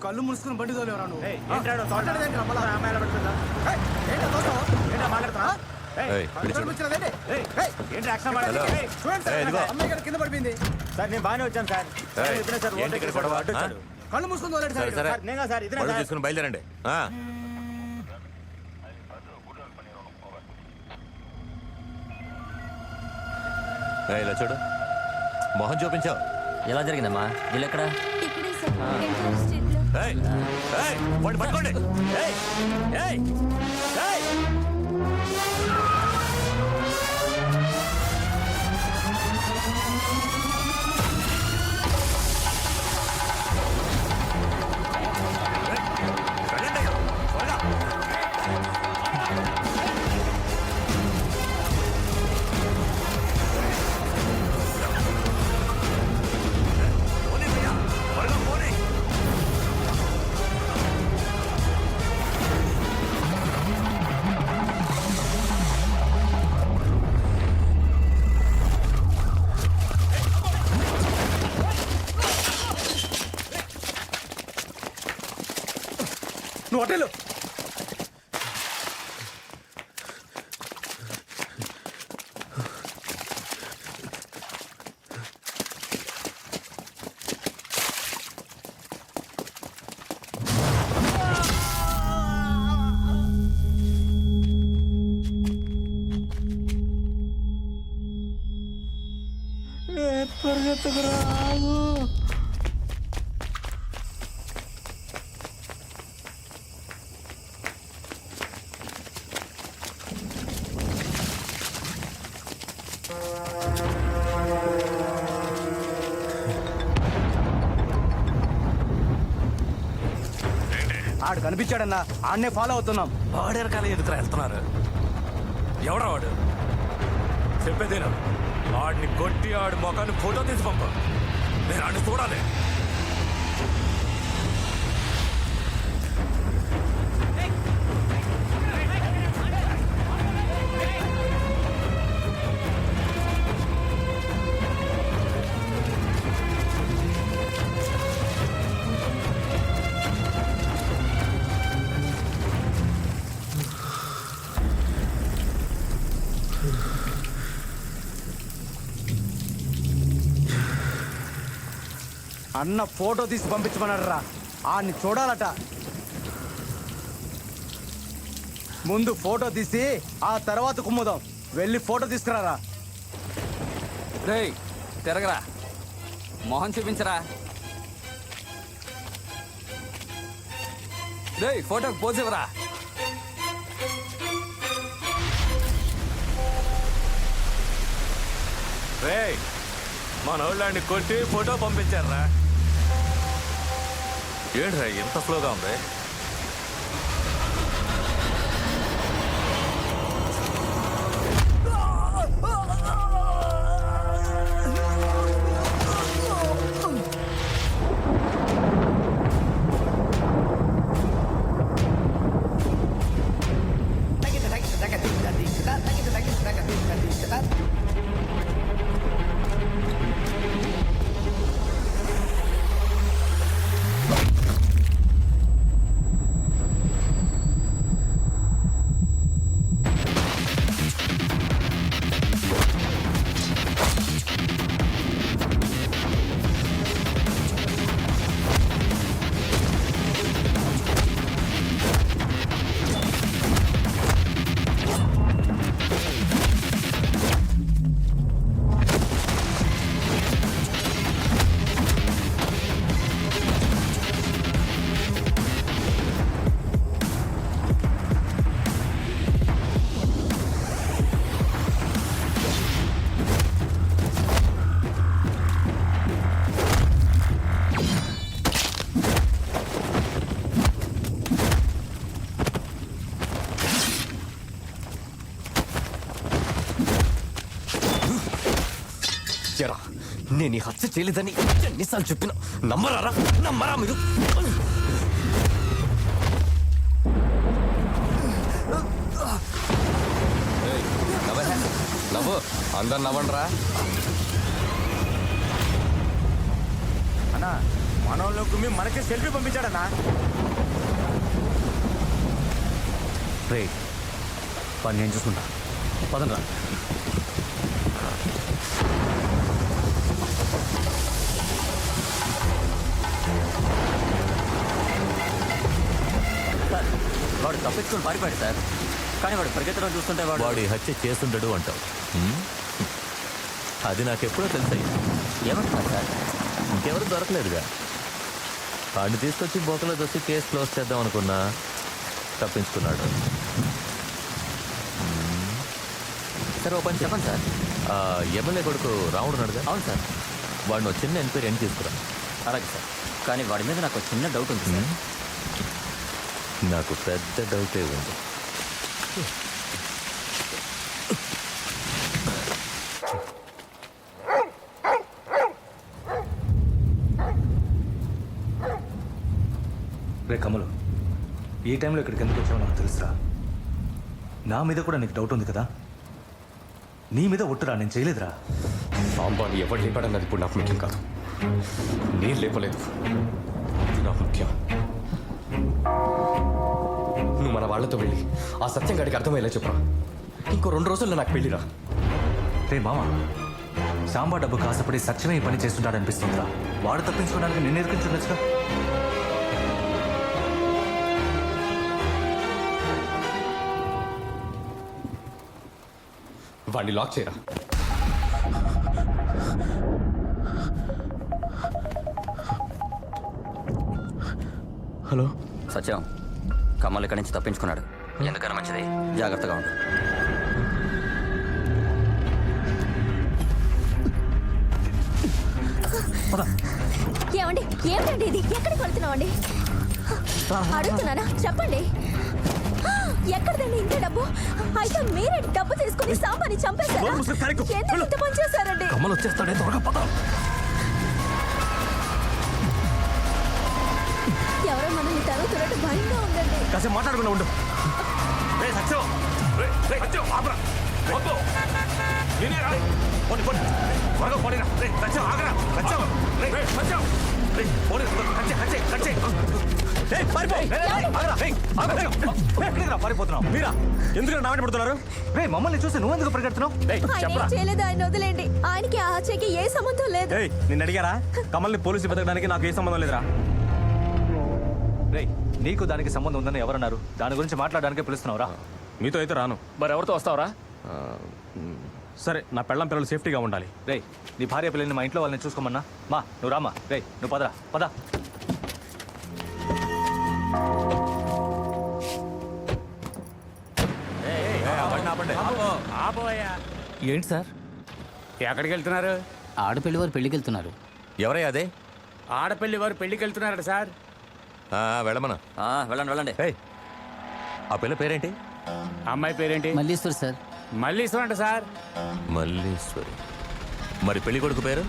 కళ్ళు మూసుకుని బండి తోలేవరా నువ్వు కింద పడిపోయింది సార్ నేను బాగానే వచ్చాను సార్ ఇప్పుడే సార్ ఏంటి ఇక్కడ గొడవ? అడ్డు వచ్చాడు. కళ్ళు మూసుకుని తోలేడు సరే సార్ సరే సార్, నేను కాదు సార్, ఇతనే పళ్ళు సార్. తీసుకుని బయలుదేరండి ఆ. ఏయ్, ఇలా చూడు మొహం చూపించావు. ఎలా జరిగిందమ్మా ఇల్లు ఎక్కడ ఇక్కడే సార్ ఎంట్రన్స్ స్ట్రీట్ లో. ఏయ్, ఏయ్, వాడిని పట్టుకోండి. ఏయ్, ఏయ్, ఏయ్. నువ్వు హోటల్ ఆడు కనిపించాడన్నా ఆడనే ఫాలో అవుతున్నాం. వాడు వెనకాల ఎదుగురా వెళ్తున్నారు. ఎవడా వాడు? చెప్పేదేనా? వాడిని కొట్టి ఆడి మొఖాన్ని ఫోటో తీసి పంప. నేను ఆడిని చూడాలి. అన్న ఫోటో తీసి పంపించమన్నాడు రా. ఆడిని చూడాలట. ముందు ఫోటో తీసి ఆ తర్వాత కుమ్ముదాం. వెళ్ళి ఫోటో తీసుకురారా. రేయ్ తిరగరా, మొహం చూపించరా. రేయ్ ఫోటోకి పోజ్ ఇవ్వరా. రేయ్, మన వాళ్ళని కొట్టి ఫోటో పంపించారా? ఏంట్రా ఎంత స్లోగా ఉంది? ఎరా, నేను ఈ హత్య చేయలేదని ఎన్నిసార్లు చెప్పినా నమ్మరారా? నమ్మరా మీరు? నవ్వు, అందరు నవ్వండిరా. అన్నా మనోళ్ళు కుమ్మి మనకే సెల్ఫీ పంపించాడన్నా. రే పని నేను చూసుకుంటా, పదండ్రా. సార్ వాడు తప్పించుకొని పారిపోయాడు సార్, కానీ వాడు పరిగెత్తడం చూస్తుంటే వాడు ఈ హత్య చేస్తుండడు అంటావు. అది నాకెప్పుడో తెలుసాయి. ఏమంటున్నారు సార్? ఇంకెవరు దొరకలేదుగా. వాడిని తీసుకొచ్చి బోకలో దొచ్చి కేసు క్లోజ్ చేద్దాం అనుకున్నా, తప్పించుకున్నాడు. సార్ ఓ పని చెప్పండి సార్. ఎమ్మెల్యే కొడుకు రాముడు ఉన్నాడుగా. అవును సార్. వాడిని ఒక చిన్న ఎంక్వైరీ అని తీసుకురా. అలాగే సార్, కానీ వాడి మీద నాకు చిన్న డౌట్ ఉంది సార్. నాకు పెద్ద డౌటే ఉంది. రే కమలు, ఈ టైంలో ఇక్కడికి ఎందుకు వచ్చావో నాకు తెలుసురా. నా మీద కూడా నీకు డౌట్ ఉంది కదా. నీ మీద ఒట్టురా, నేను చేయలేదురా. సాంబాని ఎవరు లేపాడన్నది ఇప్పుడు నాకు ముఖ్యం కాదు. నేను లేపలేదు, ఇది నాకు ముఖ్యం. నువ్వు మన వాళ్ళతో వెళ్ళి ఆ సత్యం గడికి అర్థమయ్యేలా చెప్పురా. ఇంకో 2 రోజుల్లో నాకు పెళ్ళిరా. రే మామ, సాంబా డబ్బు కాసపడి సత్యమే పని చేస్తుంటాడనిపిస్తుందిరా. వాడు తప్పించుకోవడానికి నిన్ను ఎదుర్కొంటుండొచ్చుగా. వాడిని లాక్ చేయరా. హలో సత్యం, కమల్ ఇక్కడి నుంచి తప్పించుకున్నాడు. ఎందుకన్నా మంచిది, జాగ్రత్తగా ఉండు. ఏమండి, ఏమిటండి ఇది? ఎక్కడికి వెళ్తున్నామండి? అడుగుతున్నానా, చెప్పండి. ఎక్కడదండి ఇంత డబ్బు? అయితే మీరే డబ్బు తీసుకుని సాంబాని చంపేశారా? ఎందుకు ఇంత పని చేశారండి? కమల్ వచ్చేస్తాడే, త్వరగా పద. ఎవరో మనల్ని తరుగుతున్నట్టు భయంగా ఉందండి. కాసేపు మాట్లాడకుండా ఉండు. రే సత్యం, రే సత్యం ఆపరా. వద్దు, నేనేరా. పోనీ పోనీ, త్వరగా పోనీరా. రే సత్యం ఆగరా. సత్యం, రే సత్యం, రే పోనీ, కచ్చే. పారిపోతున్నావు మీరా? ఎందుకు నావని పడుతున్నారు? రే మమ్మల్ని చూసి నువ్వెందుకు పరిగెడుతున్నావు? ఆయన ఏం చేయలేదు, ఆయన వదిలేండి. ఆయనకి ఆ హత్యకి ఏ సంబంధం లేదు. నిన్ను అడిగారా? కమల్ని పోలీసు బతకడానికి నాకు ఏ సంబంధం లేదురా. రే నీకు దానికి సంబంధం ఉందని ఎవరన్నారు? దాని గురించి మాట్లాడడానికే పిలుస్తున్నావురా. మీతో అయితే రాను. మరి ఎవరితో వస్తావురా? సరే, నా పెళ్ళం పిల్లలు సేఫ్టీగా ఉండాలి. రే నీ భార్య పిల్లల్ని మా ఇంట్లో వాళ్ళని చూసుకోమన్నా. మా నువ్వు రామ్మా. రే నువ్వు పదరా, పద. ఏంటి సార్, ఎక్కడికి వెళ్తున్నారు? ఆడపిల్లి వారు పెళ్లికి వెళ్తున్నారు. ఎవరయ్యా అదే? ఆడపిల్లి వారు పెళ్లికి వెళ్తున్నారట సార్. వెళ్ళమన్నా. వెళ్ళండి. ఆ పిల్ల పేరేంటి? అమ్మాయి పేరేంటి? మల్లీశ్వరి సార్. మల్లీశ్వరి అంట సార్. మల్లీశ్వరి. మరి పెళ్లి కొడుకు పేరు?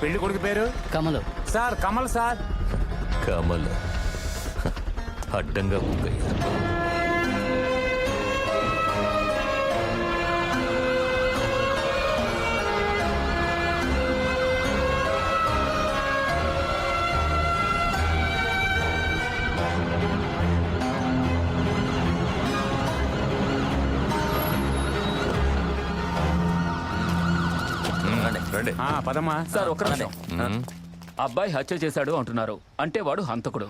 పెళ్లి కొడుకు పేరు కమలు సార్. కమల్ సార్. కమల్. అడ్డంగా ఊగయ్యా. రండి. పదమ్మా. సార్ ఒక్క నిమిషం. అబ్బాయి హత్య చేశాడు అంటున్నారు, అంటే వాడు హంతకుడు.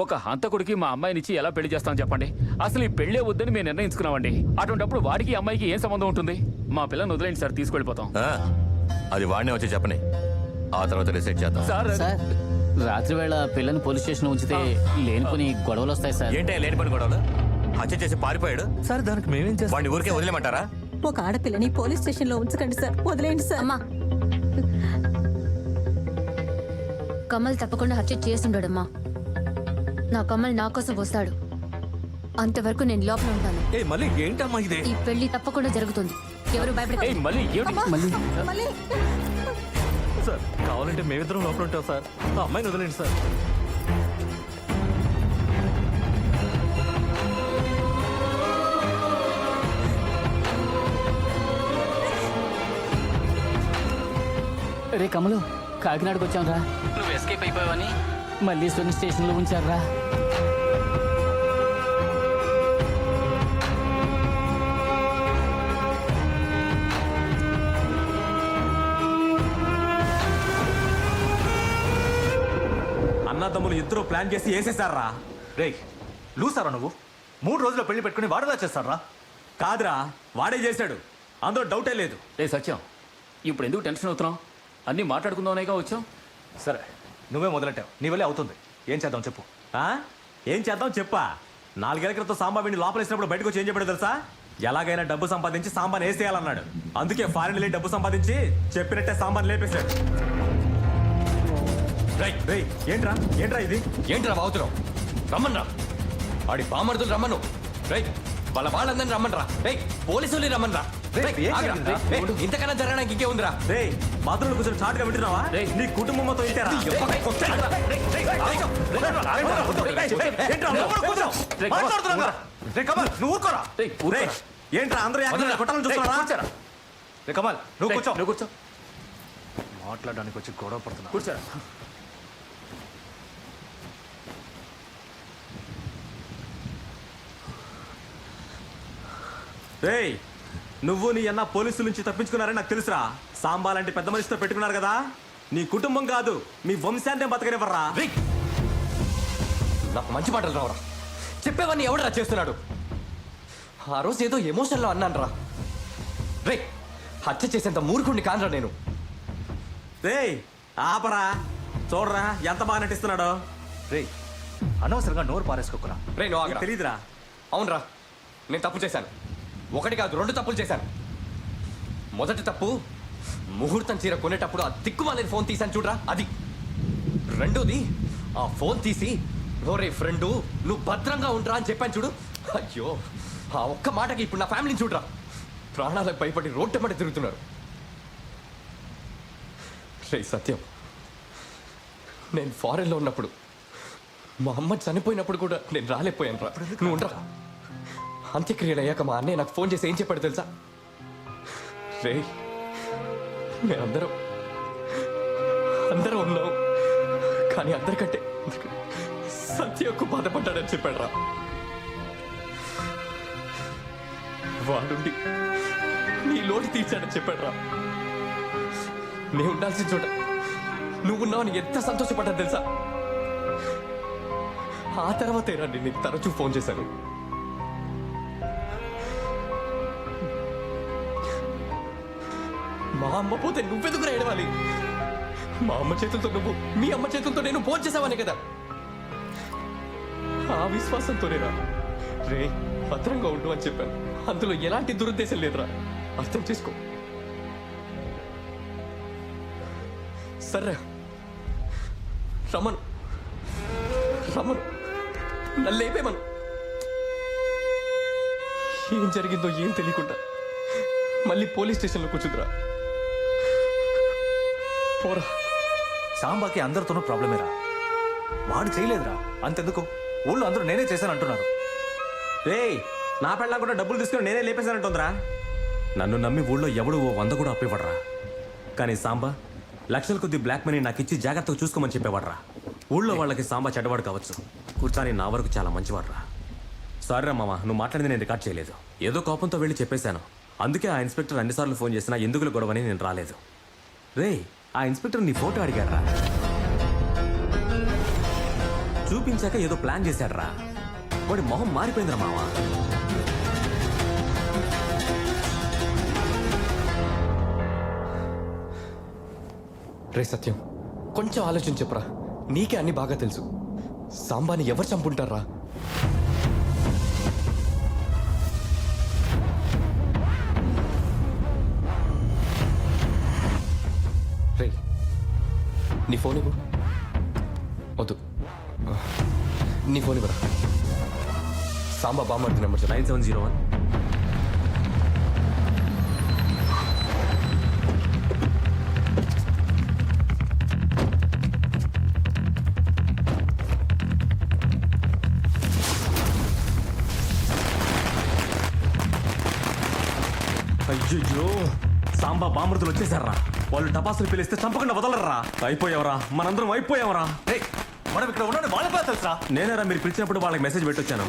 ఒక హంతకుడికి మా అమ్మాయినిచ్చి ఎలా పెళ్లి చేస్తాం చెప్పండి? అసలు ఈ పెళ్లే వద్దని మేము నిర్ణయించుకున్నామండి. అటువంటిప్పుడు వాడికి అమ్మాయికి ఏం సంబంధం ఉంటుంది? మా పిల్లని వదిలేండి సార్, తీసుకెళ్ళిపోతాం. అది వాడినే వచ్చి చెప్పని, ఆ తర్వాత డిసైడ్ చేద్దాం. సార్ రాత్రి వేళ పిల్లని పోలీస్ స్టేషన్ ఉంచితే లేనిపోని గొడవలు వస్తాయి సార్. ఏంటే లేనిపోని గొడవలు? హత్య చేసి పారిపోయాడు సార్, దానికి మేమేం చేస్తాం? వాడిని ఊరికే వదిలేమంటారా? ఒక ఆడపిల్లని పోలీస్ స్టేషన్ లో ఉంచకండి సార్, వదిలేండి సార్. అమ్మా, కమల్ తప్పకుండా హత్య చేస్తుండడమ్మా. నా కమల్ నా కోసం వస్తాడు, అంతవరకు నేను లోపల ఉంటాను. మళ్ళీ ఏంటమ్మా ఇదే? ఈ పెళ్లి తప్పకుండా జరుగుతుంది, ఎవరు భయపడకండి. మళ్ళీ సార్ కావాలంటే మేమిద్దరం లోపల ఉంటాం సార్. ఆ అమ్మాయిని వదిలేండి సార్. రే కమలు, కాకినాడకు వచ్చాం రా. నువ్వు ఎస్కేప్ అయిపోయావని మల్లీశ్వరం స్టేషన్లో ఉంచారా? అన్నదమ్ములు ఇద్దరు ప్లాన్ చేసి వేసేసారా? రే లూసారా నువ్వు? 3 రోజుల్లో పెళ్లి పెట్టుకుని వాడలా చేస్తారా? కాదురా, వాడే చేశాడు, అందులో డౌటే లేదు. రే సత్యం, ఇప్పుడు ఎందుకు టెన్షన్ అవుతున్నావు? అన్నీ మాట్లాడుకుందామనేగా వచ్చాం. సరే నువ్వే మొదలెట్టావు, నీ వల్లే అవుతుంది. ఏం చేద్దాం చెప్పు. ఏం చేద్దాం చెప్పా? 4 ఏళ్ల క్రితం సాంబా వీడిని లోపలేసినప్పుడు బయటకు వచ్చి ఏం చెప్పాడు తెలుసా? ఎలాగైనా డబ్బు సంపాదించి సాంబాని వేసేయాలన్నాడు. అందుకే ఫారెన్ వెళ్ళి డబ్బు సంపాదించి చెప్పినట్టే సాంబాని లేపేశాడు. ఏంట్రా ఏంట్రా ఇది? ఏంట్రా బావుతున్నావు? రమ్మన్రా, ఆడి బామర్దులు రమ్మను. వాళ్ళందరినీ రమ్మన్రా. పోలీసులు రమ్మన్రా. ఇంతకన్నా జరగడానికి ఇంకే ఉందిరా? బాత్రూంలో కూర్చొని చాటుగా వింటున్నావా? నీ కుటుంబం మొత్తం ఇంటారా? నువ్వు ఊరుకోరా. ఏంట్రా అందరూ కొట్టాలని చూస్తున్నారా? కమల్ నువ్వు కూర్చో. నువ్వు కూర్చో. మాట్లాడడానికి వచ్చి గొడవ పడుతున్నా. కూర్చోరా. రేయ్, నువ్వు నీ అన్న పోలీసుల నుంచి తప్పించుకున్నారని నాకు తెలుసురా. సాంబా లాంటి పెద్ద మనిషితో పెట్టుకున్నారు కదా, నీ కుటుంబం కాదు మీ వంశాన్ని బతకనివ్వరా. నాకు మంచి మాటలు రావరా. చెప్పేవన్నీ ఎవడరా చేస్తున్నాడు? ఆ రోజు ఏదో ఎమోషన్లో అన్నాను రా. హత్య చేసేంత మూర్ఖుడిని కానరా నేను. రేయ్ ఆపరా, చూడరా ఎంత బాగా నటిస్తున్నాడో. రేయ్ అనవసరంగా నోరు పారేసుకోకురా. నువ్వు తెలీదురా? అవునరా, నేను తప్పు చేశాను. 1 కాదు 2 తప్పులు చేశాను. మొదటి తప్పు, ముహూర్తం చీర కొనేటప్పుడు ఆ దిక్కుమాలేని ఫోన్ తీశాను చూడరా, అది. రెండోది, ఆ ఫోన్ తీసి రే ఫ్రెండు నువ్వు భద్రంగా ఉంటారా అని చెప్పాను చూడు. అయ్యో, ఆ ఒక్క మాటకి ఇప్పుడు నా ఫ్యామిలీని చూడరా, ప్రాణాలకు భయపడి రోడ్డెమ్మడి తిరుగుతున్నారు. రే సత్యం, నేను ఫారెన్లో ఉన్నప్పుడు మా అమ్మ చనిపోయినప్పుడు కూడా నేను రాలేకపోయాను రా. నువ్వు ఉండరా. అంత్యక్రియలు అయ్యాక మా అన్నయ్య నాకు ఫోన్ చేసి ఏం చెప్పాడు తెలుసా? రే మేమందరం ఉన్నాం, కానీ అందరికంటే సత్య ఎక్కువ బాధపడ్డాడని చెప్పాడు రా. వాడుండి నీ లోటు తీర్చాడని చెప్పాడు రా. నేను ఉండాల్సిన చోట నువ్వున్నావని ఎంత సంతోషపడ్డా తెలుసా? ఆ తర్వాతే రా నేను నీకు తరచూ ఫోన్ చేశాను. మా అమ్మ పోతే నువ్వెందుకు ఏడవాలి? మా అమ్మ చేతులతో నువ్వు, మీ అమ్మ చేతులతో నేను ఫోన్ చేసావనే కదా. ఆ విశ్వాసంతోనేరా రే భద్రంగా ఉండు అని చెప్పాను. అందులో ఎలాంటి దురుద్దేశం లేదురా, అర్థం చేసుకో. సరే రమ్మను, నల్లేపేమను. ఏం జరిగిందో ఏం తెలియకుండా మళ్ళీ పోలీస్ స్టేషన్లో కూర్చుందిరా. పోరా. సాంబాకి అందరితోనూ ప్రాబ్లమేరా, వాడు చేయలేదురా. అంతెందుకు, ఊళ్ళో అందరూ నేనే చేశాను అంటున్నారు. రేయ్ నా పెళ్ళా కూడా డబ్బులు తీసుకుని నేనే లేపేశానంటుందిరా. నన్ను నమ్మి ఊళ్ళో ఎవడు 100 కూడా అప్పివ్వడరా. కానీ సాంబా లక్షల కొద్ది బ్లాక్ మనీ నాకు ఇచ్చి జాగ్రత్తగా చూసుకోమని చెప్పేవాడ్రా. ఊళ్ళో వాళ్ళకి సాంబా చెడ్డవాడు కావచ్చు, కూర్చొని నా వరకు చాలా మంచివాడ్రా. సారీరా మామ, నువ్వు మాట్లాడింది నేను రికార్డ్ చేయలేదు. ఏదో కోపంతో వెళ్ళి చెప్పేశాను. అందుకే ఆ ఇన్స్పెక్టర్ అన్నిసార్లు ఫోన్ చేసినా ఎందుకులు గొడవని నేను రాలేదు. రే ఆ ఇన్స్పెక్టర్ నీ ఫోటో అడిగాడ్రా, చూపించాక ఏదో ప్లాన్ చేశాడ్రా. వాడి మొహం మారిపోయిందిరా మావా. రే సత్యం, కొంచెం ఆలోచించి చెప్పురా. నీకే అన్ని బాగా తెలుసు. సాంబాని ఎవరు చంపుంటారా? రే నీ ఫోన్ ఇవ్వు. వద్దు, నీ ఫోన్ ఇవ్వరా. సాంబా బామ్మర్ది నెంబర్ 9701. అయ్యో, సాంబా బామృతులు వచ్చేసారా. వాళ్ళు టపాసులు పిలిస్తే చంపకుండా వదలరా. అయిపోయావరా, మనందరం అయిపోయావరా. మనం ఇక్కడ ఉన్నాడు వాళ్ళకే తెలుసా? నేనేరా మీరు పిలిచినప్పుడు వాళ్ళకి మెసేజ్ పెట్టొచ్చాను.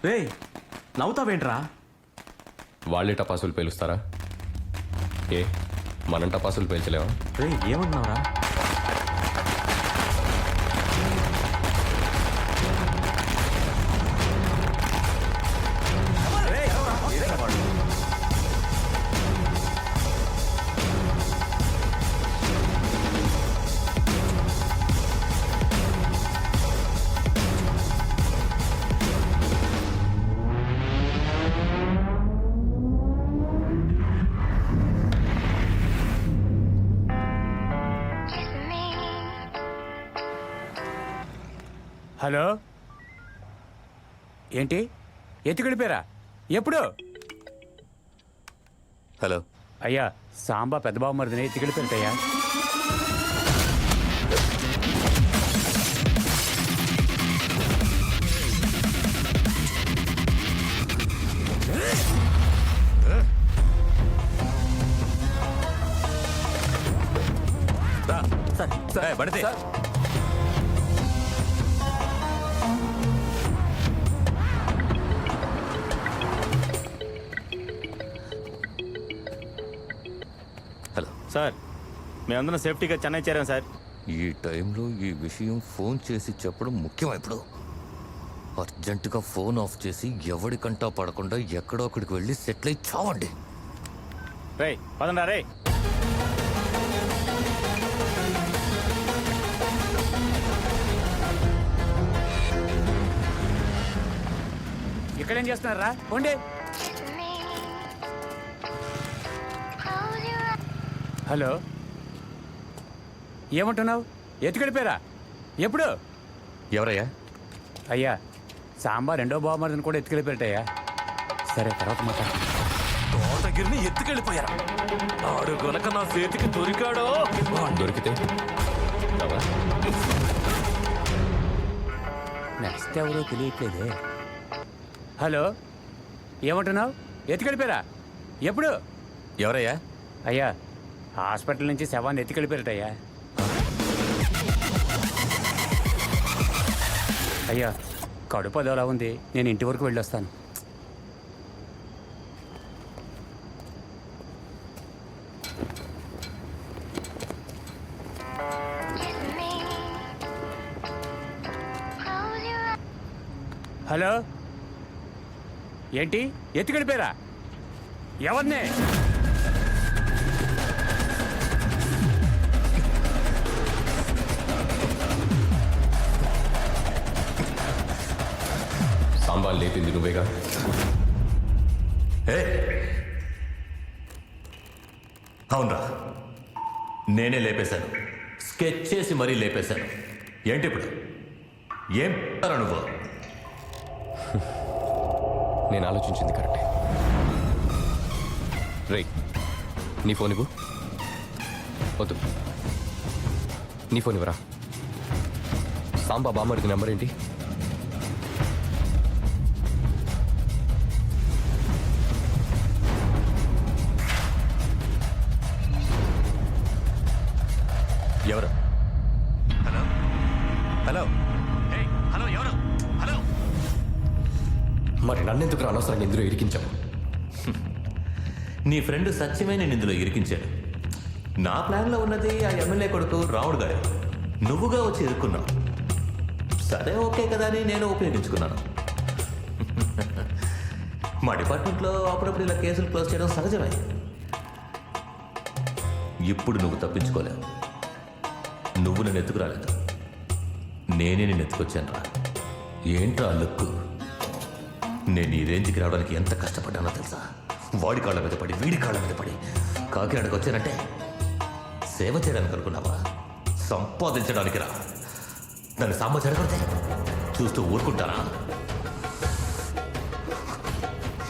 రే నవ్వుతావేంట్రా? వాళ్ళే టపాసులు పేలుస్తారా? ఏ మనం టపాసులు పేల్చలేవా? రే ఏమంటున్నావురా? హలో, ఏంటి ఎత్తుకెళ్ళిపోయారా? ఎప్పుడు? హలో అయ్యా, సాంబా పెద్దబాబు మరిదిని ఎత్తుకెళ్ళిపోయారటయ్యా. పడితే హలో సార్, మేమందరం సేఫ్టీగా చెన్నై చేరాం సార్. ఈ టైంలో ఈ విషయం ఫోన్ చేసి చెప్పడం ముఖ్యం. ఇప్పుడు అర్జెంటుగా ఫోన్ ఆఫ్ చేసి ఎవడికంటా పడకుండా ఎక్కడో అక్కడికి వెళ్ళి సెటిల్ అయి చావండి. రే పదండా రే. ఇక్కడేం చేస్తున్నారా? పోండి. హలో, ఏమంటున్నావు? ఎత్తుకెళ్ళిపోయారా? ఎప్పుడు? ఎవరయ్యా? అయ్యా, సాంబా రెండో బావమరిదిని కూడా ఎత్తుకెళ్ళిపోయారటయ్యా. సరే, తర్వాత మాట్లాడు. తోటగిరిని ఎత్తుకెళ్ళిపోయారా? ఆడు గనక నా చేతికి దొరికాడో. దొరికితే నెక్స్ట్ ఎవరో తెలియట్లేదే. హలో, ఏమంటున్నావు? ఎత్తుకెళ్ళిపోయారా? ఎప్పుడు? ఎవరయ్యా? అయ్యా, హాస్పిటల్ నుంచి శవాన్ని ఎత్తుకెళ్ళిపోయారటయ్యా. అయ్యా, కడుపు అదోలా ఉంది, నేను ఇంటి వరకు వెళ్ళొస్తాను. హలో, ఏంటి ఎత్తుకెళ్ళిపోయారా? ఎవరిని? సాంబా లేపింది నువ్వేగా? అవునరా, నేనే లేపేశాను. స్కెచ్ చేసి మరీ లేపేశాను. ఏంటి ఇప్పుడు? ఏం నువ్వు? నేను ఆలోచించింది కరెక్టే. రే, నీ ఫోన్ ఇవ్వు. వద్దు, నీ ఫోన్ ఇవ్వరా. సాంబా బామ్మడిది నెంబర్ ఏంటి? ఎవరు? హలో హలో హలో, ఎవరు? హలో. మరి నన్నెందుకు అనవసరంగా ఇందులో ఇరికించావు? నీ ఫ్రెండ్ సత్యమే నేను ఇందులో ఇరికించాడు. నా ప్లాన్లో ఉన్నది ఆ ఎమ్మెల్యే కొడుకు రావుడు గారు. నువ్వుగా వచ్చి ఇరుక్కున్నావు. సరే, ఓకే కదా అని నేను ఉపయోగించుకున్నాను. మా డిపార్ట్మెంట్లో అప్పుడప్పుడు ఇలా కేసులు క్లోజ్ చేయడం సహజమే. ఇప్పుడు నువ్వు తప్పించుకోలేవు. నువ్వు నన్ను ఎత్తుకురాలేదు, నేనే నేను ఎత్తుకొచ్చాను రా. ఏంట్రా లుక్కు? నేను ఈ రేంజ్కి రావడానికి ఎంత కష్టపడ్డానో తెలుసా? వాడి కాళ్ళ మీద పడి, వీడి కాళ్ళ మీద పడి కాకినాడకు వచ్చానంటే సేవ చేయడానికి అనుకున్నావా? సంపాదించడానికి రా. దాన్ని సాంబ జరగడితే చూస్తూ ఊరుకుంటారా?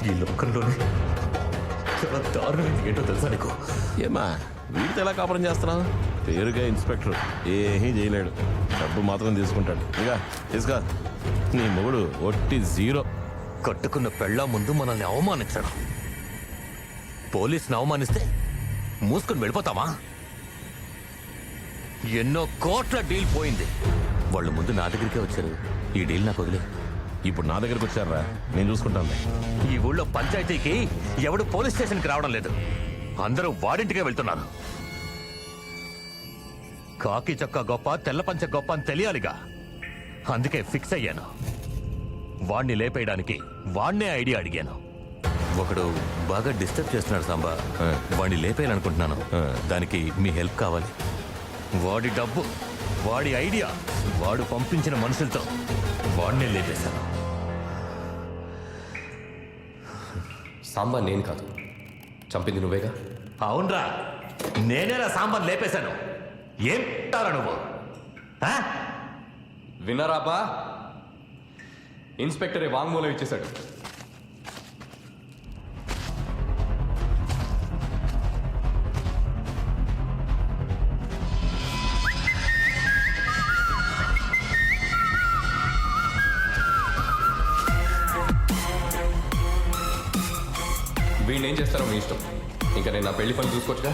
ఈ లోకంలోనే చాలా దారుణం ఏంటో తెలుసా నీకు? ఏమా వీడితో ఎలా కాపురం చేస్తున్నావు? పేరుగా ఇన్స్పెక్టర్, ఏమీ చేయలేడు, డబ్బు మాత్రం తీసుకుంటాడు. ఇక తీసుకో. నీ మొగుడు ఒట్టి జీరో. కట్టుకున్న పెళ్ళ ముందు మనల్ని అవమానించడం. పోలీసుని అవమానిస్తే మూసుకొని వెళ్ళిపోతామా? ఎన్నో కోట్ల డీల్ పోయింది. వాళ్ళు ముందు నా దగ్గరికే వచ్చారు. ఈ డీల్ నాకు వదిలే. ఇప్పుడు నా దగ్గరకు వచ్చారా, నేను చూసుకుంటాను. ఈ ఊళ్ళో పంచాయతీకి ఎవడు పోలీస్ స్టేషన్కి రావడం లేదు. అందరూ వాడింటికే వెళ్తున్నారు. కాకి చొక్క గొప్ప, తెల్ల పంచ గొప్ప అని తెలియాలిగా. అందుకే ఫిక్స్ అయ్యాను. వాణ్ణి లేపేయడానికి వాణ్ణే ఐడియా అడిగాను. ఒకడు బాగా డిస్టర్బ్ చేస్తున్నాడు సాంబా. వాడిని లేపేయాలనుకుంటున్నాను. దానికి మీ హెల్ప్ కావాలి. వాడి డబ్బు, వాడి ఐడియా, వాడు పంపించిన మనుషులతో వాడినే లేపేశాను. సాంబా నేను కాదు, చంపింది నువ్వేగా. అవునరా, నేనేలా సాంబార్ లేపేశాను. ఏం తారా నువ్వు? విన్నారాపా, ఇన్స్పెక్టరే వాంగ్మూలం ఇచ్చేశాడు. వీడిని ఏం చేస్తారో మీ ఇష్టం. ఇంకా నేను నా పెళ్లి పని చూసుకోవచ్చుగా.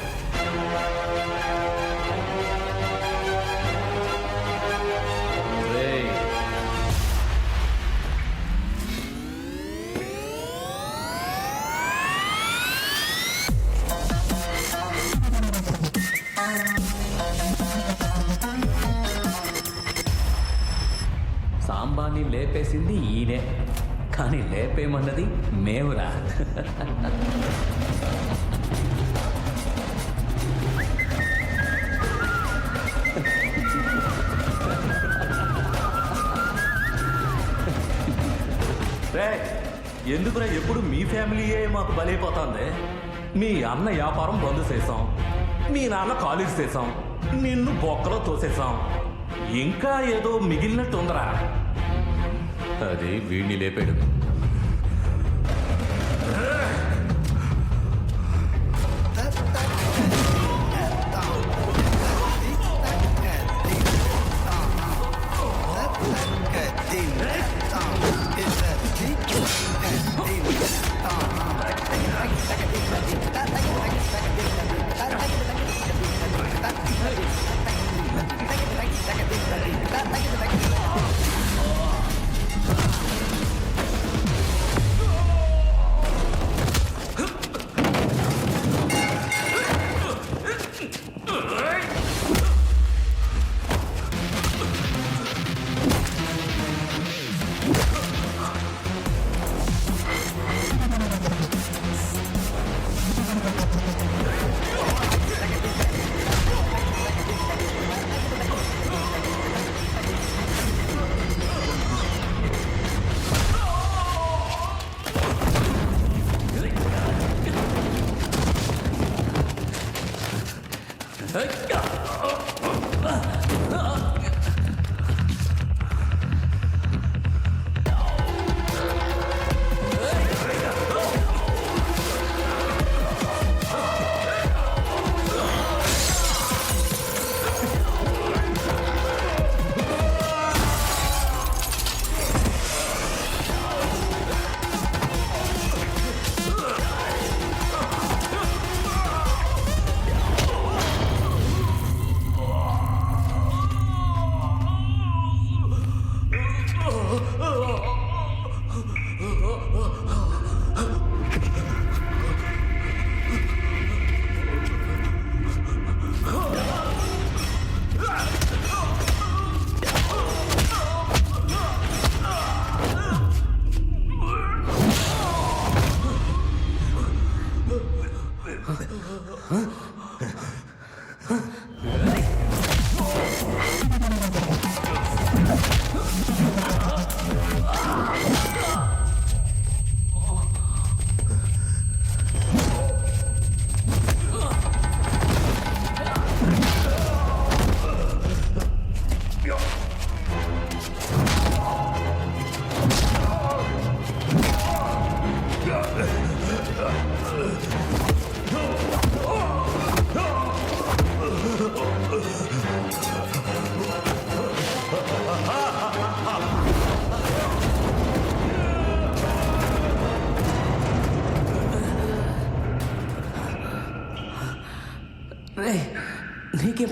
సాంబాన్ని లేపేసింది ఈయనే, కానీ లేపేమన్నది మేమురా. ఎందుకురా ఎప్పుడు మీ ఫ్యామిలీయే మాకు బలైపోతుంది? మీ అన్న వ్యాపారం బంద్ చేసాం, మీ నాన్న కాలేజ్ చేసాం, నిన్ను బొక్కలో తోసేసాం. ఇంకా ఏదో మిగిలినట్టు ఉందరా. అది వీడిని లేపాడు.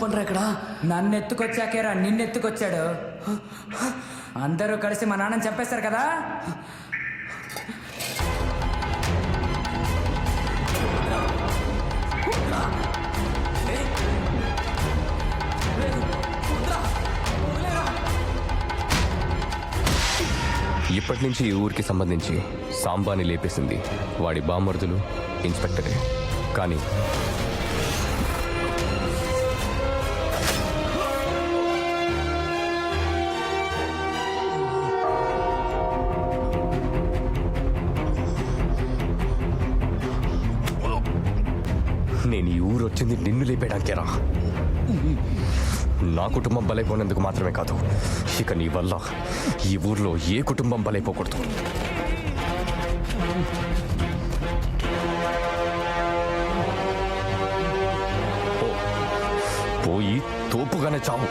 పనిరా ఇక్కడ? నన్ను ఎత్తుకొచ్చాకేరా నిన్ను ఎత్తుకొచ్చాడు. అందరూ కలిసి మా నాన్నని చంపేస్తారు కదా. ఇప్పటి నుంచి ఈ ఊరికి సంబంధించి సాంబాని లేపేసింది వాడి బామ్మర్దులు, ఇన్స్పెక్టరే. కానీ నేను ఈ ఊరు వచ్చింది నిన్ను లేపేయడానికేరా. నా కుటుంబం బలైపోయినందుకు మాత్రమే కాదు, ఇక నీ వల్ల ఈ ఊర్లో ఏ కుటుంబం బలైపోకూడదు. పోయి తోపుగానే చావు.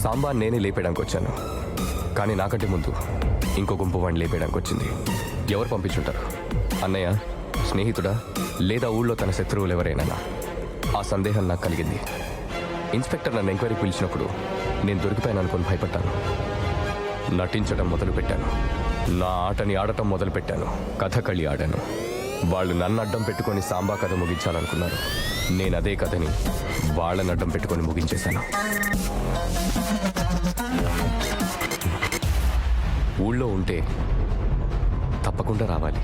సాంబా నేనే లేపేయడానికి వచ్చాను, కానీ నాకంటే ముందు ఇంకో గుంపు వాడిని లేపేయడానికి వచ్చింది. ఎవరు పంపించుంటారు? అన్నయ్య, స్నేహితుడా, లేదా ఊళ్ళో తన శత్రువులు ఎవరైనా? ఆ సందేహం నాకు కలిగింది. ఇన్స్పెక్టర్ నన్ను ఎంక్వైరీకి పిలిచినప్పుడు నేను దొరికిపోయాను అనుకుని భయపడ్డాను. నటించడం మొదలుపెట్టాను. నా ఆటని ఆడటం మొదలుపెట్టాను. కథకళి ఆడాను. వాళ్ళు నన్ను అడ్డం పెట్టుకొని సాంబా కథ ముగించాలనుకున్నారు. నేను అదే కథని వాళ్ళని అడ్డం పెట్టుకొని ముగించేశాను. ఊళ్ళో ఉంటే తప్పకుండా రావాలి.